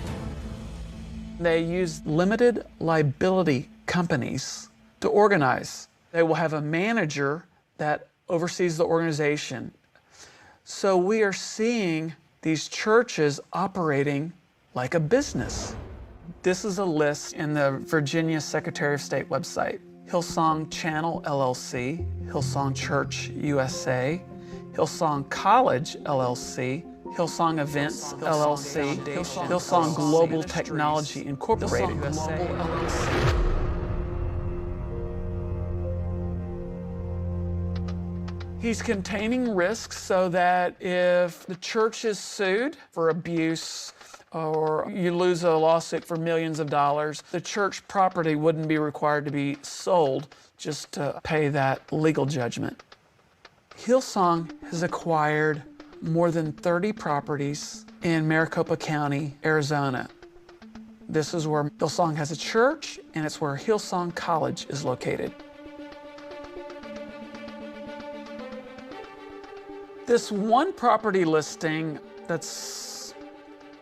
They use limited liability companies to organize. They will have a manager that oversees the organization. So we are seeing these churches operating like a business. This is a list in the Virginia Secretary of State website. Hillsong Channel LLC, Hillsong Church USA, Hillsong College LLC, Hillsong Events LLC, Hillsong Global Technology Incorporated. He's containing risks so that if the church is sued for abuse or you lose a lawsuit for millions of dollars, the church property wouldn't be required to be sold just to pay that legal judgment. Hillsong has acquired more than 30 properties in Maricopa County, Arizona. This is where Hillsong has a church, and it's where Hillsong College is located. This one property listing that's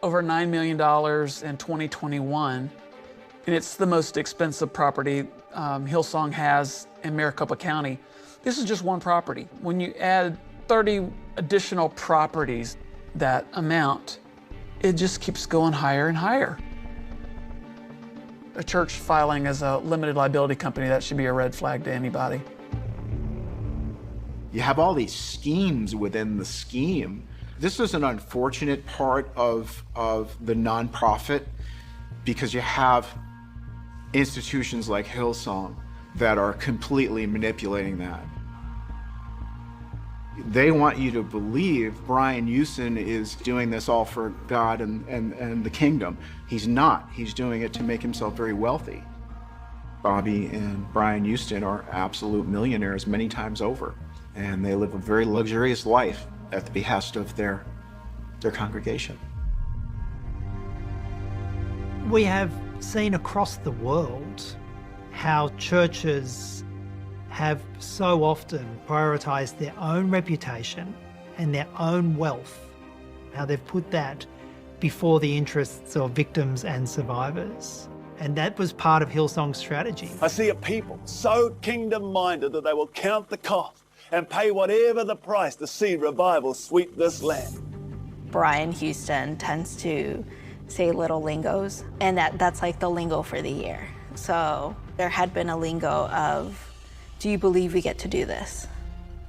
over $9 million in 2021, and it's the most expensive property Hillsong has in Maricopa County. This is just one property. When you add 30 additional properties, that amount, it just keeps going higher and higher. A church filing as a limited liability company, that should be a red flag to anybody. You have all these schemes within the scheme. This is an unfortunate part of the nonprofit because you have institutions like Hillsong that are completely manipulating that. They want you to believe Brian Houston is doing this all for God and the kingdom. He's not. He's doing it to make himself very wealthy. Bobby and Brian Houston are absolute millionaires many times over, and they live a very luxurious life at the behest of their congregation. We have seen across the world how churches have so often prioritized their own reputation and their own wealth, how they've put that before the interests of victims and survivors. And that was part of Hillsong's strategy. I see a people so kingdom-minded that they will count the cost and pay whatever the price to see revival sweep this land. Brian Houston tends to say little lingos, and that's like the lingo for the year. So there had been a lingo of, do you believe we get to do this?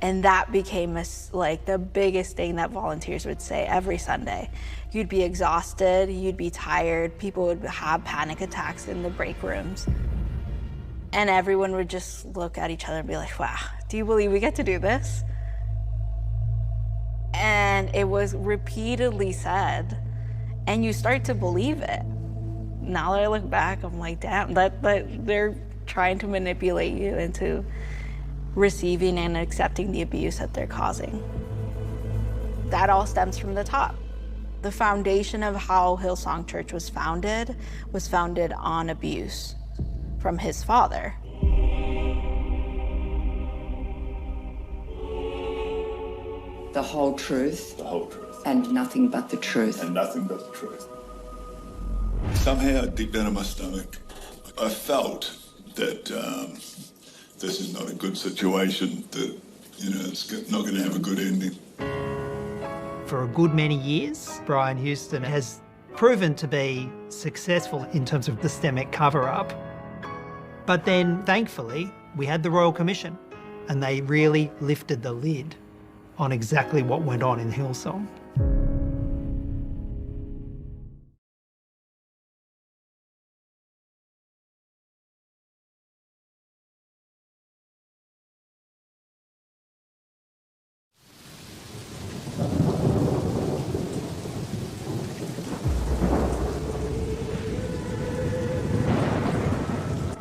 And that became like the biggest thing that volunteers would say every Sunday. You'd be exhausted, you'd be tired, people would have panic attacks in the break rooms. And everyone would just look at each other and be like, wow, do you believe we get to do this? And it was repeatedly said, and you start to believe it. Now that I look back, I'm like, damn, that they're trying to manipulate you into receiving and accepting the abuse that they're causing. That all stems from the top. The foundation of how Hillsong Church was founded on abuse from his father. The whole truth. The whole truth. And nothing but the truth. And nothing but the truth. Somehow, deep down in my stomach, I felt that this is not a good situation, that, it's not going to have a good ending. For a good many years, Brian Houston has proven to be successful in terms of the systemic cover-up. But then, thankfully, we had the Royal Commission, and they really lifted the lid on exactly what went on in Hillsong.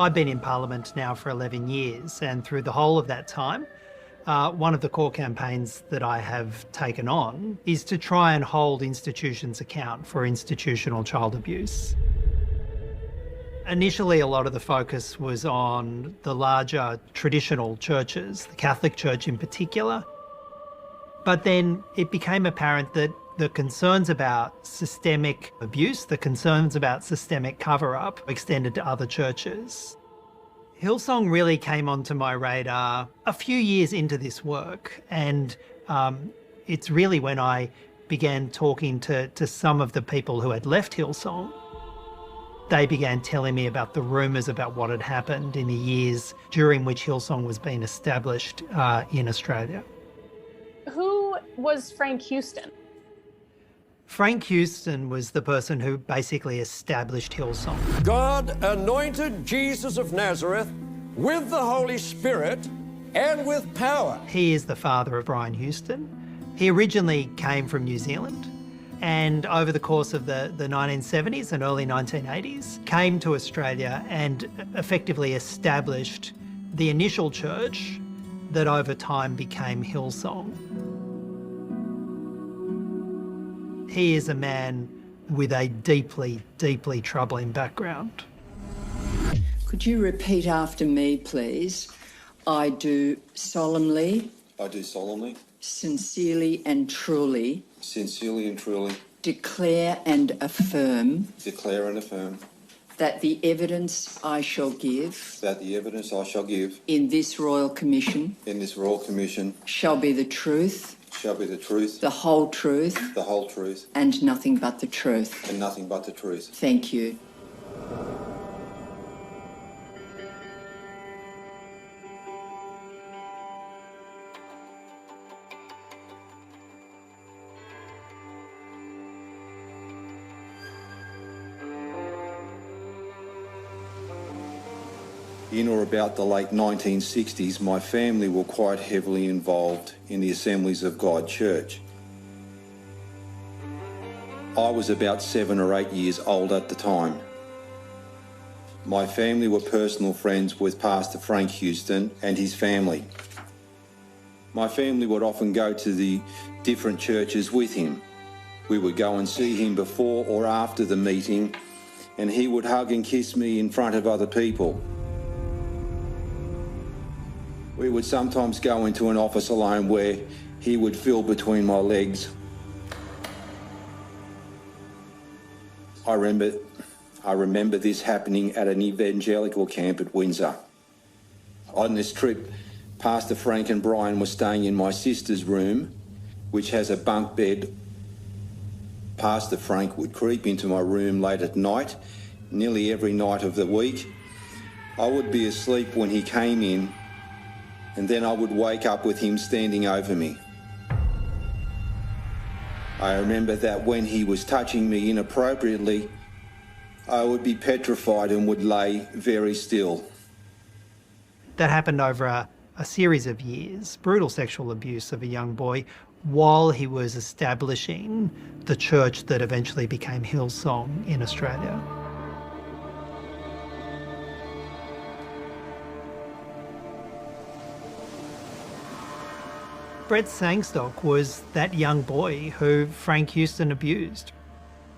I've been in Parliament now for 11 years, and through the whole of that time, one of the core campaigns that I have taken on is to try and hold institutions account for institutional child abuse. Initially, a lot of the focus was on the larger traditional churches, the Catholic Church in particular. But then it became apparent that the concerns about systemic abuse, the concerns about systemic cover-up extended to other churches. Hillsong really came onto my radar a few years into this work, and it's really when I began talking to some of the people who had left Hillsong. They began telling me about the rumours about what had happened in the years during which Hillsong was being established in Australia. Who was Frank Houston? Frank Houston was the person who basically established Hillsong. God anointed Jesus of Nazareth with the Holy Spirit and with power. He is the father of Brian Houston. He originally came from New Zealand, and over the course of the 1970s and early 1980s, came to Australia and effectively established the initial church that over time became Hillsong. He is a man with a deeply, deeply troubling background. Could you repeat after me, please? I do solemnly, sincerely and truly declare and affirm that the evidence I shall give in this Royal Commission shall be the truth, the whole truth, and nothing but the truth. Thank you. In or about the late 1960s, my family were quite heavily involved in the Assemblies of God Church. I was about 7 or 8 years old at the time. My family were personal friends with Pastor Frank Houston and his family. My family would often go to the different churches with him. We would go and see him before or after the meeting, and he would hug and kiss me in front of other people. We would sometimes go into an office alone where he would feel between my legs. I remember this happening at an evangelical camp at Windsor. On this trip, Pastor Frank and Brian were staying in my sister's room, which has a bunk bed. Pastor Frank would creep into my room late at night, nearly every night of the week. I would be asleep when he came in, and then I would wake up with him standing over me. I remember that when he was touching me inappropriately, I would be petrified and would lay very still. That happened over a series of years, brutal sexual abuse of a young boy while he was establishing the church that eventually became Hillsong in Australia. Brett Sangstock was that young boy who Frank Houston abused.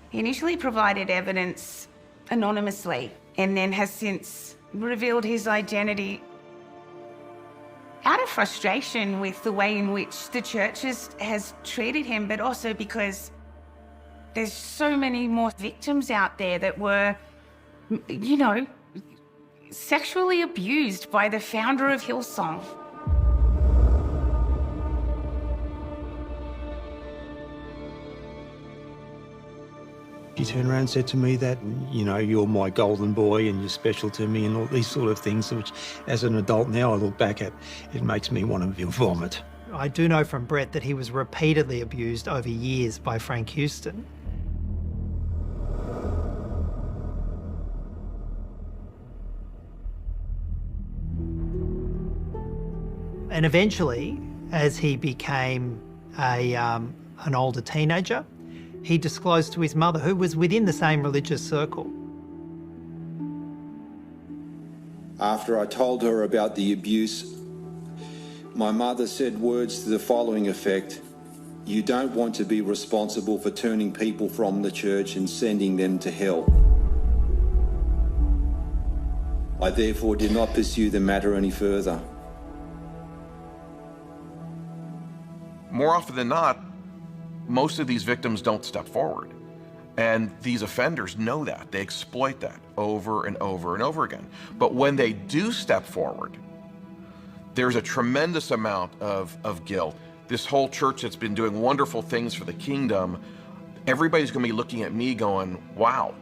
He initially provided evidence anonymously and then has since revealed his identity out of frustration with the way in which the church has treated him, but also because there's so many more victims out there that were, you know, sexually abused by the founder of Hillsong. He turned around and said to me that, you know, you're my golden boy and you're special to me and all these sort of things, which as an adult now I look back at, it makes me want to vomit. I do know from Brett that he was repeatedly abused over years by Frank Houston. And eventually, as he became an older teenager, he disclosed to his mother, who was within the same religious circle. After I told her about the abuse, my mother said words to the following effect: "You don't want to be responsible for turning people from the church and sending them to hell." I therefore did not pursue the matter any further. More often than not, most of these victims don't step forward. And these offenders know that. They exploit that over and over and over again. But when they do step forward, there's a tremendous amount of guilt. This whole church that's been doing wonderful things for the kingdom, everybody's gonna be looking at me going, wow,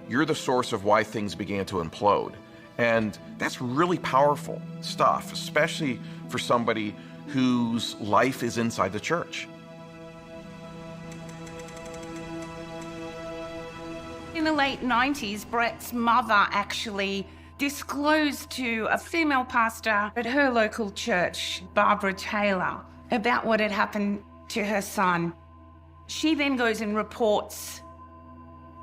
you're the source of why things began to implode. And that's really powerful stuff, especially for somebody whose life is inside the church. In the late 90s, Brett's mother actually disclosed to a female pastor at her local church, Barbara Taylor, about what had happened to her son. She then goes and reports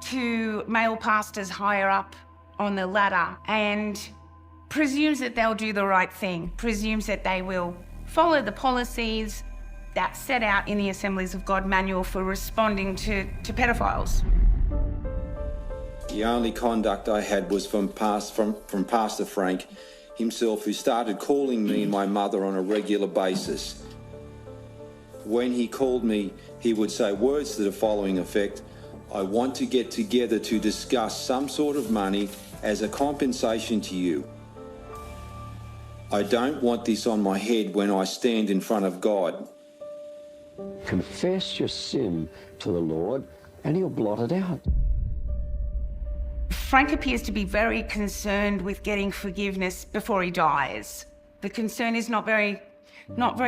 to male pastors higher up on the ladder and presumes that they'll do the right thing, presumes that they will follow the policies that's set out in the Assemblies of God manual for responding to pedophiles. The only conduct I had was from Pastor Frank himself, who started calling me and my mother on a regular basis. When he called me, he would say words to the following effect: "I want to get together to discuss some sort of money as a compensation to you. I don't want this on my head when I stand in front of God." Confess your sin to the Lord and he'll blot it out. Frank appears to be very concerned with getting forgiveness before he dies. The concern is not very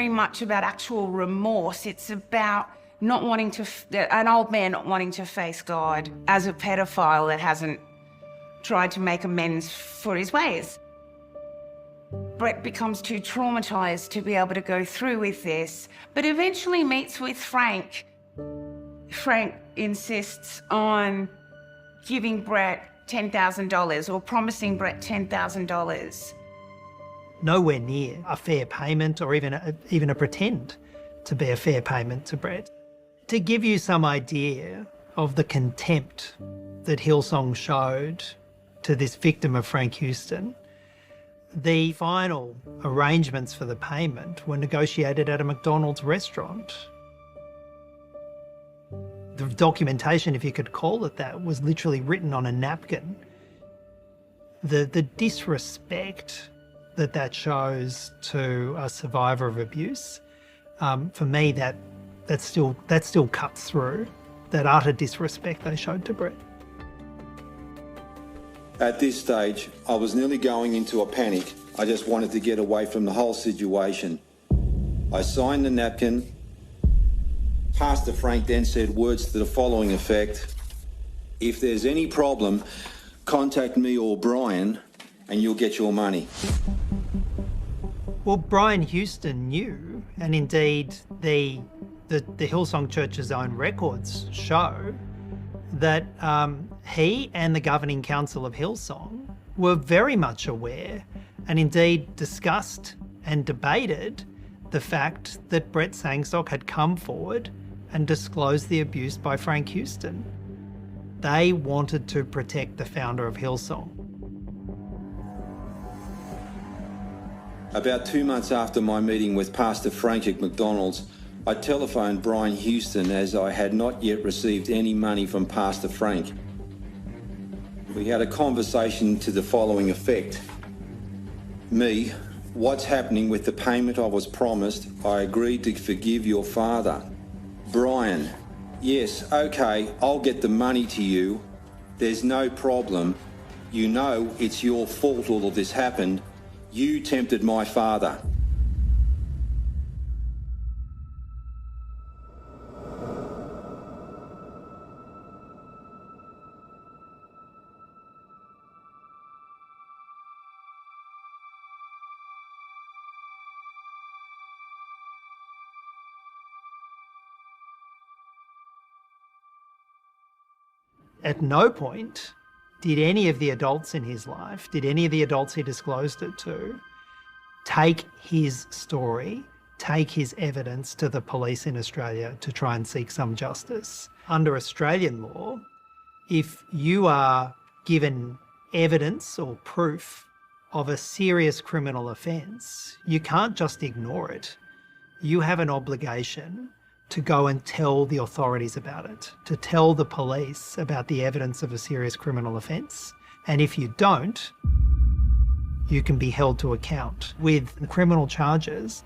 much about actual remorse. It's about not wanting to, an old man not wanting to face God as a pedophile that hasn't tried to make amends for his ways. Brett becomes too traumatized to be able to go through with this, but eventually meets with Frank. Frank insists on giving Brett $10,000 or promising Brett $10,000. Nowhere near a fair payment or even a pretend to be a fair payment to Brett. To give you some idea of the contempt that Hillsong showed to this victim of Frank Houston, the final arrangements for the payment were negotiated at a McDonald's restaurant. The documentation, if you could call it that, was literally written on a napkin. The disrespect that shows to a survivor of abuse, for me, that still cuts through that utter disrespect they showed to Brett. At this stage, I was nearly going into a panic. I just wanted to get away from the whole situation. I signed the napkin. Pastor Frank then said words to the following effect: "If there's any problem, contact me or Brian and you'll get your money." Well, Brian Houston knew, and indeed the Hillsong Church's own records show, that he and the governing council of Hillsong were very much aware and indeed discussed and debated the fact that Brett Sangstock had come forward and disclosed the abuse by Frank Houston. They wanted to protect the founder of Hillsong. About 2 months after my meeting with Pastor Frank at McDonald's, I telephoned Brian Houston, as I had not yet received any money from Pastor Frank. We had a conversation to the following effect: "Me, what's happening with the payment I was promised? I agreed to forgive your father." Brian: "Yes, okay, I'll get the money to you. There's no problem. You know it's your fault all of this happened. You tempted my father." At no point did any of the adults in his life, did any of the adults he disclosed it to, take his story, take his evidence to the police in Australia to try and seek some justice. Under Australian law, if you are given evidence or proof of a serious criminal offence, you can't just ignore it. You have an obligation to go and tell the authorities about it, to tell the police about the evidence of a serious criminal offence. And if you don't, you can be held to account with criminal charges.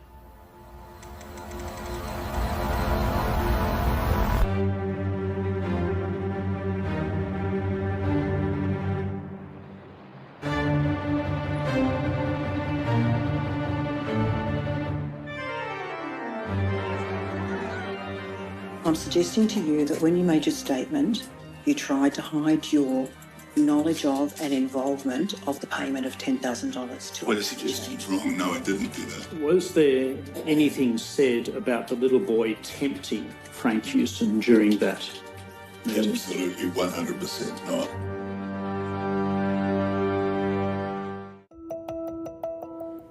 I'm suggesting to you that when you made your statement, you tried to hide your knowledge of and involvement of the payment of $10,000 to Well, the suggestion's wrong. No, I didn't do that. Was there anything said about the little boy tempting Frank Houston during that meeting? Absolutely, 100% not.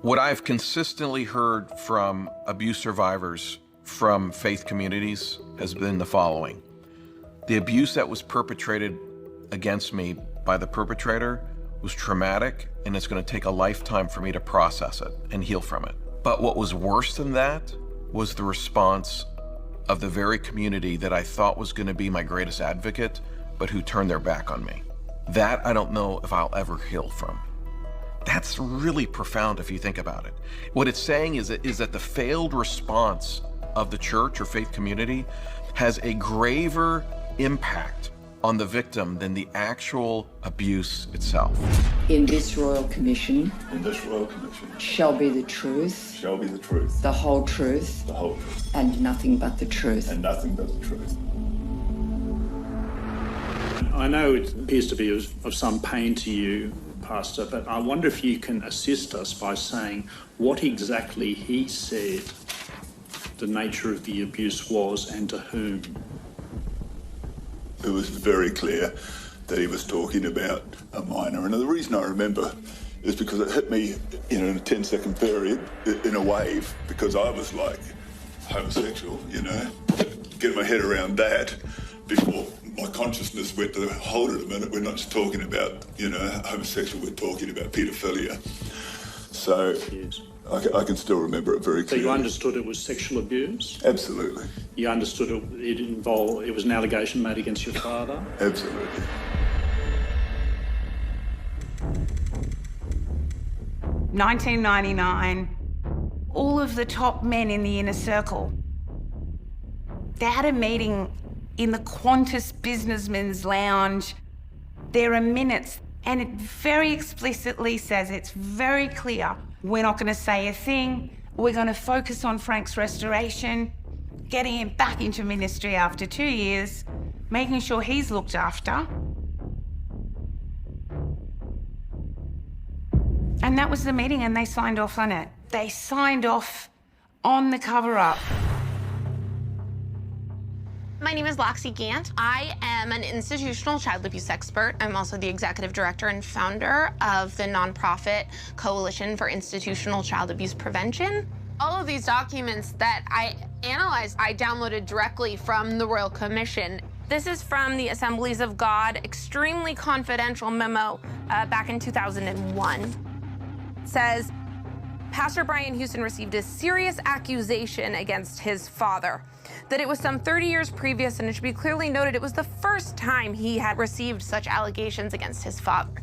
What I've consistently heard from abuse survivors from faith communities has been the following. The abuse that was perpetrated against me by the perpetrator was traumatic, and it's going to take a lifetime for me to process it and heal from it. But what was worse than that was the response of the very community that I thought was going to be my greatest advocate, but who turned their back on me. That I don't know if I'll ever heal from. That's really profound if you think about it. What it's saying is that the failed response of the church or faith community has a graver impact on the victim than the actual abuse itself. In this Royal Commission. In this Royal Commission. Shall be the truth. Shall be the truth. The whole truth. The whole truth. And nothing but the truth. And nothing but the truth. I know it appears to be of some pain to you, Pastor, but I wonder if you can assist us by saying what exactly he said the nature of the abuse was and to whom. It was very clear that he was talking about a minor. And the reason I remember is because it hit me in a 10-second period in a wave, because I was like homosexual, get my head around that before my consciousness went to, hold it a minute, we're not just talking about, homosexual, we're talking about paedophilia. So yes. I can still remember it very clearly. So you understood it was sexual abuse? Absolutely. You understood it was an allegation made against your father? Absolutely. $1999, all of the top men in the inner circle, they had a meeting in the Qantas Businessman's Lounge. There are minutes, and it very explicitly says, it's very clear, we're not going to say a thing. We're going to focus on Frank's restoration, getting him back into ministry after 2 years, making sure he's looked after. And that was the meeting, and they signed off on it. They signed off on the cover-up. My name is Loxie Gant. I am an institutional child abuse expert. I'm also the executive director and founder of the nonprofit Coalition for Institutional Child Abuse Prevention. All of these documents that I analyzed, I downloaded directly from the Royal Commission. This is from the Assemblies of God extremely confidential memo back in 2001. It says, Pastor Brian Houston received a serious accusation against his father, that it was some 30 years previous, and it should be clearly noted it was the first time he had received such allegations against his father.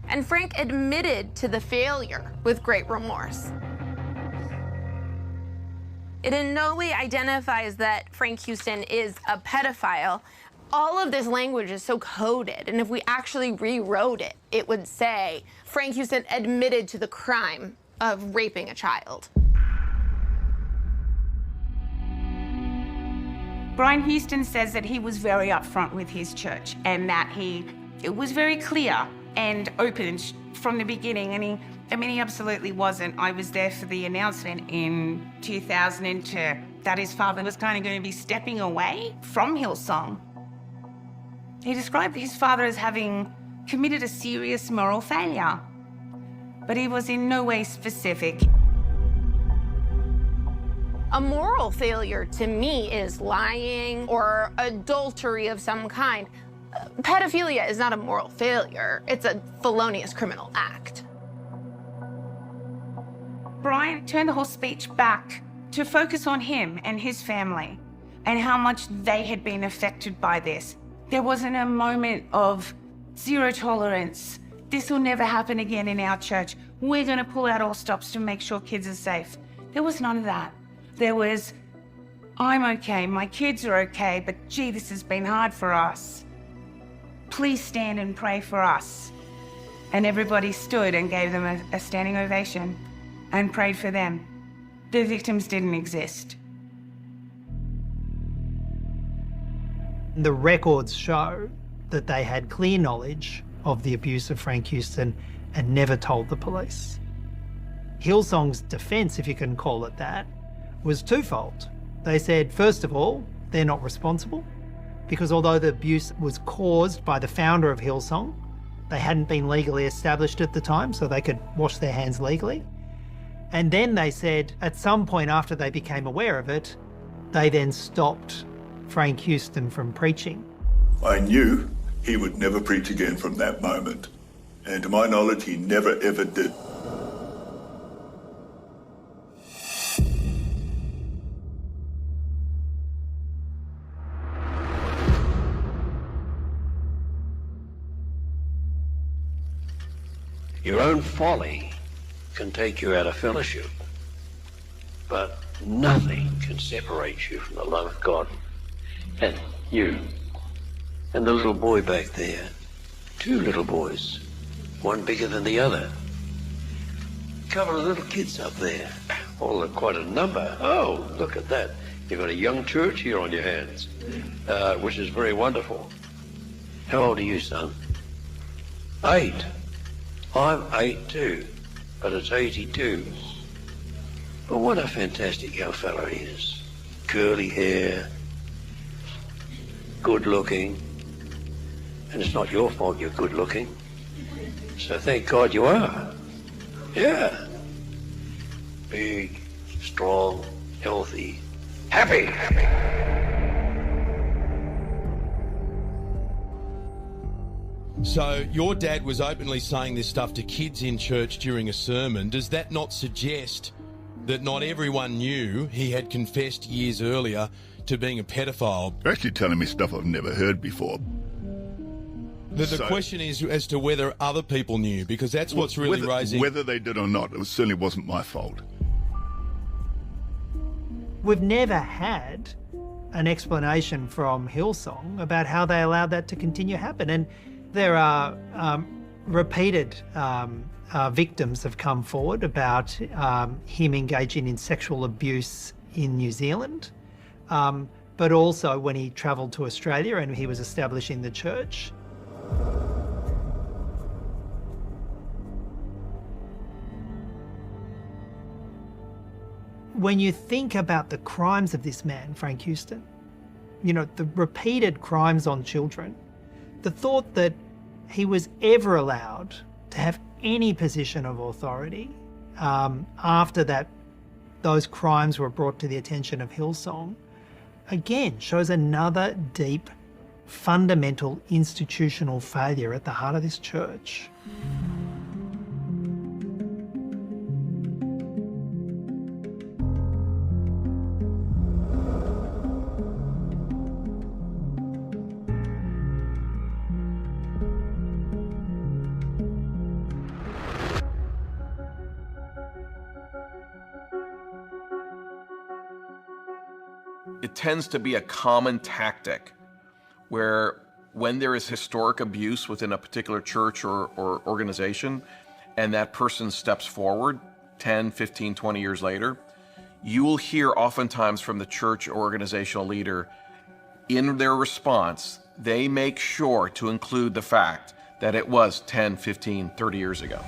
And Frank admitted to the failure with great remorse. It in no way identifies that Frank Houston is a pedophile. All of this language is so coded, and if we actually rewrote it, it would say Frank Houston admitted to the crime of raping a child. Brian Houston says that he was very upfront with his church and that it was very clear and open from the beginning. And he absolutely wasn't. I was there for the announcement in 2002 that his father was kind of going to be stepping away from Hillsong. He described his father as having committed a serious moral failure, but he was in no way specific. A moral failure to me is lying or adultery of some kind. Pedophilia is not a moral failure. It's a felonious criminal act. Brian turned the whole speech back to focus on him and his family and how much they had been affected by this. There wasn't a moment of zero tolerance. This will never happen again in our church. We're going to pull out all stops to make sure kids are safe. There was none of that. There was, I'm okay, my kids are okay, but gee, this has been hard for us. Please stand and pray for us. And everybody stood and gave them a standing ovation and prayed for them. The victims didn't exist. The records show that they had clear knowledge of the abuse of Frank Houston and never told the police. Hillsong's defence, if you can call it that, was twofold. They said, first of all, they're not responsible, because although the abuse was caused by the founder of Hillsong, they hadn't been legally established at the time, so they could wash their hands legally. And then they said, at some point after they became aware of it, they then stopped Frank Houston from preaching. I knew he would never preach again from that moment. And to my knowledge, he never ever did. Your own folly can take you out of fellowship, but nothing can separate you from the love of God. And you, and the little boy back there, two little boys, one bigger than the other. A couple of little kids up there, all quite a number. Oh, look at that. You've got a young church here on your hands, which is very wonderful. How old are you, son? 8. I'm 8 too, but it's 82. But what a fantastic young fellow he is. Curly hair, good looking, and it's not your fault you're good looking. So thank God you are. Yeah. Big, strong, healthy, happy. So your dad was openly saying this stuff to kids in church during a sermon. Does that not suggest that not everyone knew he had confessed years earlier to being a pedophile? You're actually telling me stuff I've never heard before. The question is as to whether other people knew, because that's what's really raising... Whether they did or not, it certainly wasn't my fault. We've never had an explanation from Hillsong about how they allowed that to continue to happen. And there are repeated victims have come forward about him engaging in sexual abuse in New Zealand, but also when he travelled to Australia and he was establishing the church. When you think about the crimes of this man, Frank Houston, you know, the repeated crimes on children, the thought that he was ever allowed to have any position of authority after that, those crimes were brought to the attention of Hillsong, again shows another deep, fundamental institutional failure at the heart of this church. It tends to be a common tactic where when there is historic abuse within a particular church or organization, and that person steps forward 10, 15, 20 years later, you will hear oftentimes from the church or organizational leader, in their response, they make sure to include the fact that it was 10, 15, 30 years ago.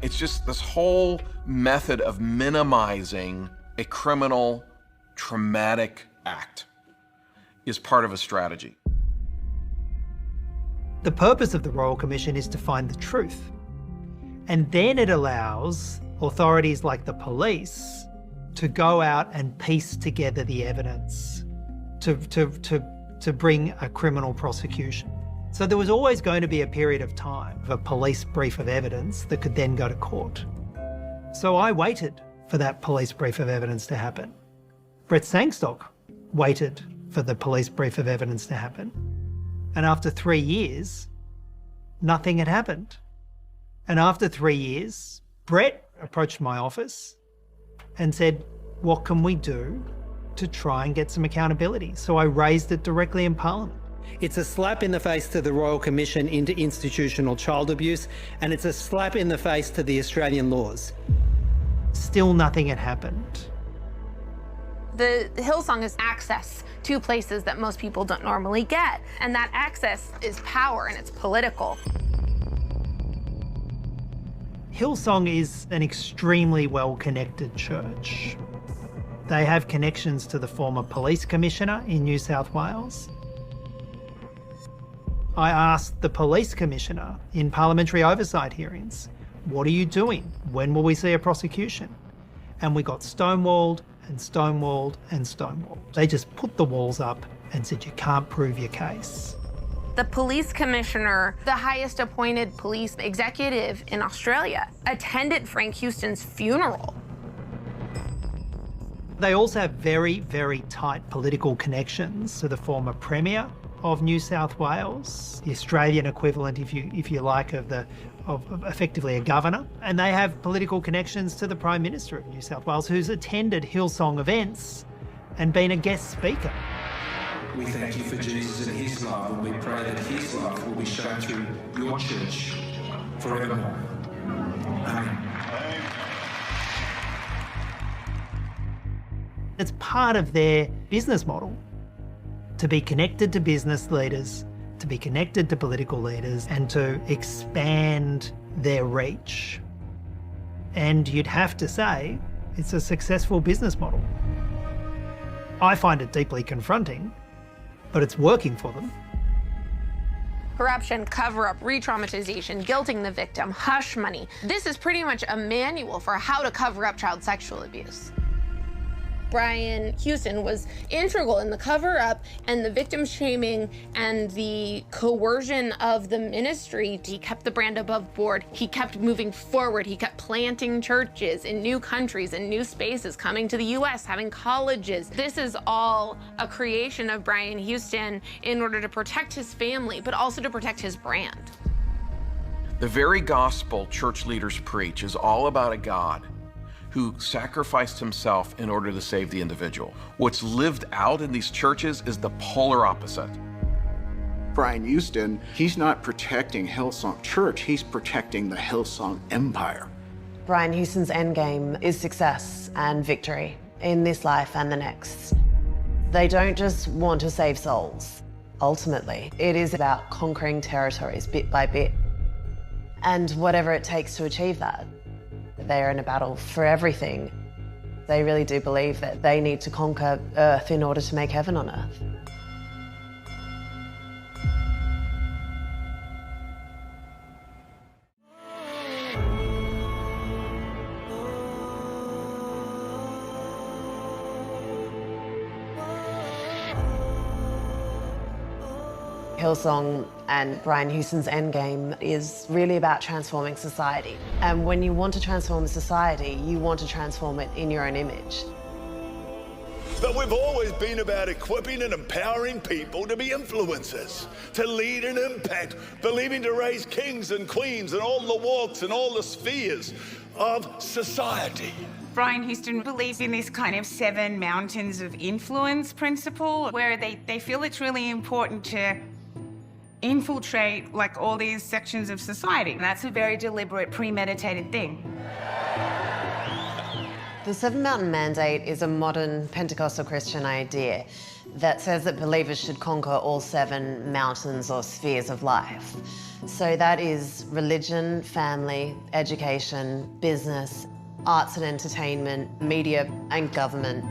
It's just this whole method of minimizing a criminal traumatic act is part of a strategy. The purpose of the Royal Commission is to find the truth. And then it allows authorities like the police to go out and piece together the evidence to bring a criminal prosecution. So there was always going to be a period of time of a police brief of evidence that could then go to court. So I waited for that police brief of evidence to happen. Brett Sangstock waited for the police brief of evidence to happen. And after 3 years, nothing had happened. And after 3 years, Brett approached my office and said, what can we do to try and get some accountability? So I raised it directly in Parliament. It's a slap in the face to the Royal Commission into institutional child abuse, and it's a slap in the face to the Australian laws. Still nothing had happened. The Hillsong is access to places that most people don't normally get, and that access is power and it's political. Hillsong is an extremely well-connected church. They have connections to the former police commissioner in New South Wales. I asked the police commissioner in parliamentary oversight hearings, what are you doing? When will we see a prosecution? And we got stonewalled and stonewalled and stonewalled. They just put the walls up and said, you can't prove your case. The police commissioner, the highest appointed police executive in Australia, attended Frank Houston's funeral. They also have very, very tight political connections to the former Premier of New South Wales, the Australian equivalent, if you like, of effectively a governor. And they have political connections to the Prime Minister of New South Wales, who's attended Hillsong events and been a guest speaker. We thank you for Jesus and his love, and we pray that his love will be shown through your church forevermore. Amen. It's part of their business model to be connected to business leaders, to be connected to political leaders, and to expand their reach. And you'd have to say it's a successful business model. I find it deeply confronting, but it's working for them. Corruption, cover-up, re-traumatization, guilting the victim, hush money. This is pretty much a manual for how to cover up child sexual abuse. Brian Houston was integral in the cover-up and the victim shaming and the coercion of the ministry. He kept the brand above board. He kept moving forward. He kept planting churches in new countries and new spaces, coming to the US, having colleges. This is all a creation of Brian Houston in order to protect his family, but also to protect his brand. The very gospel church leaders preach is all about a God who sacrificed himself in order to save the individual. What's lived out in these churches is the polar opposite. Brian Houston, he's not protecting Hillsong Church, he's protecting the Hillsong empire. Brian Houston's endgame is success and victory in this life and the next. They don't just want to save souls. Ultimately, it is about conquering territories bit by bit. And whatever it takes to achieve that. They're in a battle for everything. They really do believe that they need to conquer Earth in order to make heaven on Earth. Hillsong and Brian Houston's endgame is really about transforming society. And when you want to transform society, you want to transform it in your own image. But we've always been about equipping and empowering people to be influencers, to lead and impact, believing to raise kings and queens in all the walks and all the spheres of society. Brian Houston believes in this kind of 7 mountains of influence principle, where they feel it's really important to infiltrate like all these sections of society. And that's a very deliberate, premeditated thing. The 7 Mountain Mandate is a modern Pentecostal Christian idea that says that believers should conquer all 7 mountains or spheres of life. So that is religion, family, education, business, arts and entertainment, media and government.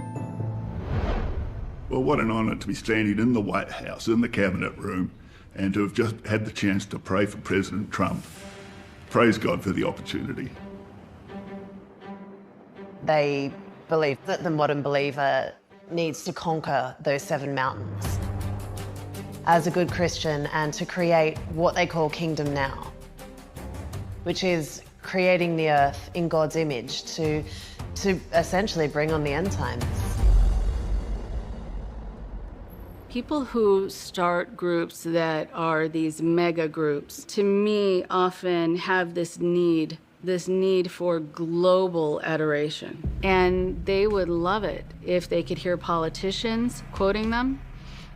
Well, what an honour to be standing in the White House, in the Cabinet Room, and to have just had the chance to pray for President Trump. Praise God for the opportunity. They believe that the modern believer needs to conquer those 7 mountains as a good Christian and to create what they call kingdom now, which is creating the earth in God's image to essentially bring on the end times. People who start groups that are these mega groups, to me, often have this need for global adoration. And they would love it if they could hear politicians quoting them.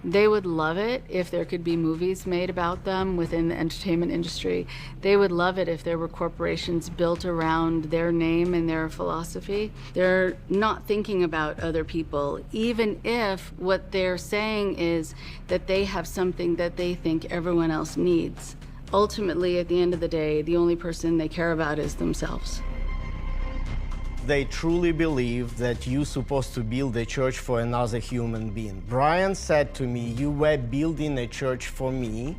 They would love it if there could be movies made about them within the entertainment industry. They would love it if there were corporations built around their name and their philosophy. They're not thinking about other people, even if what they're saying is that they have something that they think everyone else needs. Ultimately, at the end of the day, the only person they care about is themselves. They truly believe that you're supposed to build a church for another human being. Brian said to me, you were building a church for me.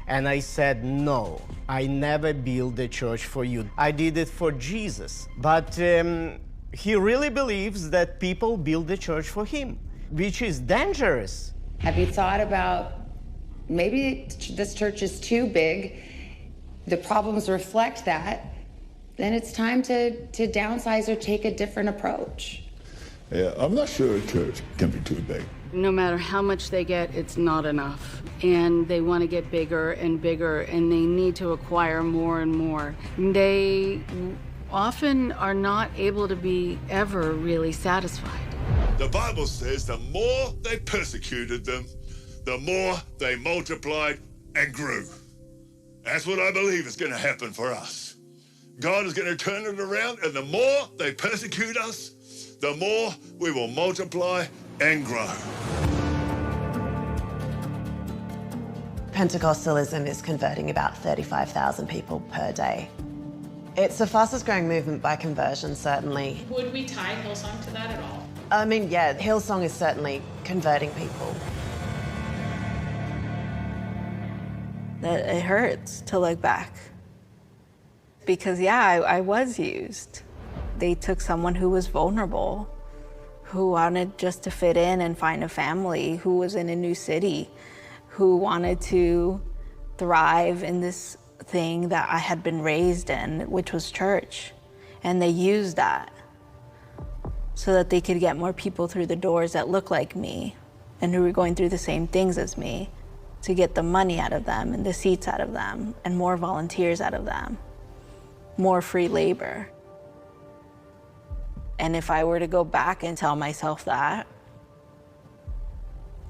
And I said, no, I never built a church for you. I did it for Jesus. But he really believes that people build a church for him, which is dangerous. Have you thought about maybe this church is too big, the problems reflect that, then it's time to downsize or take a different approach. Yeah, I'm not sure a church can be too big. No matter how much they get, it's not enough. And they want to get bigger and bigger, and they need to acquire more and more. They often are not able to be ever really satisfied. The Bible says the more they persecuted them, the more they multiplied and grew. That's what I believe is going to happen for us. God is going to turn it around, and the more they persecute us, the more we will multiply and grow. Pentecostalism is converting about 35,000 people per day. It's the fastest growing movement by conversion, certainly. Would we tie Hillsong to that at all? I mean, yeah, Hillsong is certainly converting people. It hurts to look back. Because, yeah, I was used. They took someone who was vulnerable, who wanted just to fit in and find a family, who was in a new city, who wanted to thrive in this thing that I had been raised in, which was church. And they used that so that they could get more people through the doors that looked like me and who were going through the same things as me, to get the money out of them and the seats out of them and more volunteers out of them. More free labor. And if I were to go back and tell myself that,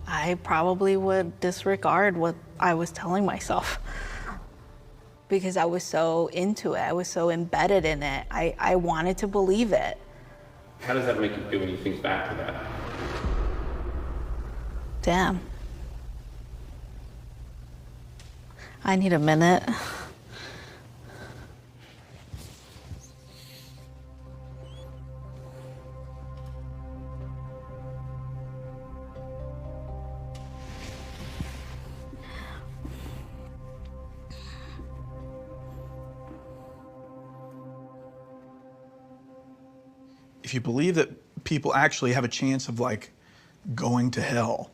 I probably would disregard what I was telling myself. Because I was so into it, I was so embedded in it, I wanted to believe it. How does that make you feel when you think back to that? Damn. I need a minute. If you believe that people actually have a chance of like going to hell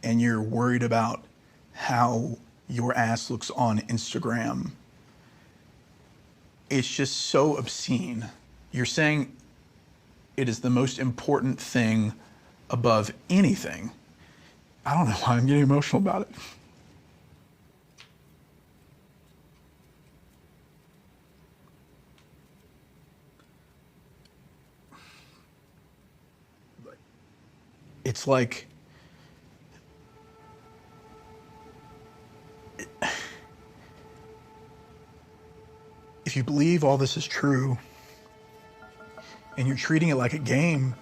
and you're worried about how your ass looks on Instagram, it's just so obscene. You're saying it is the most important thing above anything. I don't know why I'm getting emotional about it. It's like, if you believe all this is true and you're treating it like a game,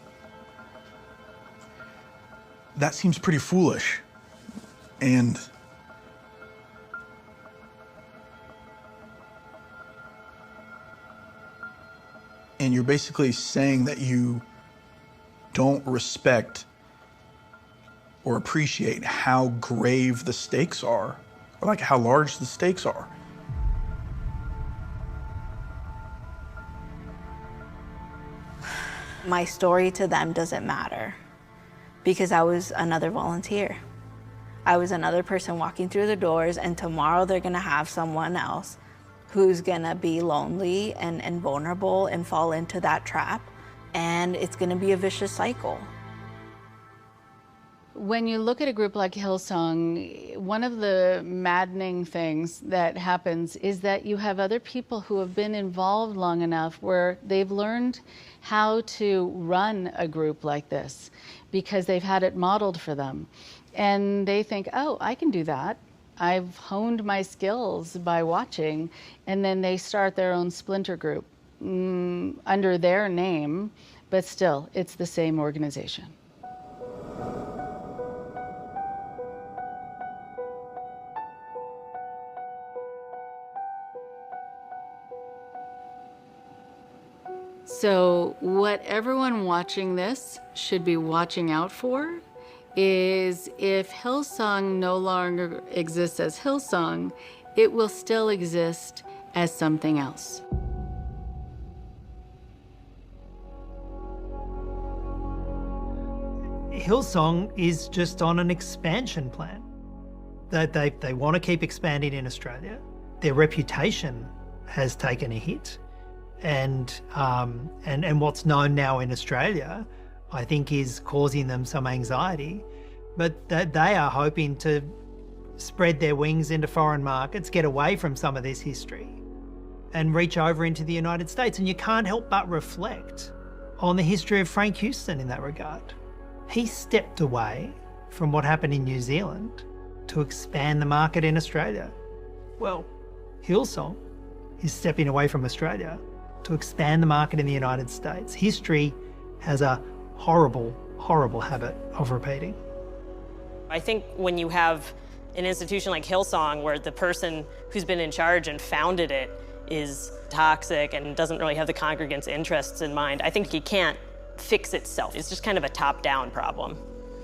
that seems pretty foolish. And you're basically saying that you don't respect or appreciate how grave the stakes are, or like how large the stakes are. My story to them doesn't matter because I was another volunteer. I was another person walking through the doors, and tomorrow they're gonna have someone else who's gonna be lonely and vulnerable and fall into that trap, and it's gonna be a vicious cycle. When you look at a group like Hillsong, one of the maddening things that happens is that you have other people who have been involved long enough where they've learned how to run a group like this because they've had it modeled for them. And they think, oh, I can do that. I've honed my skills by watching. And then they start their own splinter group under their name, but still, it's the same organization. So what everyone watching this should be watching out for is if Hillsong no longer exists as Hillsong, it will still exist as something else. Hillsong is just on an expansion plan. They want to keep expanding in Australia. Their reputation has taken a hit. And what's known now in Australia, I think, is causing them some anxiety. But they are hoping to spread their wings into foreign markets, get away from some of this history, and reach over into the United States. And you can't help but reflect on the history of Frank Houston in that regard. He stepped away from what happened in New Zealand to expand the market in Australia. Well, Hillsong is stepping away from Australia to expand the market in the United States. History has a horrible, horrible habit of repeating. I think when you have an institution like Hillsong, where the person who's been in charge and founded it is toxic and doesn't really have the congregants' interests in mind, I think it can't fix itself. It's just kind of a top-down problem.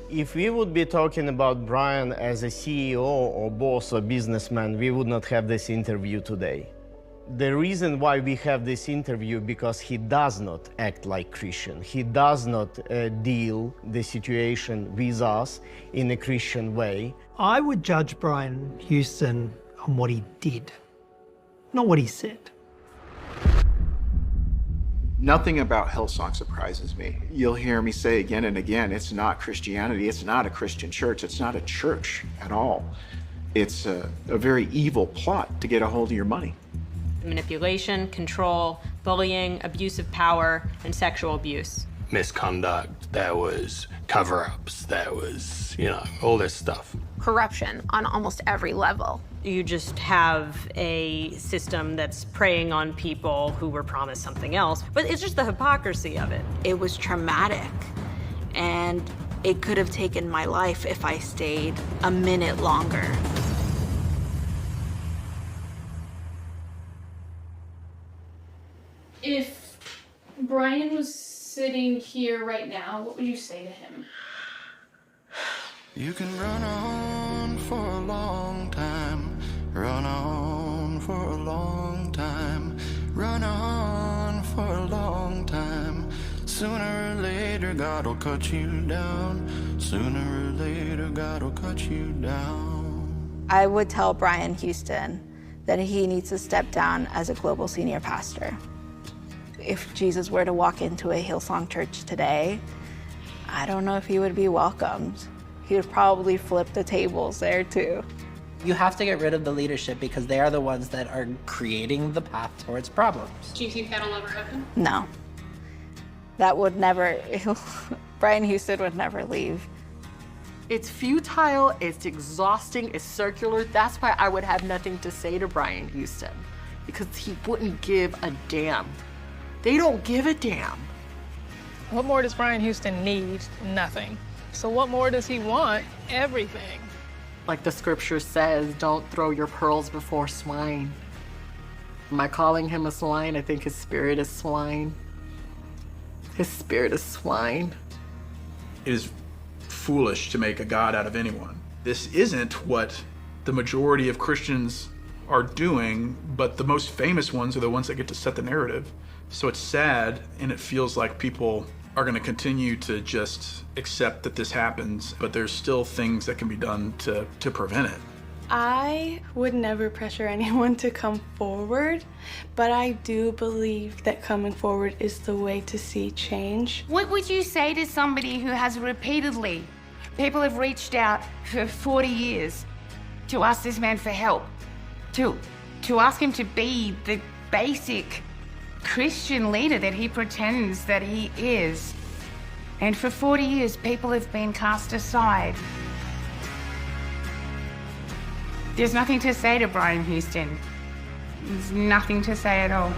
If we would be talking about Brian as a CEO or boss or businessman, we would not have this interview today. The reason why we have this interview because he does not act like Christian. He does not deal the situation with us in a Christian way. I would judge Brian Houston on what he did, not what he said. Nothing about Hillsong surprises me. You'll hear me say again and again, it's not Christianity, it's not a Christian church, it's not a church at all. It's a very evil plot to get a hold of your money. Manipulation, control, bullying, abuse of power, and sexual abuse. Misconduct, there was cover-ups, there was, all this stuff. Corruption on almost every level. You just have a system that's preying on people who were promised something else, but it's just the hypocrisy of it. It was traumatic, and it could have taken my life if I stayed a minute longer. If Brian was sitting here right now, what would you say to him? You can run on for a long time, run on for a long time, run on for a long time. Sooner or later, God will cut you down. Sooner or later, God will cut you down. I would tell Brian Houston that he needs to step down as a global senior pastor. If Jesus were to walk into a Hillsong church today, I don't know if he would be welcomed. He would probably flip the tables there too. You have to get rid of the leadership because they are the ones that are creating the path towards problems. Do you think that'll ever happen? No. That would never, Brian Houston would never leave. It's futile, it's exhausting, it's circular. That's why I would have nothing to say to Brian Houston, because he wouldn't give a damn. They don't give a damn. What more does Brian Houston need? Nothing. So what more does he want? Everything. Like the scripture says, don't throw your pearls before swine. Am I calling him a swine? I think his spirit is swine. His spirit is swine. It is foolish to make a god out of anyone. This isn't what the majority of Christians are doing, but the most famous ones are the ones that get to set the narrative. So it's sad, and it feels like people are going to continue to just accept that this happens, but there's still things that can be done to prevent it. I would never pressure anyone to come forward, but I do believe that coming forward is the way to see change. What would you say to somebody who has repeatedly, people have reached out for 40 years to ask this man for help, to ask him to be the basic Christian leader that he pretends that he is. And for 40 years, people have been cast aside. There's nothing to say to Brian Houston. There's nothing to say at all.